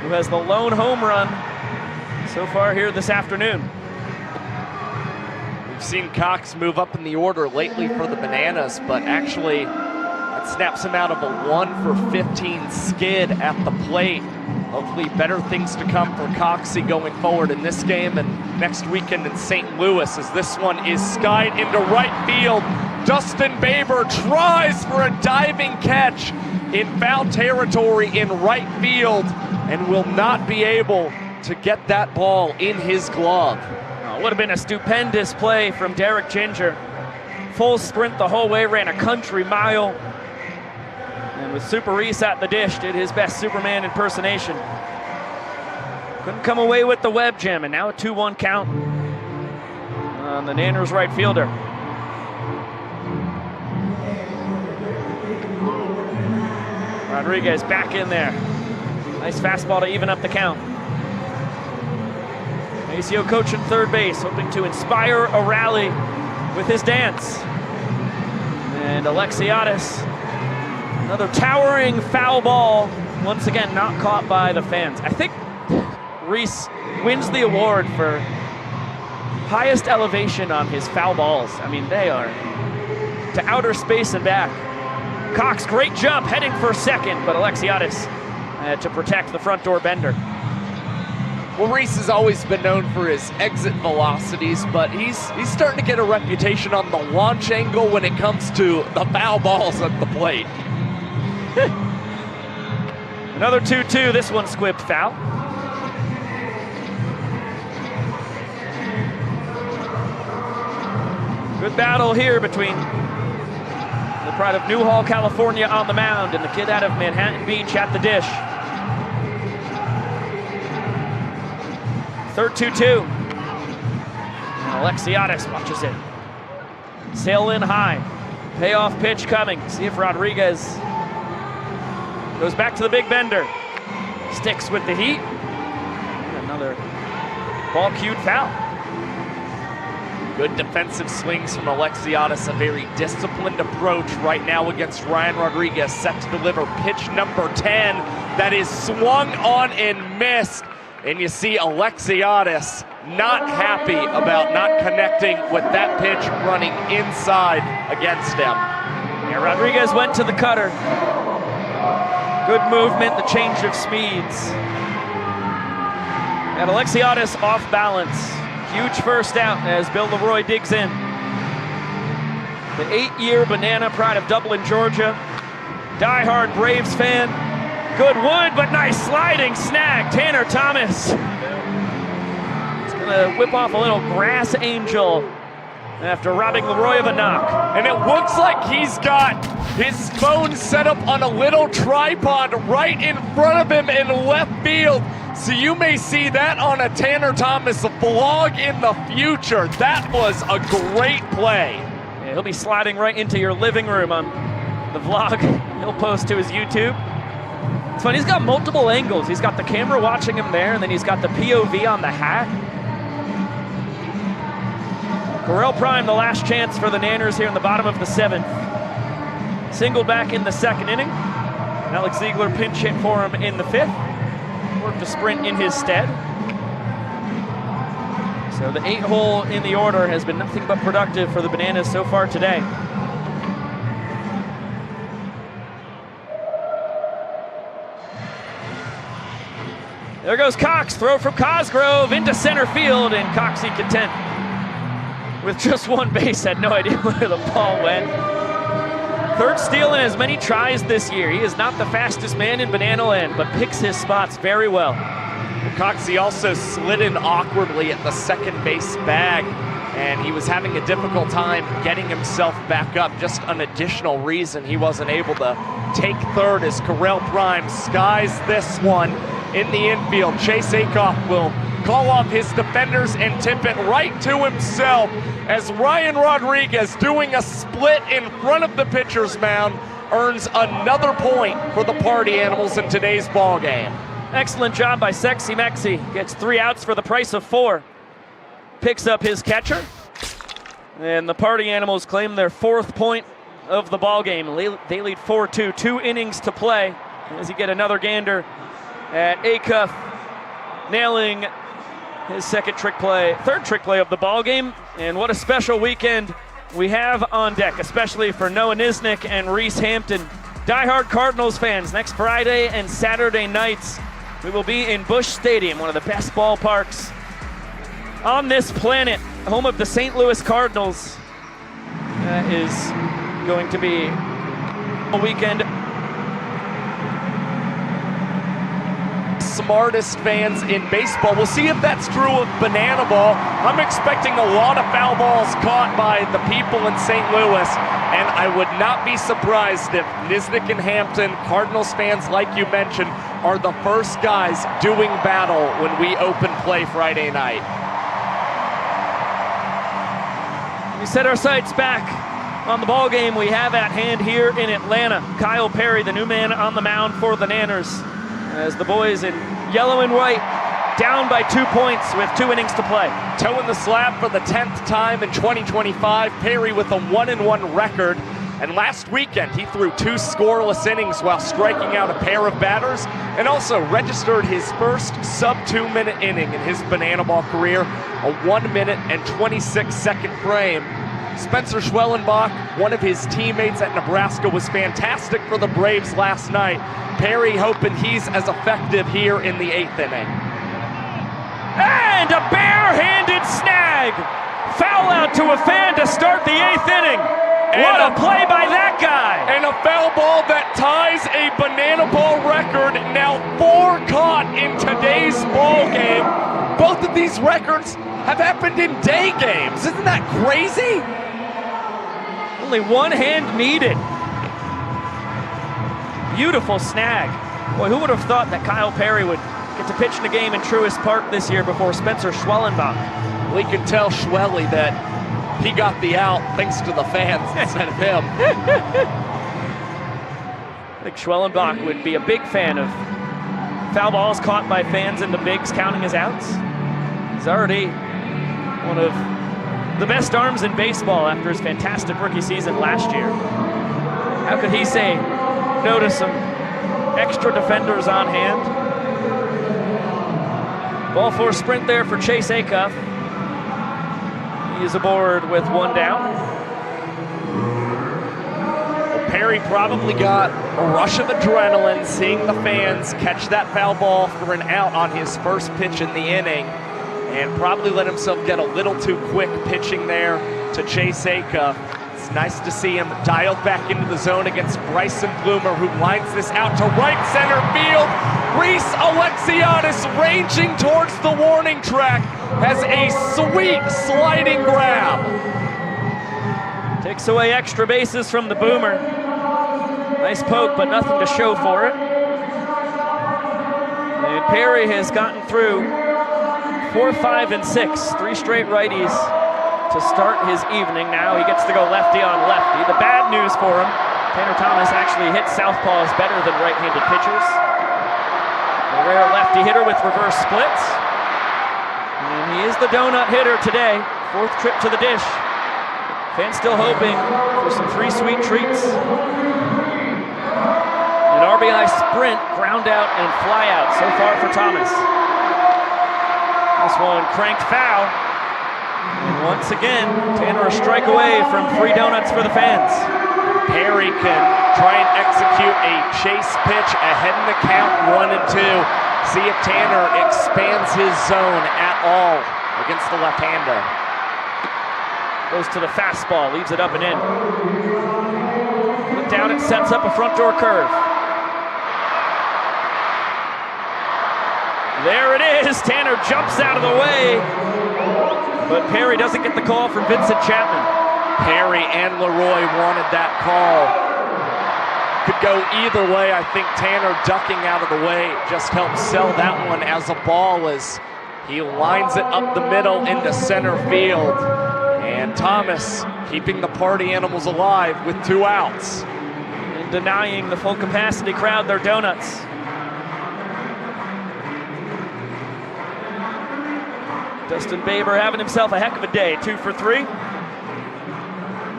who has the lone home run so far here this afternoon. We've seen Cox move up in the order lately for the Bananas, but actually that snaps him out of a 1 for 15 skid at the plate. Hopefully better things to come for Coxie going forward in this game and next weekend in St. Louis, as this one is skied into right field. Dustin Baber tries for a diving catch in foul territory in right field and will not be able to get that ball in his glove. Oh, would have been a stupendous play from Derek Ginger. Full sprint the whole way, ran a country mile. And with Super Reese at the dish, did his best Superman impersonation. Couldn't come away with the web gem, and now a 2-1 count on the Nanners right fielder. Rodriguez back in there. Nice fastball to even up the count. Maceo coaching third base, hoping to inspire a rally with his dance. And Alexiadis, another towering foul ball, once again not caught by the fans. I think Reese wins the award for highest elevation on his foul balls. I mean, they are to outer space and back. Cox, great jump, heading for second, but Alexiadis to protect the front door bender. Well, Reese has always been known for his exit velocities, but he's starting to get a reputation on the launch angle when it comes to the foul balls at the plate. Another 2-2, this one squibbed foul. Good battle here between the pride of Newhall, California on the mound and the kid out of Manhattan Beach at the dish. Third 2-2. And Alexiadis watches it. Sail in high. Payoff pitch coming. See if Rodriguez goes back to the big bender. Sticks with the heat. And another ball cued foul. Good defensive swings from Alexiadis, a very disciplined approach right now against Ryan Rodriguez, set to deliver pitch number 10 that is swung on and missed. And you see Alexiadis not happy about not connecting with that pitch running inside against him. Yeah, Rodriguez went to the cutter. Good movement, the change of speeds. And Alexis off balance. Huge first out as Bill Leroy digs in. The 8-year Banana pride of Dublin, Georgia. Die-hard Braves fan. Good wood, but nice sliding snag. Tanner Thomas. He's gonna whip off a little grass angel after robbing Leroy of a knock. And it looks like he's got his phone set up on a little tripod right in front of him in left field. So you may see that on a Tanner Thomas vlog in the future. That was a great play. Yeah, he'll be sliding right into your living room on the vlog he'll post to his YouTube. It's fun, he's got multiple angles. He's got the camera watching him there, and then he's got the POV on the hat. Correll Prime, the last chance for the Nanners here in the bottom of the 7th. Singled back in the 2nd inning. Alex Ziegler pinch hit for him in the 5th. Worked a sprint in his stead. So the 8-hole in the order has been nothing but productive for the Bananas so far today. There goes Cox, throw from Cosgrove into center field, and Coxie content with just one base, had no idea where the ball went. 3rd steal in as many tries this year. He is not the fastest man in Banana Land, but picks his spots very well. Coxie also slid in awkwardly at the second base bag, and he was having a difficult time getting himself back up. Just an additional reason he wasn't able to take 3rd as Correll Prime skies this one in the infield. Chase Akoff will call off his defenders and tip it right to himself as Ryan Rodriguez, doing a split in front of the pitcher's mound, earns another point for the Party Animals in today's ball game. Excellent job by Sexy Mexi. Gets 3 outs for the price of 4. Picks up his catcher. And the Party Animals claim their 4th point of the ball game. They lead 4-2, 2 innings to play as you get another gander at Acuff, nailing his 2nd trick play, 3rd trick play of the ball game. And what a special weekend we have on deck, especially for Noah Nisnik and Reese Hampton. Die-hard Cardinals fans, next Friday and Saturday nights, we will be in Busch Stadium, one of the best ballparks on this planet, home of the St. Louis Cardinals. That is going to be a weekend. Smartest fans in baseball. We'll see if that's true of Banana Ball. I'm expecting a lot of foul balls caught by the people in St. Louis, and I would not be surprised if Nisnik and Hampton, Cardinals fans like you mentioned, are the first guys doing battle when we open play Friday night. We set our sights back on the ball game we have at hand here in Atlanta. Kyle Perry, the new man on the mound for the Nanners, as the boys in yellow and white down by 2 points with 2 innings to play. Toe in the slab for the 10th time in 2025. Perry with a 1-1 record. And last weekend, he threw 2 scoreless innings while striking out a pair of batters, and also registered his first sub-2-minute inning in his Banana Ball career, a 1-minute and 26-second frame. Spencer Schwellenbach, one of his teammates at Nebraska, was fantastic for the Braves last night. Perry hoping he's as effective here in the 8th inning. And a bare-handed snag! Foul out to a fan to start the 8th inning. What a play by that guy! And a foul ball that ties a Banana Ball record, now 4 caught in today's ball game. Both of these records have happened in day games. Isn't that crazy? Only 1 hand needed. Beautiful snag. Boy, who would have thought that Kyle Perry would get to pitch in a game in Truist Park this year before Spencer Schwellenbach? We can tell Schwelly that he got the out thanks to the fans instead of him. I think Schwellenbach would be a big fan of foul balls caught by fans in the bigs counting as outs. He's already one of the best arms in baseball after his fantastic rookie season last year. How could he say no to some extra defenders on hand? Ball 4 sprint there for Chase Acuff. He is aboard with 1 down. Perry probably got A rush of adrenaline, seeing the fans catch that foul ball for an out on his first pitch in the inning, and probably let himself get a little too quick pitching there to Chase Aka. It's nice to see him dialed back into the zone against Bryson Bloomer, who lines this out to right center field. Reese Alexiadis, ranging towards the warning track, has a sweet sliding grab. Takes away extra bases from the Boomer. Nice poke, but nothing to show for it. And Perry has gotten through 4, 5, and 6. 3 straight righties to start his evening. Now he gets to go lefty on lefty. The bad news for him, Tanner Thomas actually hits southpaws better than right-handed pitchers. A rare lefty hitter with reverse splits. And he is the donut hitter today. 4th trip to the dish. Fans still hoping for some free sweet treats. An RBI sprint, ground out, and fly out so far for Thomas. This one cranked foul. And once again, Tanner a strike away from free donuts for the fans. Perry can try and execute a chase pitch ahead in the count, 1-2. See if Tanner expands his zone at all against the left-hander. Goes to the fastball, leaves it up and in. Look down, it sets up a front door curve. There it is, Tanner jumps out of the way, but Perry doesn't get the call from Vincent Chapman. Perry and Leroy wanted that call. Could go either way. I think Tanner ducking out of the way just helps sell that one as a ball as he lines it up the middle into center field. And Thomas keeping the party animals alive with 2 outs. And denying the full capacity crowd their donuts. Dustin Baber having himself a heck of a day. 2 for 3.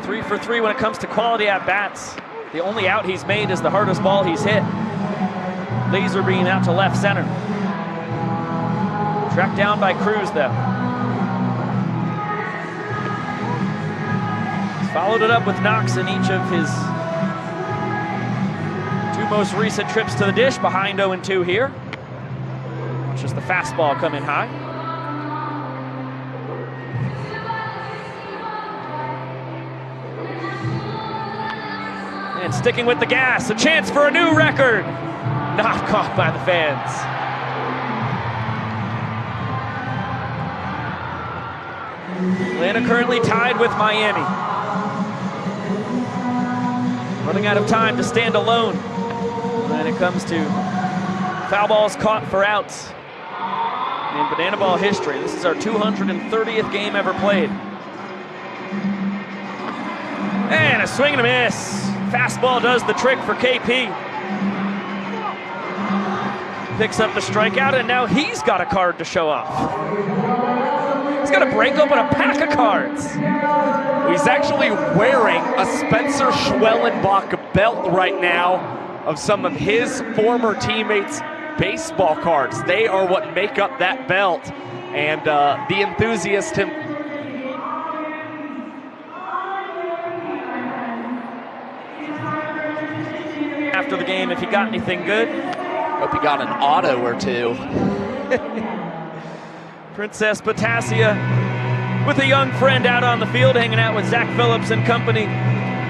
3 for 3 when it comes to quality at-bats. The only out he's made is the hardest ball he's hit. Laser beam out to left center. Tracked down by Cruz though. He's followed it up with knocks in each of his 2 most recent trips to the dish, behind 0-2 here. It's just the fastball coming high. And sticking with the gas, a chance for a new record. Not caught by the fans. Atlanta currently tied with Miami. Running out of time to stand alone when it comes to foul balls caught for outs in banana ball history. This is our 230th game ever played. And a swing and a miss. Fastball does the trick for KP. Picks up the strikeout, and now he's got a card to show off. He's got to break open a pack of cards. He's actually wearing a Spencer Schwellenbach belt right now of some of his former teammates' baseball cards. They are what make up that belt. And the enthusiast him. After the game, if he got anything good. Hope he got an auto or 2. Princess Potassia with a young friend out on the field, hanging out with Zach Phillips and company,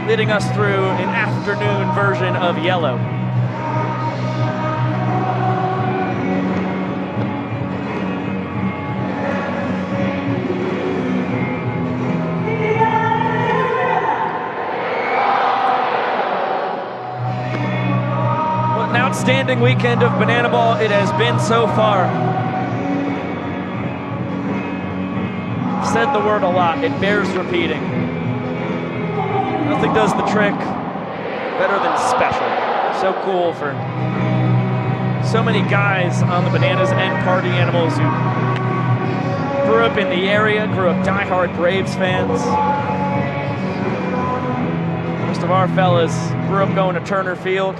leading us through an afternoon version of Yellow. Outstanding weekend of banana ball it has been so far. I've said the word a lot, it bears repeating. Nothing does the trick better than special. So cool for so many guys on the Bananas and Party Animals who grew up in the area, grew up diehard Braves fans. Most of our fellas grew up going to Turner Field.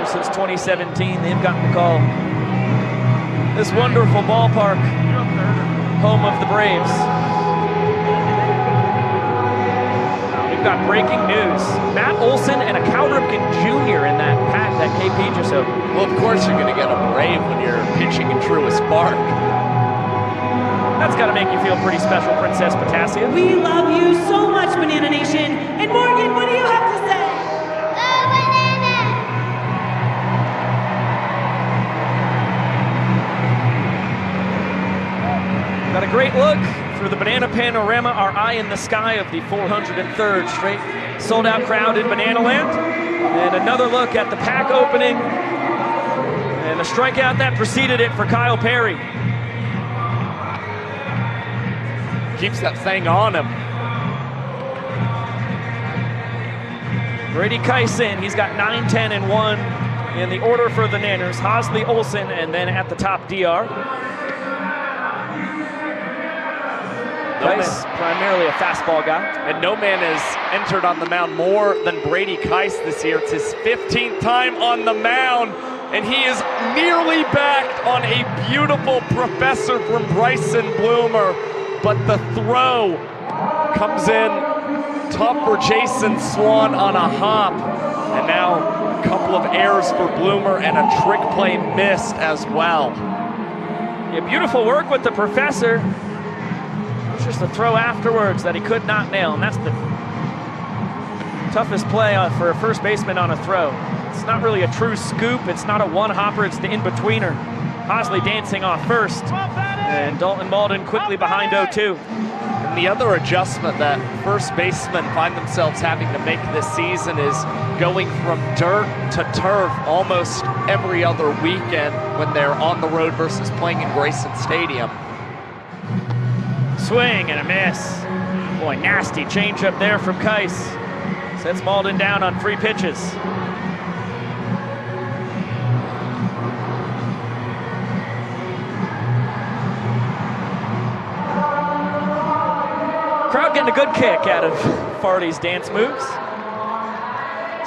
Ever since 2017, they've gotten to call this wonderful ballpark home of the Braves. We've got got breaking news. Matt Olson and a Cal Ripken Jr. in that pack that KP just opened. Well, of course you're going to get a brave when you're pitching in Truist Park. That's got to make you feel pretty special, Princess Potassia. We love you so much, Banana Nation. And Morgan, what do you have to say? Got a great look through the banana panorama, our eye in the sky of the 403rd straight sold-out crowd in Banana Land. And another look at the pack opening and the strikeout that preceded it for Kyle Perry. Keeps that thing on him. Brady Kyson, he's got 9, 10, and 1 in the order for the Nanners. Hosley, Olson, and then at the top, DR. Kais, primarily a fastball guy. And no man has entered on the mound more than Brady Kais this year. It's his 15th time on the mound, and he is nearly backed on a beautiful professor from Bryson Bloomer. But the throw comes in tough for Jason Swan on a hop. And now a couple of errors for Bloomer and a trick play missed as well. Yeah, beautiful work with the professor. It's just a throw afterwards that he could not nail, and that's the toughest play for a first baseman on a throw. It's not really a true scoop. It's not a one-hopper. It's the in-betweener. Hosley dancing off first, and Dalton Malden quickly behind 0-2. And the other adjustment that first basemen find themselves having to make this season is going from dirt to turf almost every other weekend when they're on the road versus playing in Grayson Stadium. Swing and a miss. Boy, nasty changeup there from Kais. Sets Malden down on free pitches. Crowd getting a good kick out of Farty's dance moves.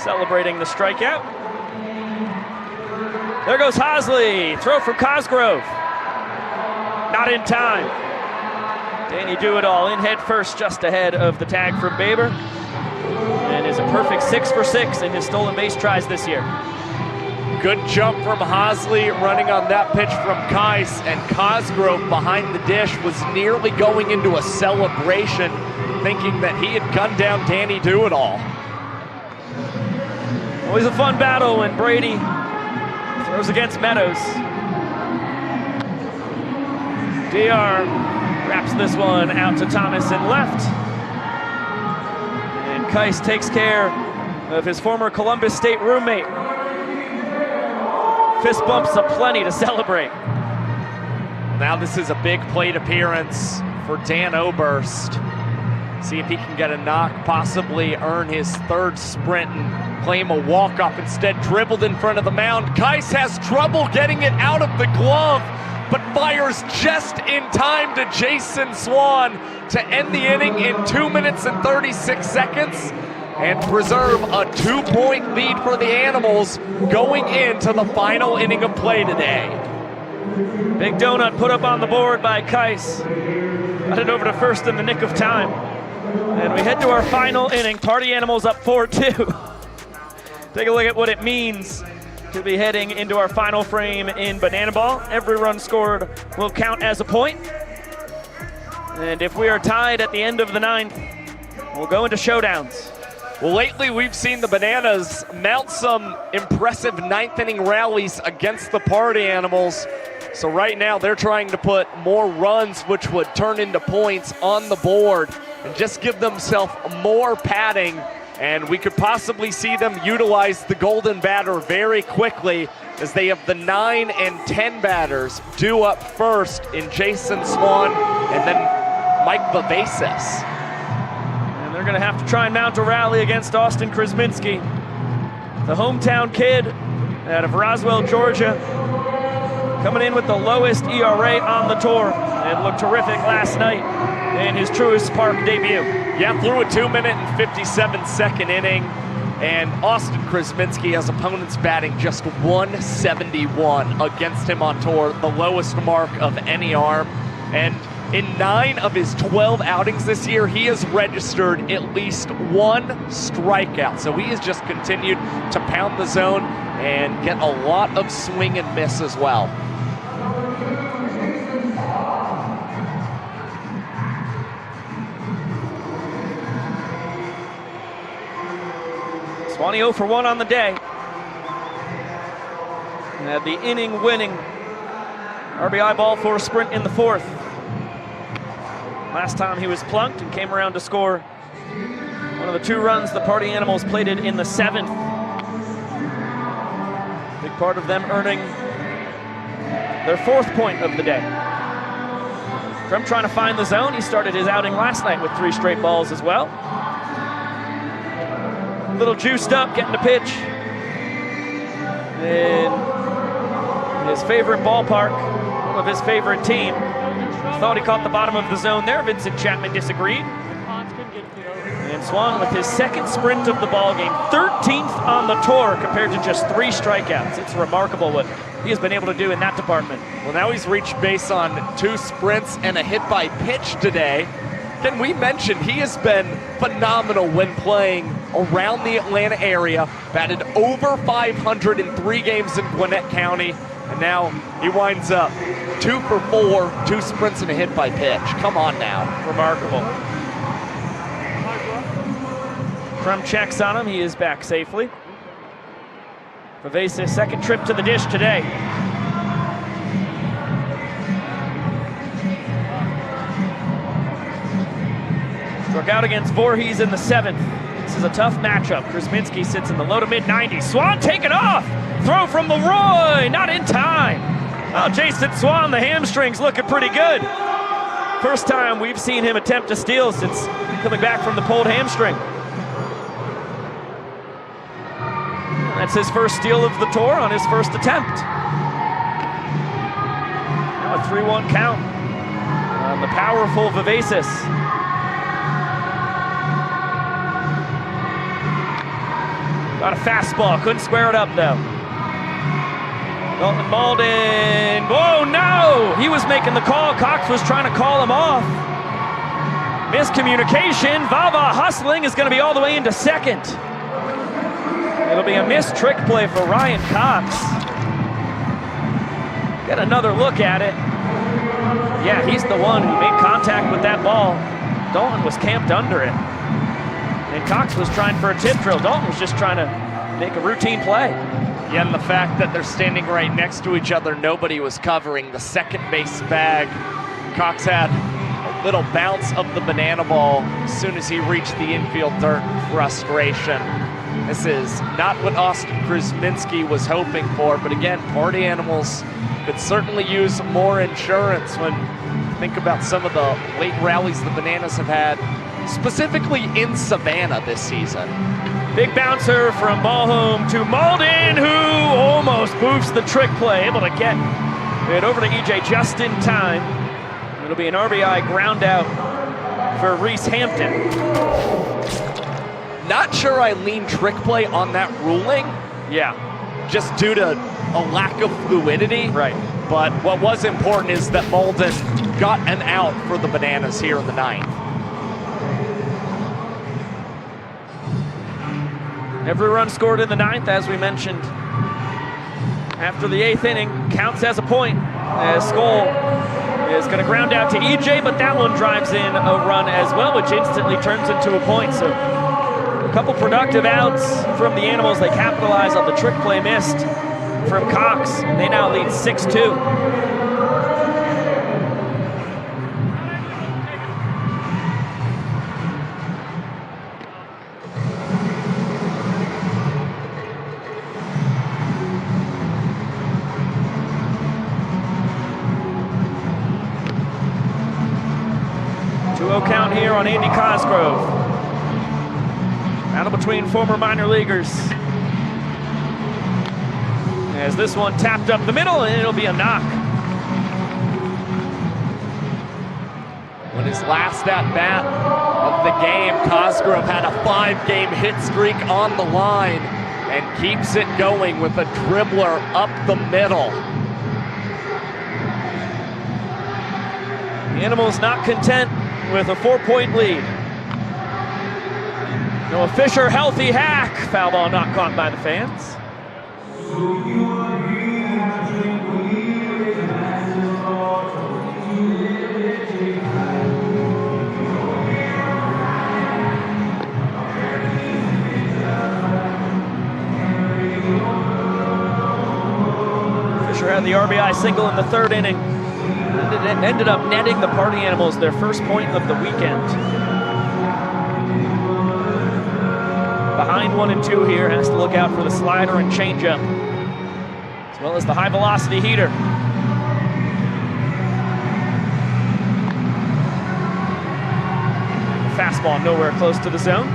Celebrating the strikeout. There goes Hosley. Throw from Cosgrove. Not in time. Danny Do-It-All in head first, just ahead of the tag from Baber, and is a perfect 6 for 6 in his stolen base tries this year. Good jump from Hosley running on that pitch from Kais, and Cosgrove behind the dish was nearly going into a celebration, thinking that he had gunned down Danny Do-It-All. Always a fun battle when Brady throws against Meadows. DR wraps this one out to Thomas in left. And Kais takes care of his former Columbus State roommate. Fist bumps aplenty to celebrate. Now this is a big plate appearance for Dan Oberst. See if he can get a knock, possibly earn his third sprint and claim a walk-off. Instead, dribbled in front of the mound. Kais has trouble getting it out of the glove, but fires just in time to Jason Swan to end the inning in 2 minutes and 36 seconds and preserve a 2-point lead for the Animals going into the final inning of play today. Big donut put up on the board by Kais. Got it over to first in the nick of time. And we head to our final inning. Party Animals up 4-2. Take a look at what it means to be heading into our final frame in Banana Ball. Every run scored will count as a point. And if we are tied at the end of the ninth, we'll go into showdowns. Well, lately we've seen the Bananas mount some impressive ninth inning rallies against the Party Animals. So right now they're trying to put more runs, which would turn into points on the board and just give themselves more padding. And we could possibly see them utilize the golden batter very quickly, as they have the 9 and 10 batters due up first in Jason Swan and then Mike Vivacis. And they're gonna have to try and mount a rally against Austin Krasminski, the hometown kid out of Roswell, Georgia, coming in with the lowest ERA on the tour and looked terrific last night in his Truist Park debut. Yeah, through a 2-minute and 57-second inning, and Austin Krasminski has opponents batting just 171 against him on tour, the lowest mark of any arm. And In 9 of his 12 outings this year, he has registered at least 1 strikeout. So he has just continued to pound the zone and get a lot of swing and miss as well. Swanee 0 for 1 on the day. And had the inning-winning RBI ball for a sprint in the 4th. Last time he was plunked and came around to score one of the 2 runs the Party Animals plated in the 7th. Big part of them earning their 4th point of the day. From trying to find the zone, he started his outing last night with 3 straight balls as well. A little juiced up, getting to pitch in his favorite ballpark of his favorite team. Thought he caught the bottom of the zone there. Vincent Chapman disagreed. And Swan with his 2nd sprint of the ball game, 13th on the tour compared to just 3 strikeouts. It's remarkable what he has been able to do in that department. Well, now he's reached base on 2 sprints and a hit by pitch today. Again, we mentioned he has been phenomenal when playing around the Atlanta area, batted over 500 in 3 games in Gwinnett County, and now he winds up 2 for 4, 2 sprints and a hit by pitch. Come on now. Remarkable. Crum checks on him. He is back safely. Vivace's 2nd trip to the dish today. Struck out against Voorhees in the 7th. This is a tough matchup. Krasminski sits in the low to mid 90s. Swan taken off. Throw from Leroy, not in time. Oh, Jason Swan, the hamstrings looking pretty good. First time we've seen him attempt to steal since coming back from the pulled hamstring. That's his first steal of the tour on his first attempt. Now a 3-1 count on the powerful Vivaces. Got a fastball, couldn't square it up though. Dalton Malden, oh no! He was making the call, Cox was trying to call him off. Miscommunication, Vava hustling is gonna be all the way into 2nd. It'll be a missed trick play for Ryan Cox. Get another look at it. Yeah, he's the one who made contact with that ball. Dalton was camped under it. And Cox was trying for a tip drill. Dalton was just trying to make a routine play. Yeah, and the fact that they're standing right next to each other, nobody was covering the 2nd base bag. Cox had a little bounce of the banana ball as soon as he reached the infield dirt in frustration. This is not what Austin Krasminski was hoping for, but again, Party Animals could certainly use more insurance when you think about some of the late rallies the Bananas have had, specifically in Savannah this season. Big bouncer from Ballhome to Malden, who almost boofs the trick play, able to get it over to EJ just in time. It'll be an RBI ground out for Reese Hampton. Not sure I lean trick play on that ruling. Yeah. Just due to a lack of fluidity. Right. But what was important is that Malden got an out for the Bananas here in the 9th. Every run scored in the 9th, as we mentioned. After the 8th inning, counts as a point. As Skol is going to ground out to EJ, but that one drives in a run as well, which instantly turns into a point. So a couple productive outs from the Animals. They capitalize on the trick play missed from Cox. They now lead 6-2. 2-0 count here on Andy Cosgrove. Battle between former minor leaguers. As this one tapped up the middle, and it'll be a knock. When his last at-bat of the game, Cosgrove had a 5-game hit streak on the line and keeps it going with a dribbler up the middle. Animals not content with a 4-point lead. Noah Fisher, healthy hack. Foul ball not caught by the fans. Fisher had the RBI single in the 3rd inning. Ended up netting the Party Animals their first point of the weekend. Behind 1 and 2 here, has to look out for the slider and changeup, as well as the high velocity heater. Fastball nowhere close to the zone.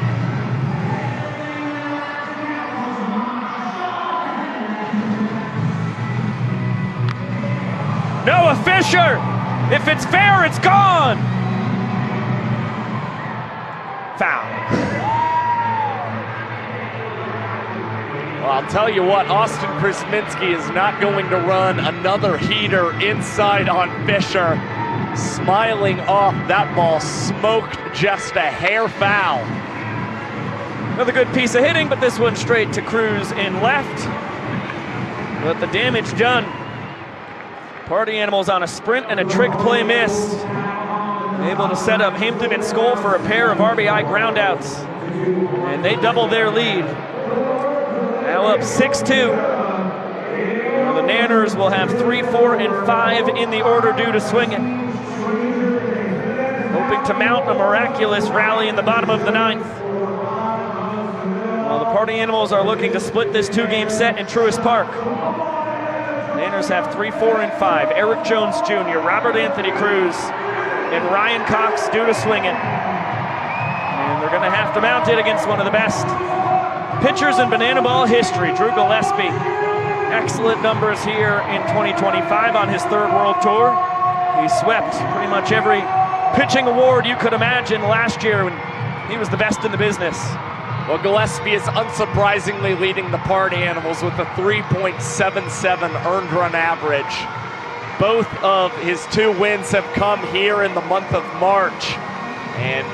Noah Fisher! If it's fair, it's gone! Foul. Well, I'll tell you what, Austin Krasminski is not going to run another heater inside on Fisher. Smiling off that ball, smoked just a hair foul. Another good piece of hitting, but this one straight to Cruz in left. But the damage done. Party Animals on a sprint and a trick play miss. Able to set up Hampton and Skoll for a pair of RBI groundouts. And they double their lead. Now up 6-2. The Nanners will have 3, 4, and 5 in the order due to swinging. Hoping to mount a miraculous rally in the bottom of the 9th. While the Party Animals are looking to split this 2-game set in Truist Park. Nanners have 3, 4, and 5. Eric Jones Jr., Robert Anthony Cruz, and Ryan Cox due to swinging. And they're going to have to mount it against one of the best pitchers in banana ball history, Drew Gillespie. Excellent numbers here in 2025 on his 3rd World Tour. He swept pretty much every pitching award you could imagine last year when he was the best in the business. Well, Gillespie is unsurprisingly leading the Party Animals with a 3.77 earned run average. Both of his 2 wins have come here in the month of March. And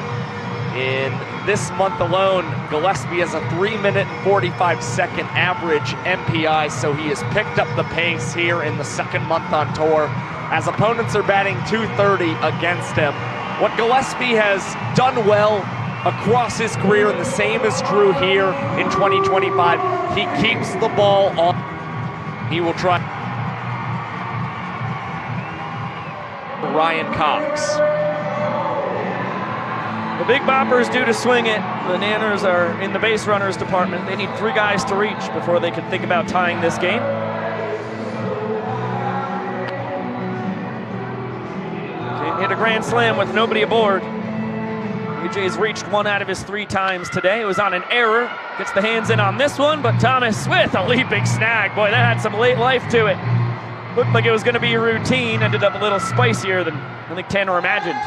in this month alone, Gillespie has a 3-minute and 45-second average MPI, so he has picked up the pace here in the 2nd month on tour, as opponents are batting .230 against him. What Gillespie has done well across his career, and the same is true here in 2025, he keeps the ball on. He will try. Ryan Cox. The Big Boppers due to swing it. The Nanners are in the base runners department. They need 3 guys to reach before they can think about tying this game. Can't hit a grand slam with nobody aboard. AJ's reached 1 out of his 3 times today. It was on an error. Gets the hands in on this one, but Thomas with a leaping snag. Boy, that had some late life to it. Looked like it was going to be routine. Ended up a little spicier than I think Tanner imagined.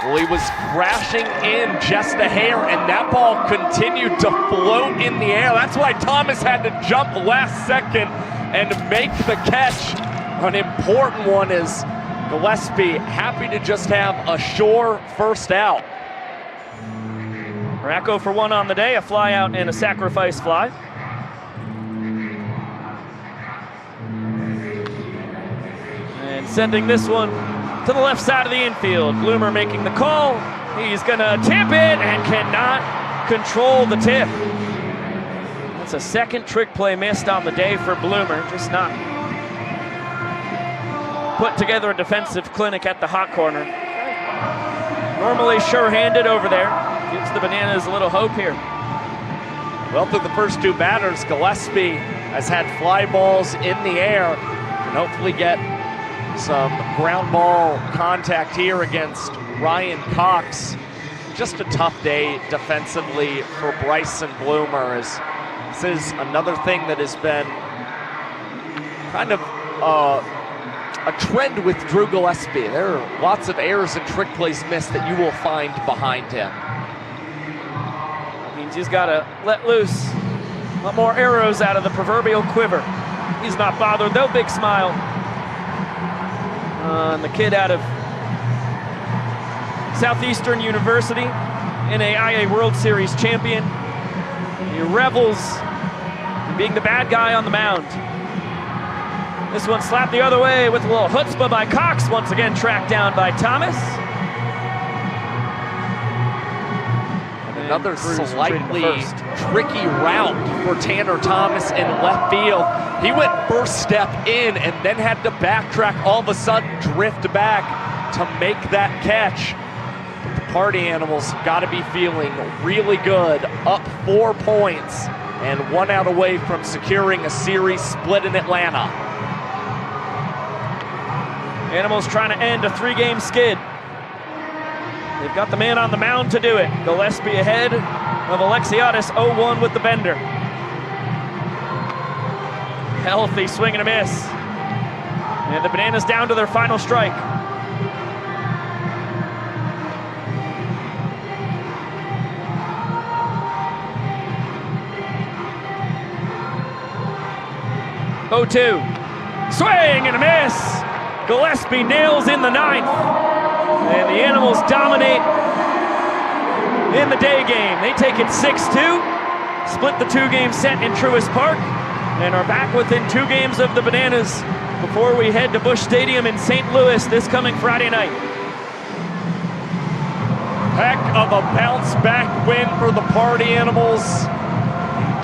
Well, he was crashing in just a hair, and that ball continued to float in the air. That's why Thomas had to jump last second and make the catch. An important one is Gillespie happy to just have a sure first out. Racco for 1 on the day, a fly out and a sacrifice fly. And sending this one to the left side of the infield. Bloomer making the call. He's gonna tip it and cannot control the tip. That's a 2nd trick play missed on the day for Bloomer. Just not put together a defensive clinic at the hot corner. Normally sure-handed over there. Gives the Bananas a little hope here. Well, through the first 2 batters, Gillespie has had fly balls in the air. Can hopefully get some ground ball contact here against Ryan Cox. Just a tough day defensively for Bryson Bloomer. As this is another thing that has been kind of a trend with Drew Gillespie. There are lots of errors and trick plays missed that you will find behind him. That means he's got to let loose a lot more arrows out of the proverbial quiver. He's not bothered though, big smile. And the kid out of Southeastern University, NAIA World Series champion. He revels in being the bad guy on the mound. This one slapped the other way with a little chutzpah by Cox, once again tracked down by Thomas. Another slightly tricky route for Tanner Thomas in left field. He went first step in and then had to backtrack, all of a sudden drift back to make that catch. But the Party Animals got to be feeling really good, up 4 points and 1 out away from securing a series split in Atlanta. Animals trying to end a 3-game skid. They've got the man on the mound to do it. Gillespie ahead of Alexiadis, 0-1 with the bender. Healthy swing and a miss. And the Bananas down to their final strike. Oh-2. Swing and a miss. Gillespie nails in the 9th. And the Animals dominate in the day game. They take it 6-2, split the 2-game set in Truist Park, and are back within 2 games of the Bananas before we head to Busch Stadium in St. Louis this coming Friday night. Heck of a bounce back win for the Party Animals.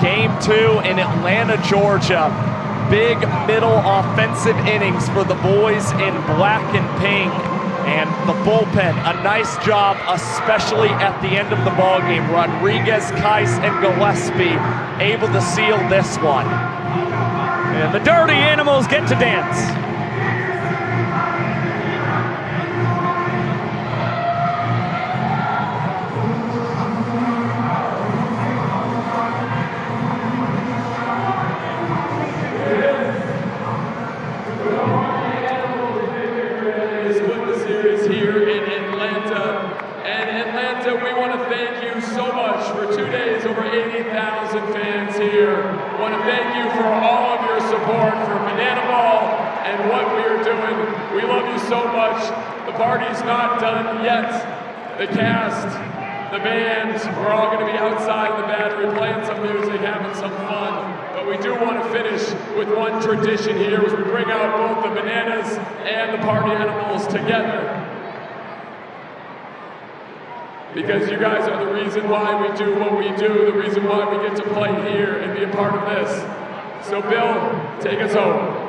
Game 2 in Atlanta, Georgia. Big middle offensive innings for the boys in black and pink. And the bullpen, a nice job, especially at the end of the ballgame. Rodriguez, Kais, and Gillespie able to seal this one. And the Dirty Animals get to dance. Party's not done yet. The cast, the band, we're all going to be outside the battery playing some music, having some fun. But we do want to finish with one tradition here, as we bring out both the Bananas and the Party Animals together. Because you guys are the reason why we do what we do, the reason why we get to play here and be a part of this. So Bill, take us home.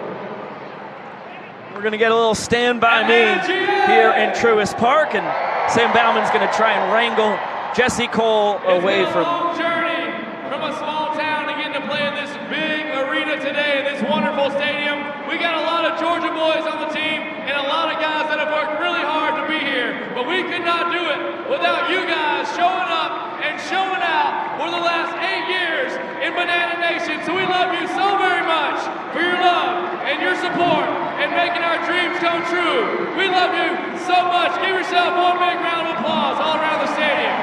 We're going to get a little Stand By Me here in Truist Park, and Sam Bauman's going to try and wrangle Jesse Cole away from... It's been a long journey from a small town to get to play in this big arena today, in this wonderful stadium. We got a lot of Georgia boys on the team and a lot of guys that have worked really hard to be here, but we could not do it without you guys showing up and showing out for the last 8 years in Banana Nation. So we love you so very much for your love and your support and making our dreams come true. We love you so much. Give yourself one big round of applause all around the stadium.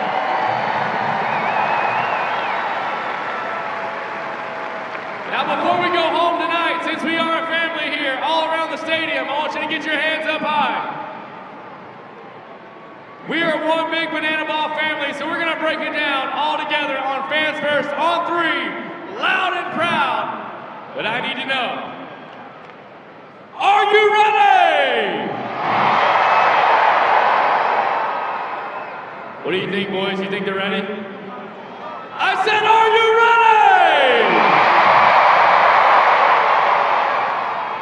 Now before we go home tonight, since we are a family here all around the stadium, I want you to get your hands up high. We are one big Banana Ball family, so we're gonna break it down all together on Fans First on 3, loud and proud. But I need to know, are you ready? What do you think, boys? You think they're ready? I said, are you ready?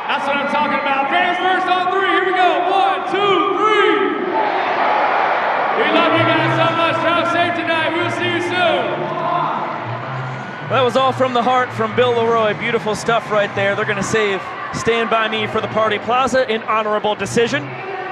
That's what I'm talking about. Fans First on 3. Here we go. 1, 2, 3. We love you guys so much. Drive safe tonight. We'll see you soon. That was all from the heart from Bill Leroy. Beautiful stuff right there. They're going to save Stand By Me for the Party Plaza in honorable decision.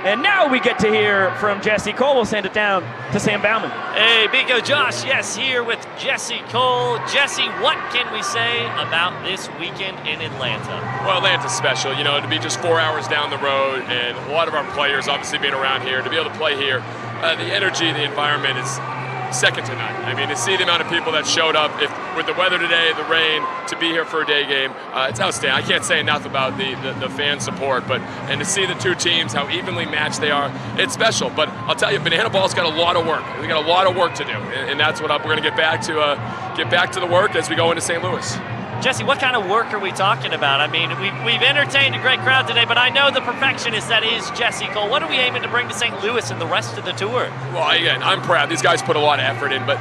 And now we get to hear from Jesse Cole. We'll send it down to Sam Bauman. Hey, Biko Josh, yes, here with Jesse Cole. Jesse, what can we say about this weekend in Atlanta? Well, Atlanta's special, you know, to be just 4 hours down the road, and a lot of our players obviously being around here, to be able to play here, the energy, the environment is second to none. I mean, to see the amount of people that showed up with the weather today, the rain, to be here for a day game, it's outstanding. I can't say enough about the fan support, and to see the two teams, how evenly matched they are, it's special. But I'll tell you, Banana Ball's got a lot of work. We got a lot of work to do, and that's what we're going to get back to the work as we go into St. Louis. Jesse, what kind of work are we talking about? I mean, we've entertained a great crowd today, but I know the perfectionist that is Jesse Cole. What are we aiming to bring to St. Louis and the rest of the tour? Well, again, I'm proud. These guys put a lot of effort in, but,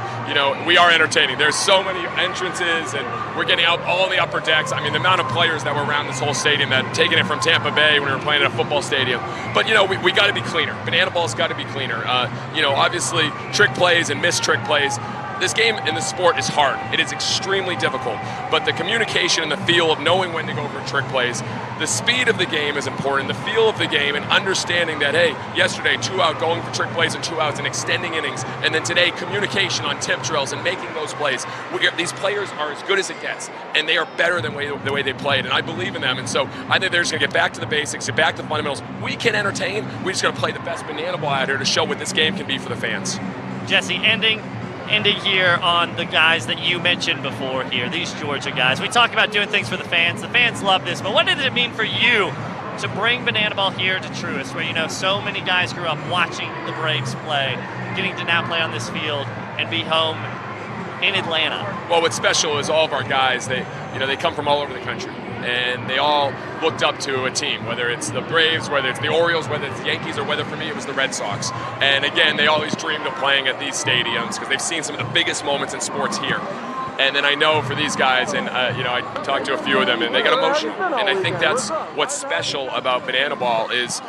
we are entertaining. There's so many entrances, and we're getting out all the upper decks. I mean, the amount of players that were around this whole stadium, that taking it from Tampa Bay when we were playing at a football stadium. But, we got to be cleaner. Banana Ball's got to be cleaner. Obviously, trick plays and missed trick plays. This game in the sport is hard. It is extremely difficult. But the communication and the feel of knowing when to go for trick plays, the speed of the game is important, the feel of the game, and understanding that, hey, yesterday, 2 out going for trick plays and 2 outs and extending innings, and then today, communication on tip drills and making those plays. These players are as good as it gets, and they are better than the way they played, and I believe in them. And so I think they're just going to get back to the basics, get back to the fundamentals. We can entertain. We just got to play the best banana ball out here to show what this game can be for the fans. Jesse, ending here on the guys that you mentioned before here, these Georgia guys. We talk about doing things for the fans. The fans love this, but what did it mean for you to bring Banana Ball here to Truist, where so many guys grew up watching the Braves play, getting to now play on this field and be home in Atlanta? Well, what's special is all of our guys, they come from all over the country, and they all looked up to a team, whether it's the Braves, whether it's the Orioles, whether it's the Yankees, or whether for me it was the Red Sox. And again, they always dreamed of playing at these stadiums because they've seen some of the biggest moments in sports here. And then I know for these guys, and I talked to a few of them, and they got emotional. And I think that's what's special about Banana Ball is,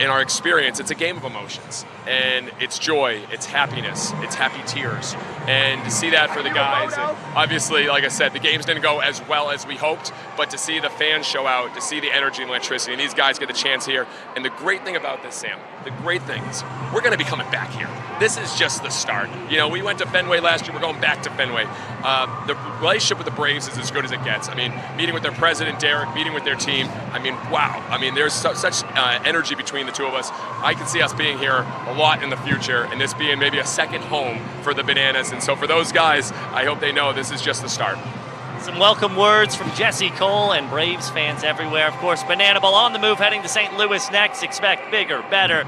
in our experience, it's a game of emotions. And it's joy, it's happiness, it's happy tears. And to see that for the guys, and obviously, like I said, the games didn't go as well as we hoped, but to see the fans show out, to see the energy and electricity, and these guys get the chance here. And the great thing about this, Sam, the great thing is we're going to be coming back here. This is just the start. We went to Fenway last year, we're going back to Fenway. The relationship with the Braves is as good as it gets. I mean, meeting with their president, Derek, meeting with their team, I mean, wow. I mean, there's such energy between the two of us. I can see us being here a lot in the future, and this being maybe a second home for the Bananas. And so for those guys, I hope they know this is just the start. Some welcome words from Jesse Cole and Braves fans everywhere. Of course, Banana Ball on the move, heading to St. Louis next. Expect bigger, better,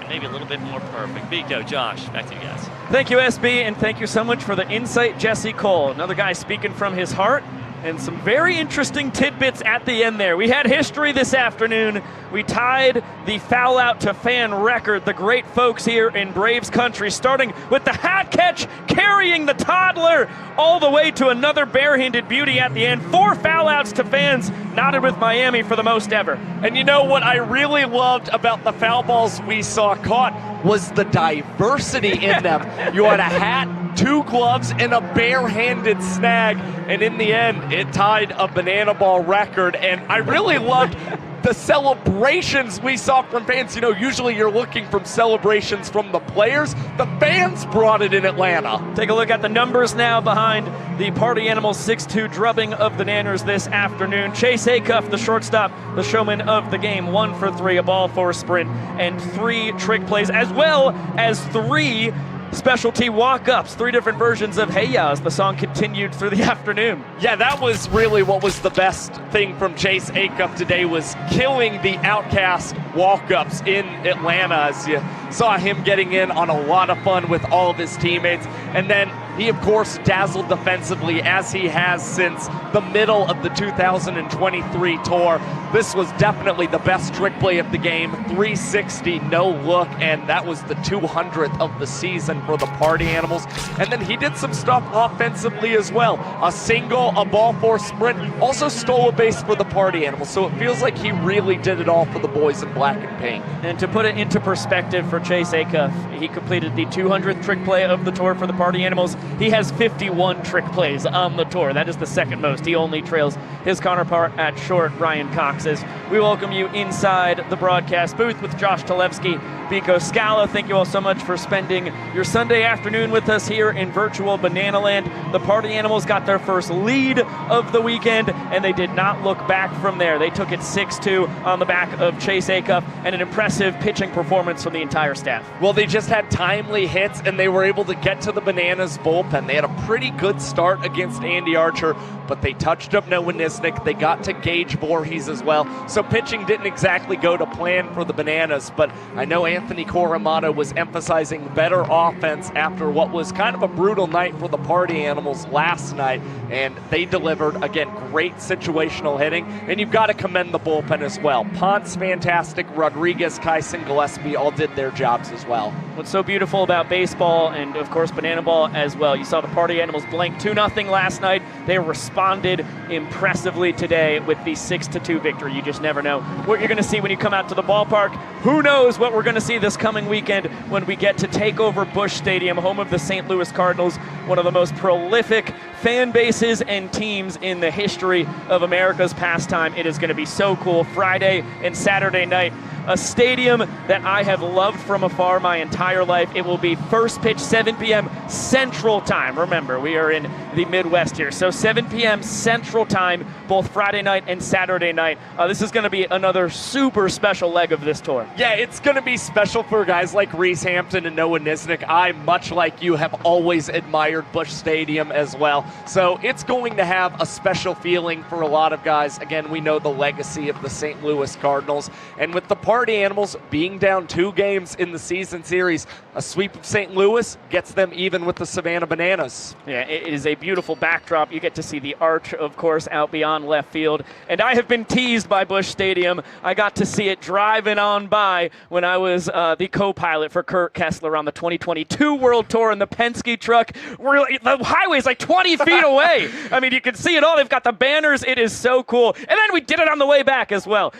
and maybe a little bit more perfect. Biko, Josh, back to you guys. Thank you, SB, and thank you so much for the insight, Jesse Cole. Another guy speaking from his heart, and some very interesting tidbits at the end there. We had history this afternoon. We tied the foul out to fan record. The great folks here in Braves country, starting with the hat catch, carrying the toddler all the way to another barehanded beauty at the end. 4 foul outs to fans, knotted with Miami for the most ever. And you know what I really loved about the foul balls we saw caught was the diversity in them. You had a hat, 2 gloves, and a barehanded snag. And in the end, it tied a Banana Ball record. And I really loved the celebrations we saw from fans. Usually you're looking for celebrations from the players. The fans brought it in Atlanta. Take a look at the numbers now behind the Party Animals 6-2 drubbing of the Nanners this afternoon. Chase Acuff, the shortstop, the showman of the game, 1 for 3, a ball for a sprint, and 3 trick plays, as well as 3 specialty walk-ups, 3 different versions of Hey Ya as the song continued through the afternoon. Yeah, that was really what was the best thing from Chase Acuff today, was killing the outcast walk-ups in Atlanta, as you saw him getting in on a lot of fun with all of his teammates. And then he, of course, dazzled defensively, as he has since the middle of the 2023 tour. This was definitely the best trick play of the game, 360, no look, and that was the 200th of the season for the Party Animals. And then he did some stuff offensively as well. A single, a ball for a sprint, also stole a base for the Party Animals. So it feels like he really did it all for the boys in black and pink. And to put it into perspective for Chase Acuff, he completed the 200th trick play of the tour for the Party Animals. He has 51 trick plays on the tour. That is the second most. He only trails his counterpart at short, Ryan Cox. As we welcome you inside the broadcast booth with Josh Talevsky, Biko Scala. Thank you all so much for spending your Sunday afternoon with us here here in virtual Banana Land. The Party Animals got their first lead of the weekend, and they did not look back from there. They took it 6-2 on the back of Chase Acuff, and an impressive pitching performance from the entire staff. Well, they just had timely hits, and they were able to get to the Bananas bullpen. They had a pretty good start against Andy Archer, but they touched up Noah Nisnik. They got to Gage Voorhees as well. So pitching didn't exactly go to plan for the Bananas, but I know Anthony Coramato was emphasizing better offense after what was kind of a brutal night for the Party Animals last night, and they delivered. Again, great situational hitting, and you've got to commend the bullpen as well. Ponce, fantastic. Rodriguez, Kyson, Gillespie all did their jobs as well. What's so beautiful about baseball, and of course Banana Ball as well, you saw the Party Animals blank 2-0 last night. They responded impressively today with the 6-2 victory. You just never know what you're going to see when you come out to the ballpark. Who knows what we're going to see this coming weekend when we get to take over Busch Stadium, home of the St. Louis Cardinals, one of the most prolific fan bases and teams in the history of America's pastime. It is going to be so cool. Friday and Saturday night, a stadium that I have loved from afar my entire life. It will be first pitch 7 p.m. Central Time. Remember, we are in the Midwest here. So 7 p.m. Central Time, both Friday night and Saturday night. This is going to be another super special leg of this tour. Yeah, it's going to be special for guys like Reese Hampton and Noah Nisnik. I, much like you, have always admired Busch Stadium as well. So it's going to have a special feeling for a lot of guys. Again, we know the legacy of the St. Louis Cardinals. And with the Party Animals being down 2 games in the season series, a sweep of St. Louis gets them even with the Savannah Bananas. Yeah, it is a beautiful backdrop. You get to see the arch, of course, out beyond left field. And I have been teased by Busch Stadium. I got to see it driving on by when I was the co-pilot for Kurt Kessler on the 2022 World Tour in the Penske truck. The highway's like 20 feet away. I mean, you can see it all. They've got the banners. It is so cool. And then we did it on the way back as well.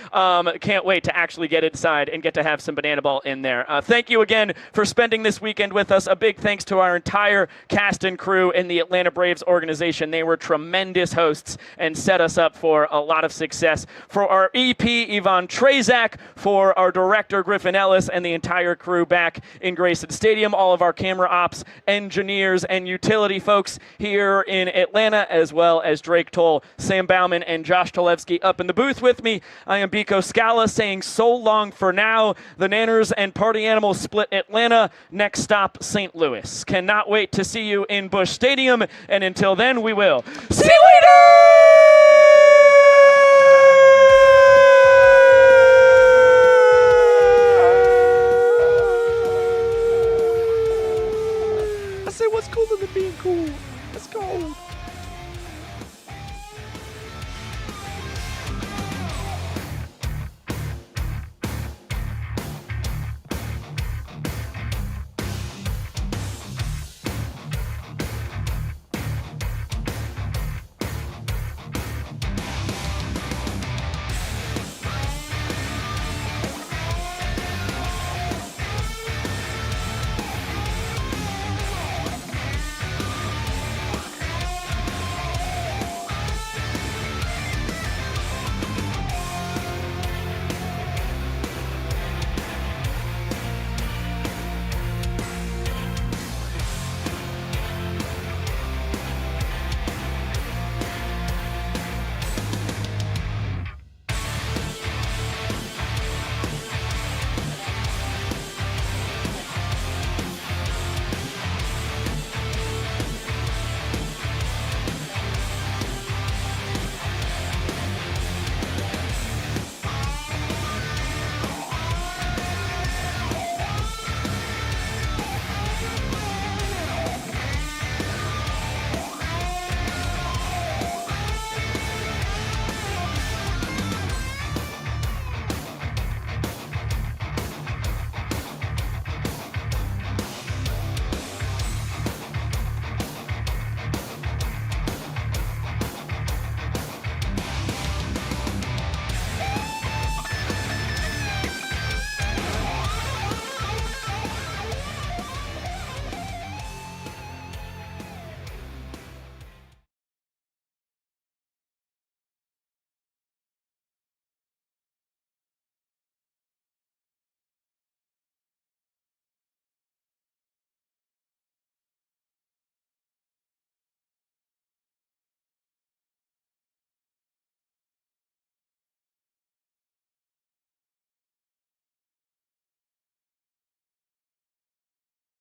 Can't wait to actually get inside and get to have some Banana Ball in there. Thank you again for spending this weekend with us. A big thanks to our entire cast and crew in the Atlanta Braves organization. They were tremendous hosts and set us up for a lot of success. For our EP, Yvonne Trezak, for our director, Griffin Ellis, and the entire crew back in Grayson Stadium, all of our camera ops, engineers, and utility folks here in Atlanta, as well as Drake Toll, Sam Bauman, and Josh Tolevsky up in the booth with me. I am Biko Scala saying so long for now. The Nanners and Party Animals split Atlanta. Next stop, St. Louis. Cannot wait to see you in Busch Stadium, and until then, we will see you later! I say, what's cooler than being cool? Let's go.